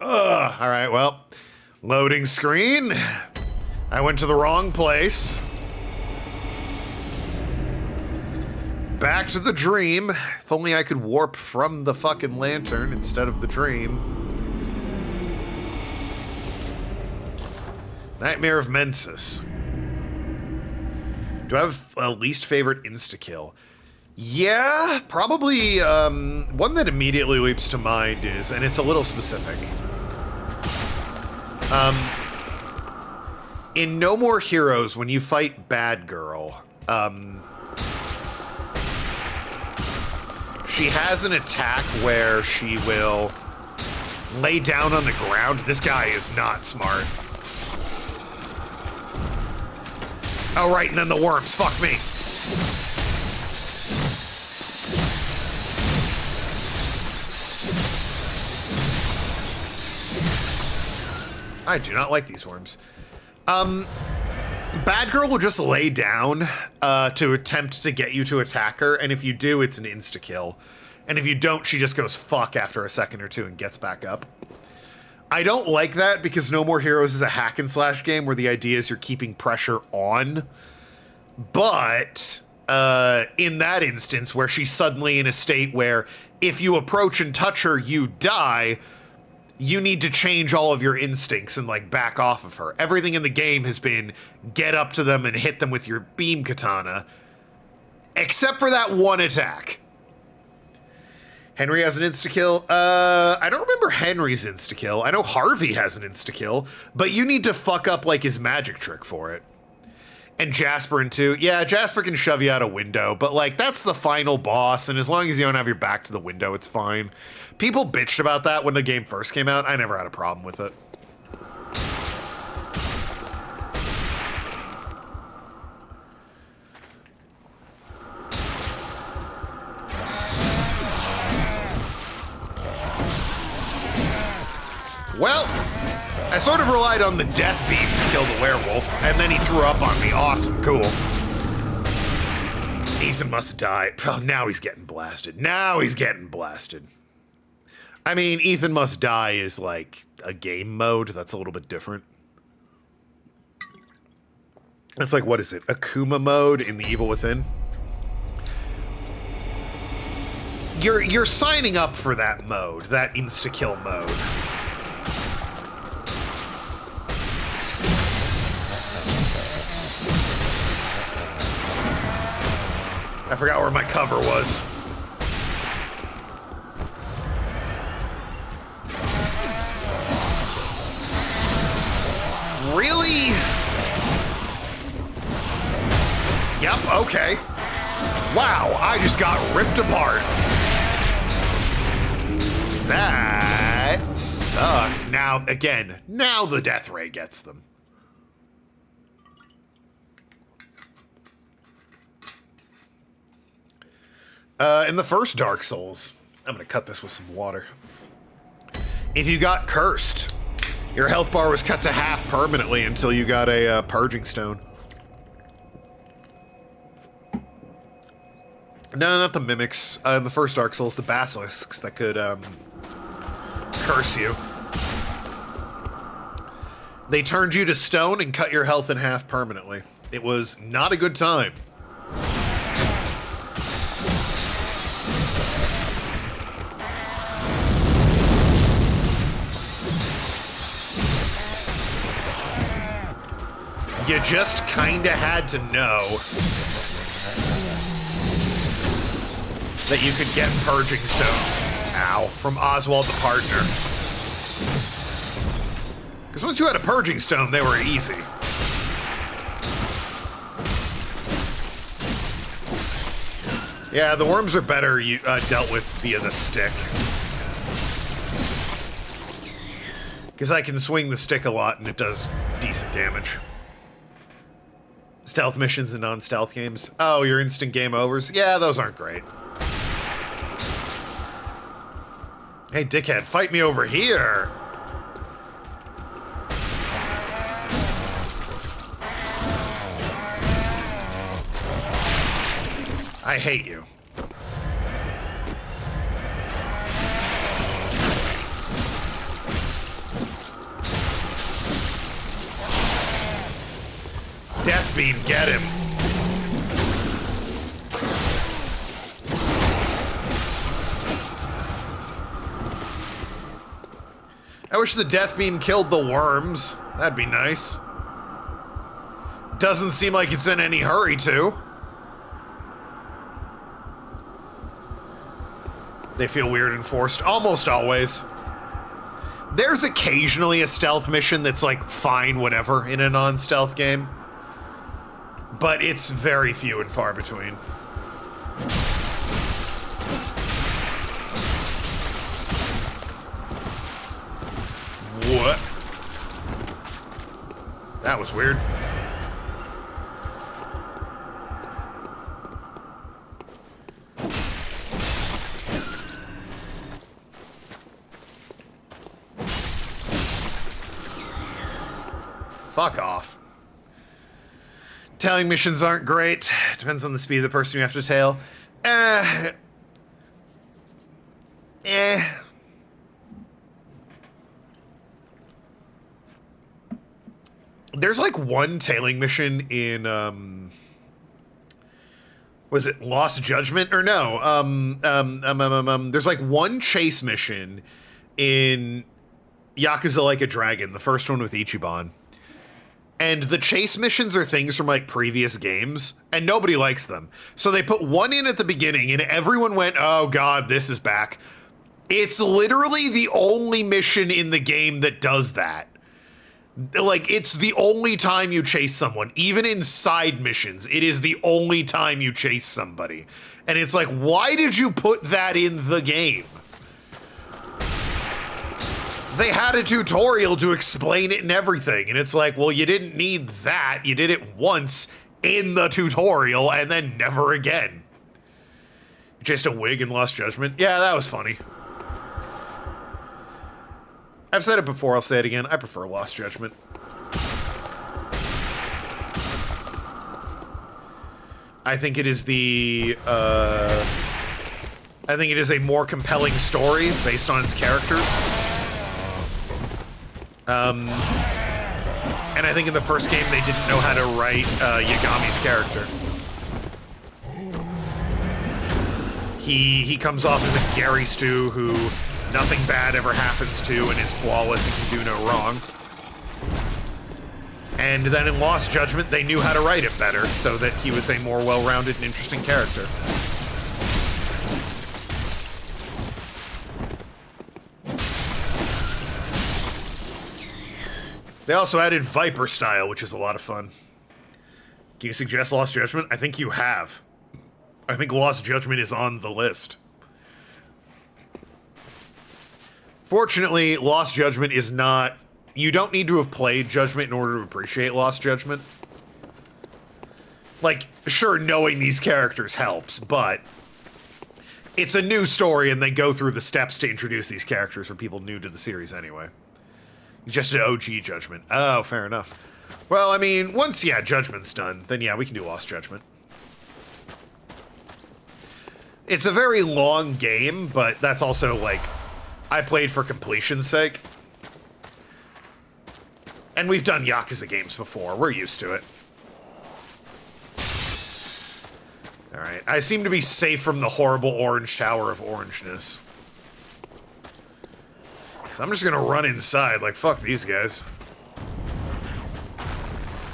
Ugh, alright, well. Loading screen. I went to the wrong place. Back to the dream. If only I could warp from the fucking lantern instead of the dream. Nightmare of Mensis. Do I have a least favorite insta-kill? Yeah, probably one that immediately leaps to mind is, and it's a little specific. In No More Heroes, when you fight Bad Girl, she has an attack where she will lay down on the ground. This guy is not smart. Oh, right, and then the worms. Fuck me. I do not like these worms. Bad Girl will just lay down to attempt to get you to attack her, and if you do, it's an insta-kill. And if you don't, she just goes fuck after a second or two and gets back up. I don't like that because No More Heroes is a hack and slash game where the idea is you're keeping pressure on. But in that instance where she's suddenly in a state where if you approach and touch her, you die, you need to change all of your instincts and like back off of her. Everything in the game has been get up to them and hit them with your beam katana, except for that one attack. Henry has an insta-kill. I don't remember Henry's insta-kill. I know Harvey has an insta-kill, but you need to fuck up like his magic trick for it. And Jasper in 2. Yeah, Jasper can shove you out a window, but like that's the final boss, and as long as you don't have your back to the window, it's fine. People bitched about that when the game first came out. I never had a problem with it. Well, I sort of relied on the death beam to kill the werewolf, and then he threw up on me. Awesome, cool. Ethan must die. Oh, now he's getting blasted. Now he's getting blasted. I mean, Ethan Must Die is like a game mode. That's a little bit different. It's like, what is it? Akuma mode in the Evil Within? You're signing up for that mode, that insta-kill mode. I forgot where my cover was. Really? Yep, okay. Wow, I just got ripped apart. That sucked. Now, again, now the death ray gets them. In the first Dark Souls, I'm gonna cut this with some water. If you got cursed, your health bar was cut to half permanently until you got a purging stone. No, not the mimics. In the first Dark Souls, the basilisks that could curse you. They turned you to stone and cut your health in half permanently. It was not a good time. You just kinda had to know that you could get purging stones. Ow. From Oswald the Partner. Because once you had a purging stone, they were easy. Yeah, the worms are better dealt with via the stick. Because I can swing the stick a lot and it does decent damage. Stealth missions and non-stealth games. Oh, your instant game overs? Yeah, those aren't great. Hey, dickhead, fight me over here! I hate you. Death beam, get him. I wish the death beam killed the worms. That'd be nice. Doesn't seem like it's in any hurry to. They feel weird and forced, almost always. There's occasionally a stealth mission that's like, fine, whatever, in a non-stealth game. But it's very few and far between. What? That was weird. Fuck off. Tailing missions aren't great. Depends on the speed of the person you have to tail. There's like one tailing mission in, was it Lost Judgment? Or no, there's like one chase mission in Yakuza Like a Dragon, the first one with Ichiban. And the chase missions are things from, like, previous games, and nobody likes them. So they put one in at the beginning, and everyone went, oh god, this is back. It's literally the only mission in the game that does that. Like, it's the only time you chase someone. Even in side missions, it is the only time you chase somebody. And it's like, why did you put that in the game? They had a tutorial to explain it and everything, and it's like, well, you didn't need that. You did it once in the tutorial, and then never again. Just a wig in Lost Judgment? Yeah, that was funny. I've said it before, I'll say it again. I prefer Lost Judgment. I think it is I think it is a more compelling story based on its characters. And I think in the first game they didn't know how to write Yagami's character. He comes off as a Gary Stu who nothing bad ever happens to and is flawless and can do no wrong. And then in Lost Judgment, they knew how to write it better so that he was a more well-rounded and interesting character. They also added Viper style, which is a lot of fun. Can you suggest Lost Judgment? I think you have. I think Lost Judgment is on the list. Fortunately, Lost Judgment is not... You don't need to have played Judgment in order to appreciate Lost Judgment. Like, sure, knowing these characters helps, but... It's a new story, and they go through the steps to introduce these characters for people new to the series anyway. Just an OG Judgment. Oh, fair enough. Well, I mean, once, yeah, Judgment's done, then yeah, we can do Lost Judgment. It's a very long game, but that's also, like, I played for completion's sake. And we've done Yakuza games before. We're used to it. Alright, I seem to be safe from the horrible orange tower of orangeness. So I'm just gonna run inside, like, fuck these guys.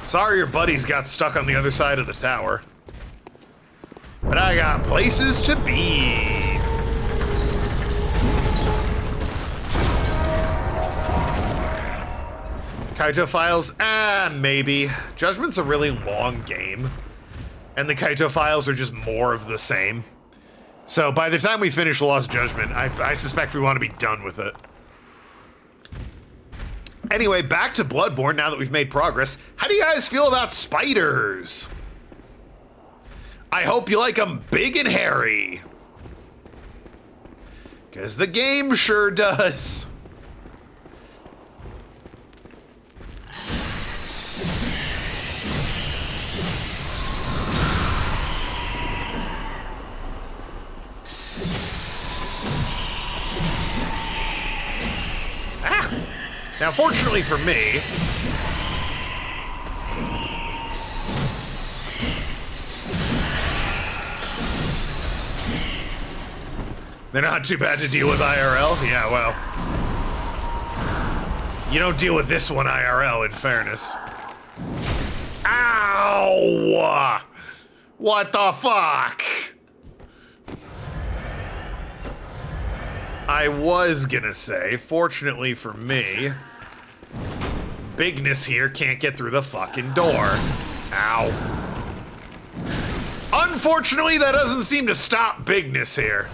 Sorry your buddies got stuck on the other side of the tower. But I got places to be. Kaito Files? Maybe. Judgment's a really long game. And the Kaito Files are just more of the same. So by the time we finish Lost Judgment, I suspect we want to be done with it. Anyway, back to Bloodborne now that we've made progress. How do you guys feel about spiders? I hope you like them big and hairy. Because the game sure does. Now, fortunately for me, they're not too bad to deal with IRL. Yeah, well, you don't deal with this one IRL, in fairness. Ow! What the fuck? I was gonna say, fortunately for me, Bigness here can't get through the fucking door. Ow. Unfortunately, that doesn't seem to stop Bigness here.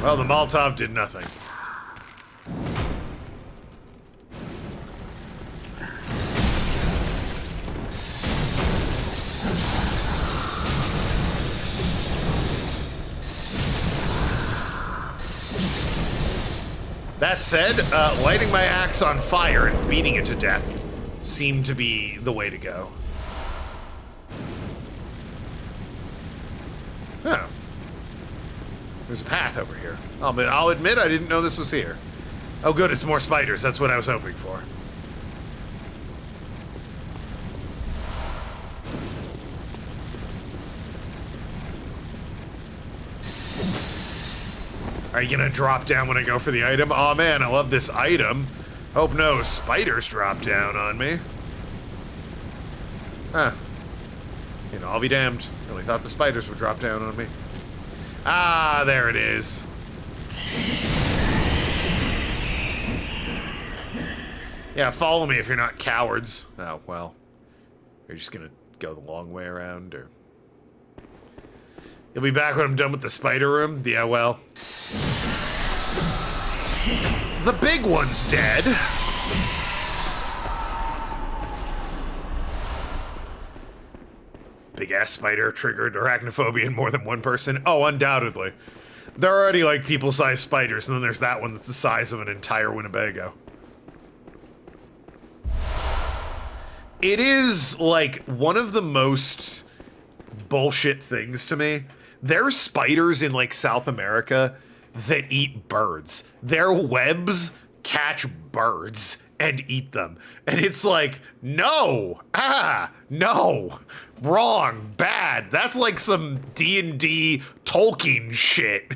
Well, the Molotov did nothing. That said, lighting my axe on fire and beating it to death seemed to be the way to go. Oh. There's a path over here. I'll admit I didn't know this was here. Oh good, it's more spiders. That's what I was hoping for. Are you gonna drop down when I go for the item? Oh man, I love this item. Hope no spiders drop down on me. Huh. You know, I'll be damned. I only thought the spiders would drop down on me. Ah, there it is. Yeah, follow me if you're not cowards. Oh, well. You're just gonna go the long way around, or... You'll be back when I'm done with the spider room? Yeah, well. The big one's dead. big ass spider triggered arachnophobia in more than one person? Oh, undoubtedly. There are already like people-sized spiders, and then there's that one that's the size of an entire Winnebago. It is like one of the most bullshit things to me. There's spiders in like South America that eat birds. Their webs catch birds and eat them. And it's like, no, no, wrong, bad. That's like some D&D Tolkien shit.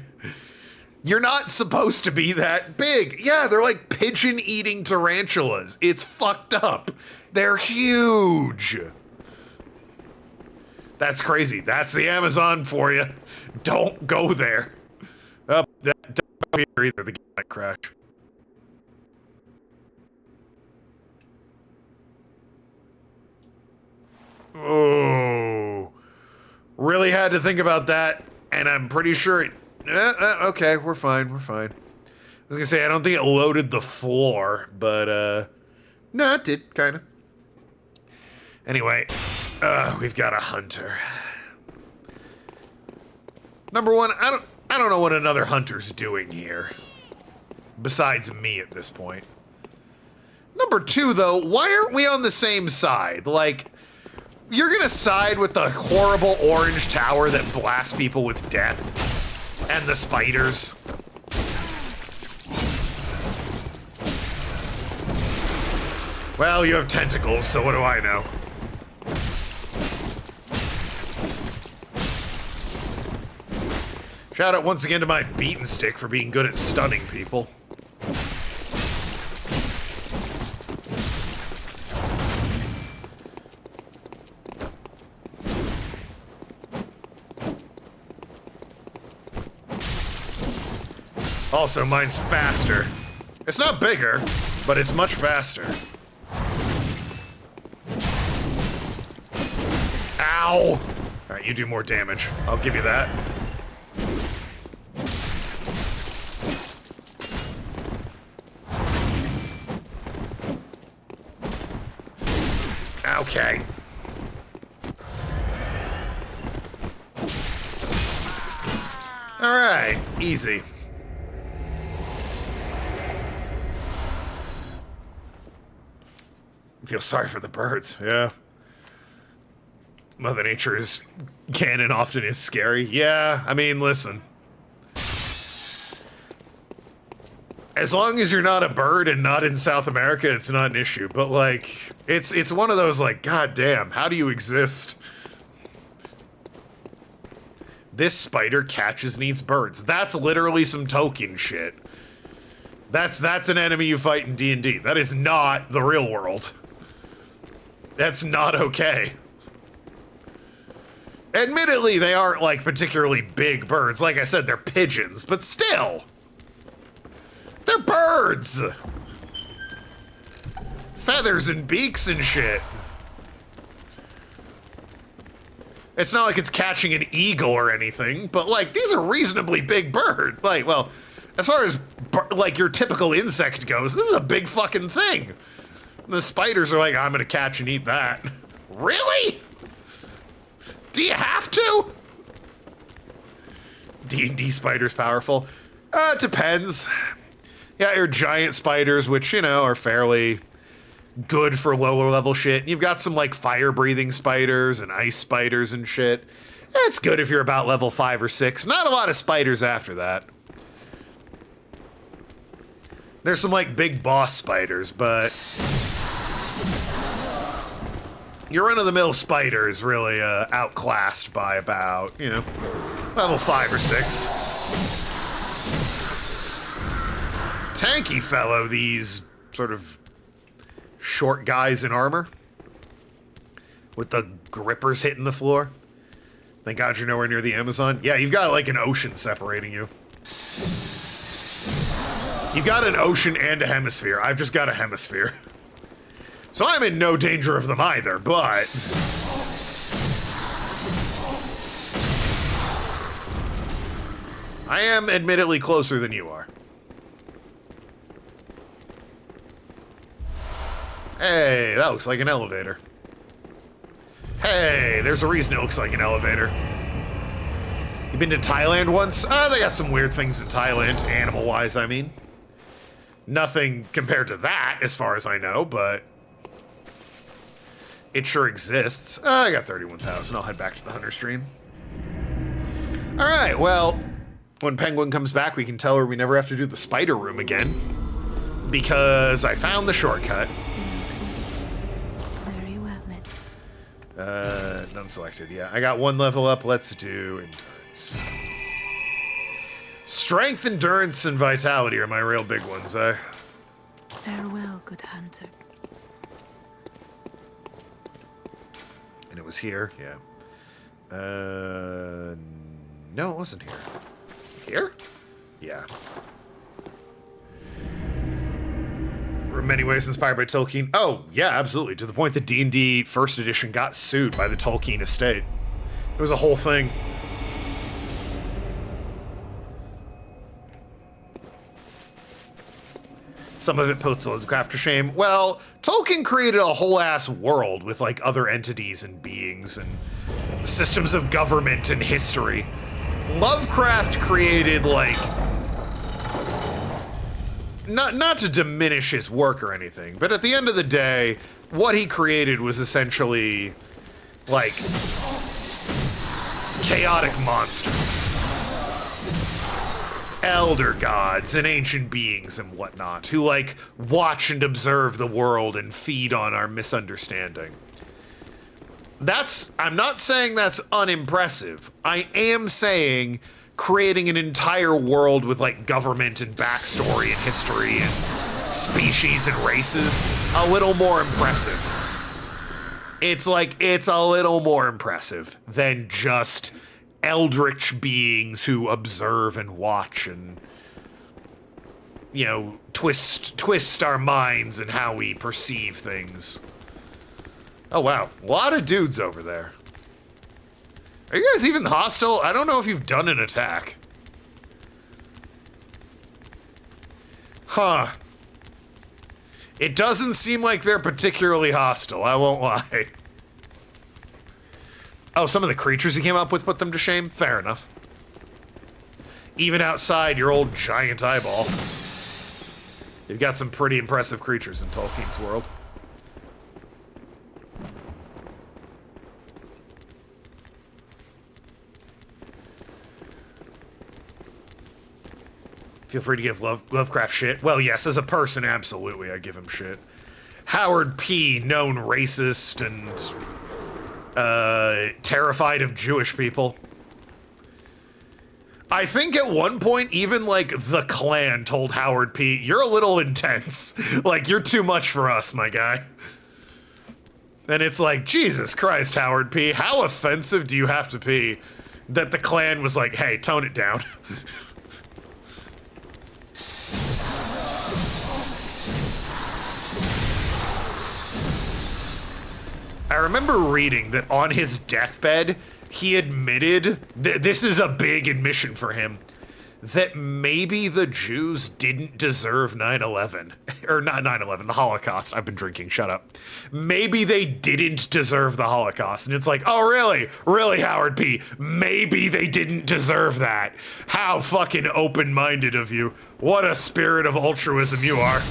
You're not supposed to be that big. Yeah, they're like pigeon-eating tarantulas. It's fucked up. They're huge. That's crazy. That's the Amazon for you. Don't go there. Don't go here either. The game might crash. Oh. Really had to think about that, and I'm pretty sure it... okay, we're fine, we're fine. I was gonna say, I don't think it loaded the floor, but, no, it did, kinda. Anyway, we've got a hunter. Number one, I don't know what another hunter's doing here. Besides me at this point. Number two, though, why aren't we on the same side? Like, you're gonna side with the horrible orange tower that blasts people with death? And the spiders? Well, you have tentacles, so what do I know? Shout out once again to my beaten stick for being good at stunning people. Also, mine's faster. It's not bigger, but it's much faster. Ow! Alright, you do more damage. I'll give you that. Okay. Alright, easy. I feel sorry for the birds, yeah. Mother Nature is canon often is scary. Yeah, I mean, listen. As long as you're not a bird and not in South America, it's not an issue. But like, it's one of those like, god damn, how do you exist? This spider catches and eats birds. That's literally some Tolkien shit. That's an enemy you fight in D&D. That is not the real world. That's not okay. Admittedly, they aren't, like, particularly big birds. Like I said, they're pigeons, but still. They're birds! Feathers and beaks and shit. It's not like it's catching an eagle or anything, but, like, these are reasonably big birds. Like, well, as far as, like, your typical insect goes, this is a big fucking thing. The spiders are like, I'm gonna catch and eat that. Really? Do you have to? D&D spiders powerful? It depends. Yeah, your giant spiders, which, you know, are fairly good for lower level shit. You've got some, like, fire-breathing spiders and ice spiders and shit. It's good if you're about level 5 or 6. Not a lot of spiders after that. There's some, like, big boss spiders, but your run-of-the-mill spider is really outclassed by about, you know, level 5 or 6. Tanky fellow, these sort of short guys in armor with the grippers hitting the floor. Thank God you're nowhere near the Amazon. Yeah, you've got like an ocean separating you. You've got an ocean and a hemisphere. I've just got a hemisphere. So I'm in no danger of them either, but I am admittedly closer than you are. Hey, that looks like an elevator. Hey, there's a reason it looks like an elevator. You been to Thailand once? They got some weird things in Thailand, animal-wise, I mean. Nothing compared to that, as far as I know, but it sure exists. I got 31,000. I'll head back to the Hunter stream. All right, well, when Penguin comes back, we can tell her we never have to do the spider room again, because I found the shortcut. Very well, None selected. Yeah, I got one level up. Let's do endurance. Strength, endurance, and vitality are my real big ones, eh? Farewell, good hunter. And it was here, yeah. No, it wasn't here. Here? Yeah. Were in many ways inspired by Tolkien. Oh, yeah, absolutely. To the point that D&D First Edition got sued by the Tolkien estate. It was a whole thing. Some of it puts Lovecraft to shame. Well, Tolkien created a whole-ass world with, like, other entities and beings and systems of government and history. Lovecraft created, like... Not to diminish his work or anything, but at the end of the day, what he created was essentially, like, chaotic monsters. Elder gods and ancient beings and whatnot, who, like, watch and observe the world and feed on our misunderstanding. I'm not saying that's unimpressive. I am saying creating an entire world with, like, government and backstory and history and species and races, a little more impressive. It's a little more impressive than just eldritch beings who observe and watch and, you know, twist our minds and how we perceive things. Oh wow, a lot of dudes over there. Are you guys even hostile? I don't know if you've done an attack. Huh. It doesn't seem like they're particularly hostile, I won't lie. Oh, some of the creatures he came up with put them to shame? Fair enough. Even outside your old giant eyeball. You've got some pretty impressive creatures in Tolkien's world. Feel free to give Lovecraft shit. Well, yes, as a person, absolutely, I give him shit. Howard P., known racist and terrified of Jewish people. I think at one point, even, like, the Klan told Howard P., you're a little intense. Like, you're too much for us, my guy. And it's like, Jesus Christ, Howard P., how offensive do you have to be that the Klan was like, hey, tone it down. I remember reading that on his deathbed, he admitted, this is a big admission for him, that maybe the Jews didn't deserve 9/11. Or not 9/11, the Holocaust. I've been drinking, shut up. Maybe they didn't deserve the Holocaust. And it's like, oh really? Really, Howard P? Maybe they didn't deserve that. How fucking open-minded of you. What a spirit of altruism you are.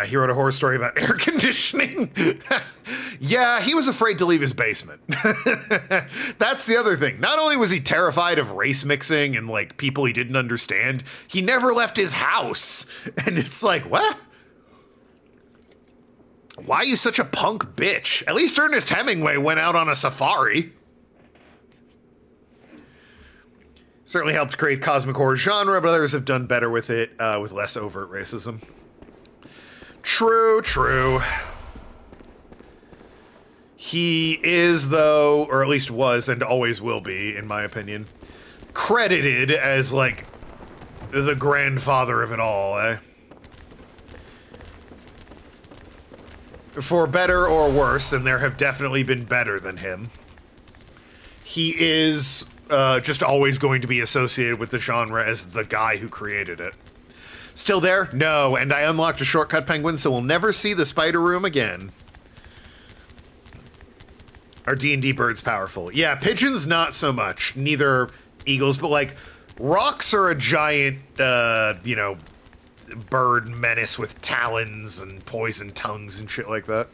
He wrote a horror story about air conditioning. Yeah, he was afraid to leave his basement. That's the other thing. Not only was he terrified of race mixing and, like, people he didn't understand, he never left his house. And it's like, what? Why are you such a punk bitch? At least Ernest Hemingway went out on a safari. Certainly helped create cosmic horror genre, but others have done better with it, with less overt racism. True, true. He is, though, or at least was and always will be, in my opinion, credited as, like, the grandfather of it all, eh? For better or worse, and there have definitely been better than him, he is just always going to be associated with the genre as the guy who created it. Still there? No, and I unlocked a shortcut penguin, so we'll never see the spider room again. Are D&D birds powerful? Yeah, pigeons not so much. Neither eagles, but like rocks are a giant, you know, bird menace with talons and poison tongues and shit like that.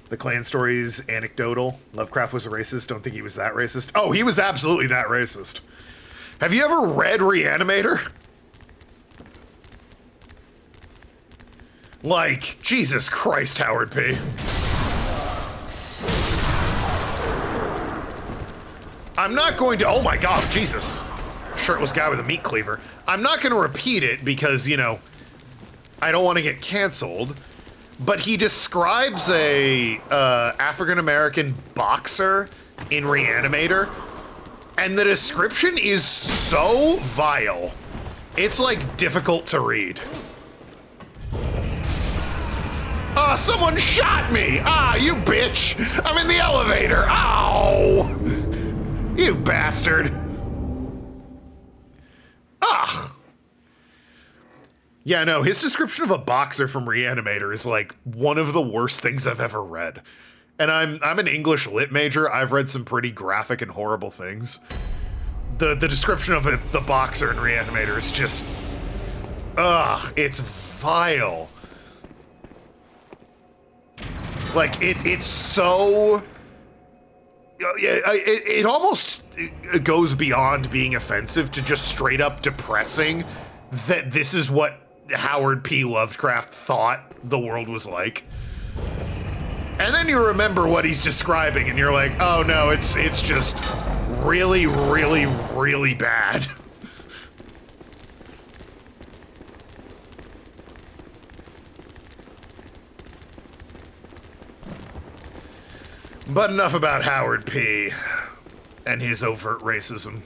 The clan story is anecdotal. Lovecraft was a racist. Don't think he was that racist. Oh, he was absolutely that racist. Have you ever read Reanimator? Like, Jesus Christ, Howard P. I'm not going to, oh my God, Jesus. Shirtless guy with a meat cleaver. I'm not going to repeat it because, you know, I don't want to get canceled. But he describes a African-American boxer in Reanimator, and the description is so vile. It's like difficult to read. Ah, someone shot me! Ah, you bitch! I'm in the elevator! Ow! You bastard! Ah! Yeah, no, his description of a boxer from Reanimator is like one of the worst things I've ever read. And I'm an English lit major. I've read some pretty graphic and horrible things. The description of the boxer in Reanimator is just, it's vile. Like it's so. It almost goes beyond being offensive to just straight up depressing that this is what Howard P. Lovecraft thought the world was like. And then you remember what he's describing and you're like, oh no, it's just really, really, really bad. But enough about Howard P. and his overt racism.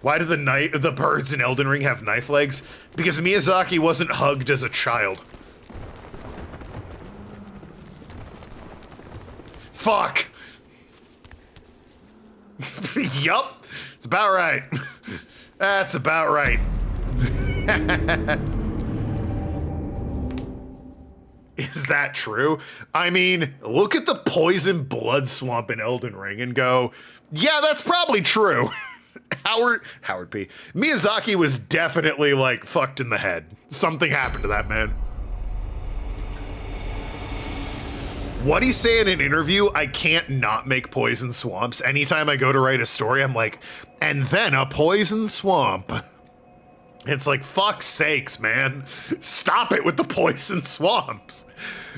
Why do the birds in Elden Ring have knife legs? Because Miyazaki wasn't hugged as a child. Fuck. Yup. It's about right. That's about right. Is that true? I mean, look at the poison blood swamp in Elden Ring and go, yeah, that's probably true. Howard P. Miyazaki was definitely like fucked in the head. Something happened to that man. What he say in an interview, I can't not make poison swamps. Anytime I go to write a story, I'm like, and then a poison swamp. It's like, fuck's sakes, man. Stop it with the poison swamps.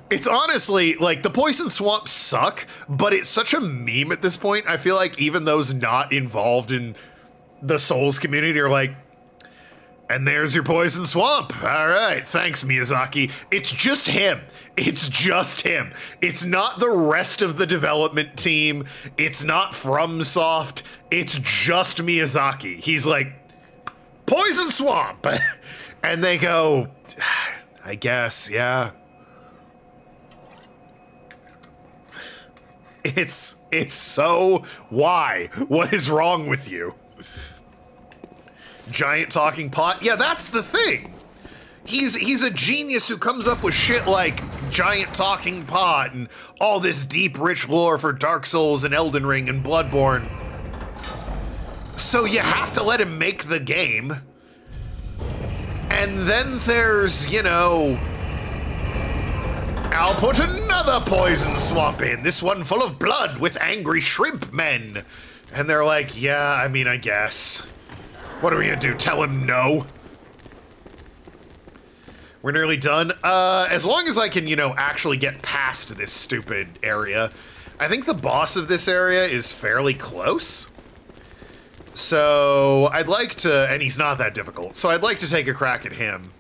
It's honestly, like, the poison swamps suck, but it's such a meme at this point. I feel like even those not involved in the Souls community are like, and there's your poison swamp. All right, thanks, Miyazaki. It's just him. It's just him. It's not the rest of the development team. It's not FromSoft. It's just Miyazaki. He's like, poison swamp. And they go, I guess, yeah. It's so, why? What is wrong with you? Giant talking pot? Yeah, that's the thing. He's a genius who comes up with shit like giant talking pot and all this deep, rich lore for Dark Souls and Elden Ring and Bloodborne. So you have to let him make the game. And then there's, you know, I'll put another poison swamp in, this one full of blood with angry shrimp men. And they're like, yeah, I mean, I guess. What are we gonna do, tell him no? We're nearly done. As long as I can, you know, actually get past this stupid area. I think the boss of this area is fairly close. So I'd like to, and he's not that difficult, so I'd like to take a crack at him.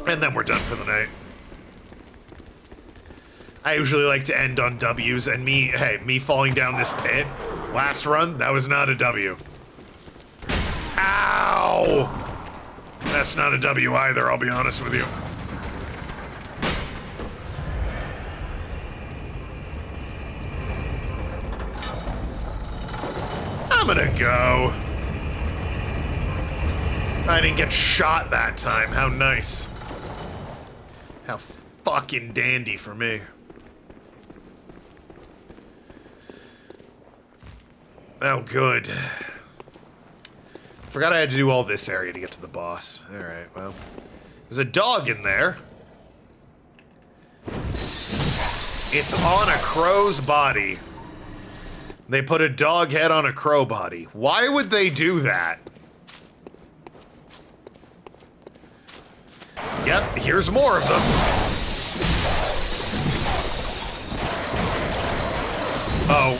And then we're done for the night. I usually like to end on W's, and me falling down this pit last run, that was not a W. Ow! That's not a W either, I'll be honest with you. I'm gonna go. I didn't get shot that time. How nice. How fucking dandy for me. Oh, good. Forgot I had to do all this area to get to the boss. Alright, well. There's a dog in there. It's on a crow's body. They put a dog head on a crow body. Why would they do that? Yep, here's more of them. Oh.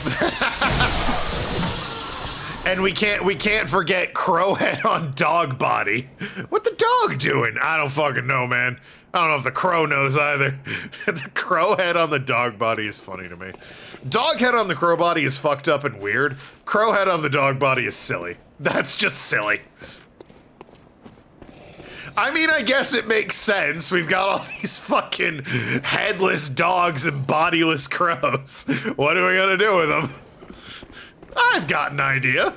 And we can't forget crow head on dog body. What the dog doing? I don't fucking know, man. I don't know if the crow knows either. The crow head on the dog body is funny to me. Dog head on the crow body is fucked up and weird. Crow head on the dog body is silly. That's just silly. I mean, I guess it makes sense. We've got all these fucking headless dogs and bodiless crows. What are we gonna do with them? I've got an idea.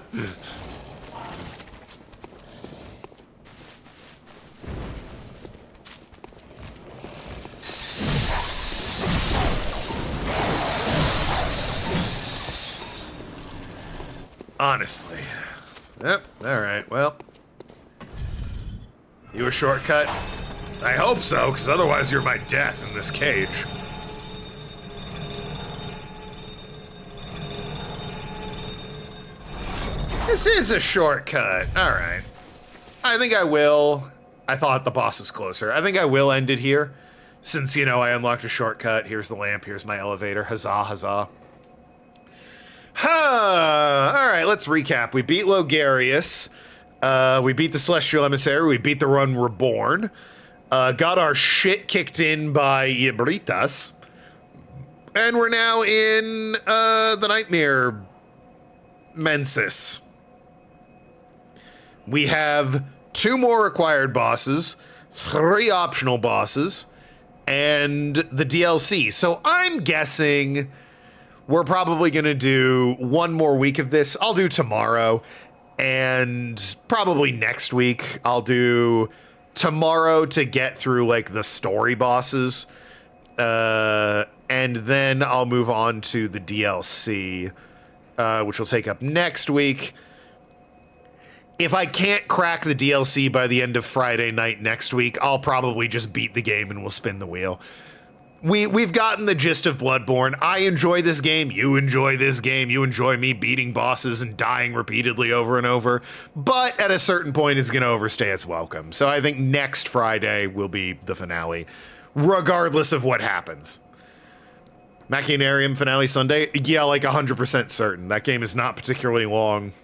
Honestly. Yep, alright, well. You a shortcut? I hope so, because otherwise you're my death in this cage. This is a shortcut. Alright. I think I will. I thought the boss was closer. I think I will end it here. Since, you know, I unlocked a shortcut. Here's the lamp. Here's my elevator. Huzzah, huzzah. Alright, let's recap. We beat Logarius. We beat the Celestial Emissary. We beat the Run Reborn. Got our shit kicked in by Ibritas. And we're now in, the Nightmare Mensis. We have 2 more required bosses, 3 optional bosses, and the DLC. So I'm guessing we're probably going to do 1 more week of this. I'll do tomorrow, and probably next week I'll do tomorrow to get through, like, the story bosses. And then I'll move on to the DLC, which will take up next week. If I can't crack the DLC by the end of Friday night next week, I'll probably just beat the game and we'll spin the wheel. We've gotten the gist of Bloodborne. I enjoy this game. You enjoy this game. You enjoy me beating bosses and dying repeatedly over and over. But at a certain point, it's going to overstay its welcome. So I think next Friday will be the finale, regardless of what happens. Machinarium finale Sunday? Yeah, like 100% certain. That game is not particularly long.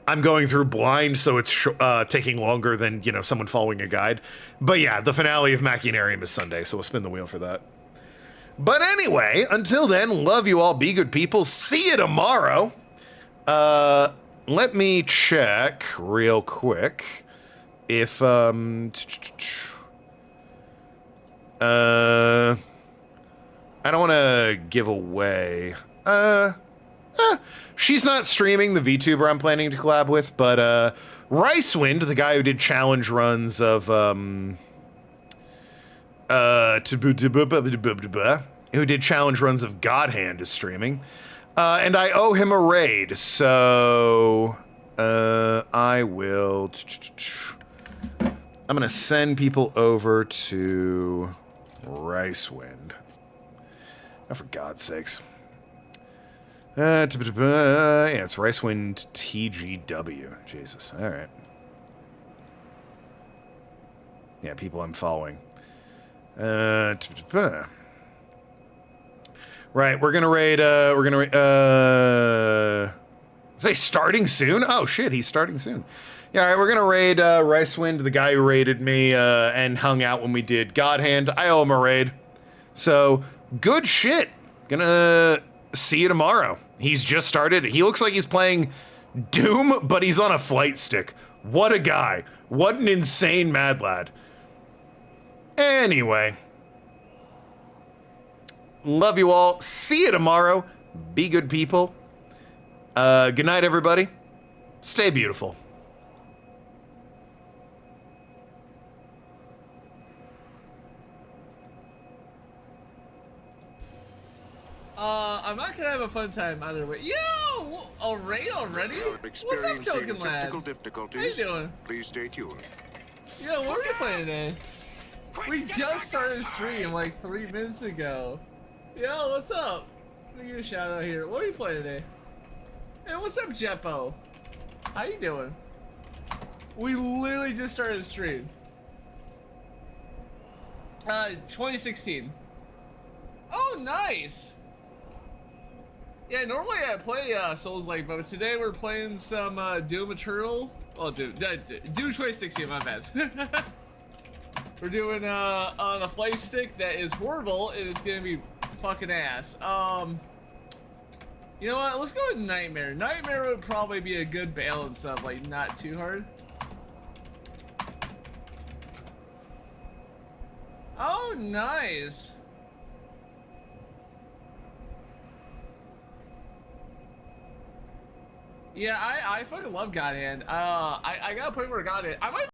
I'm going through blind, so it's taking longer than, you know, someone following a guide. But yeah, the finale of Machinarium is Sunday, so we'll spin the wheel for that. But anyway, until then, love you all, be good people. See you tomorrow. Let me check real quick if, I don't want to give away, she's not streaming the VTuber I'm planning to collab with, but Ricewind, the guy who did challenge runs of who did challenge runs of God Hand, is streaming, and I owe him a raid, so I will. I'm gonna send people over to Ricewind. Oh, for God's sakes. Yeah, it's Ricewind TGW. Jesus. All right. Yeah, people I'm following. Right, we're gonna raid. Say starting soon? Oh shit, he's starting soon. Yeah, all right, we're gonna raid Ricewind, the guy who raided me and hung out when we did God Hand. I owe him a raid. So good shit. Gonna see you tomorrow. He's just started. He looks like he's playing Doom, but he's on a flight stick. What a guy. What an insane mad lad. Anyway. Love you all. See you tomorrow. Be good people. Good night, everybody. Stay beautiful. I'm not gonna have a fun time either way. Yo! Already? What's up, Tokenlad? Technical difficulties. How you doing? Please stay tuned. Yo, what are we playing today? We just started the stream like 3 minutes ago. Yo, what's up? Let me give you a shout out here. What are you playing today? Hey, what's up, Jeppo? How you doing? We literally just started the stream. 2016. Oh, nice. Yeah, normally I play Souls-like, but today we're playing some Doom Eternal. Oh, Doom 2016, my bad. We're doing on a flight stick that is horrible, and it's gonna be fucking ass. You know what? Let's go with Nightmare. Nightmare would probably be a good balance of like not too hard. Oh, nice. Yeah, I fucking love God Hand. I got a point where God Hand. I might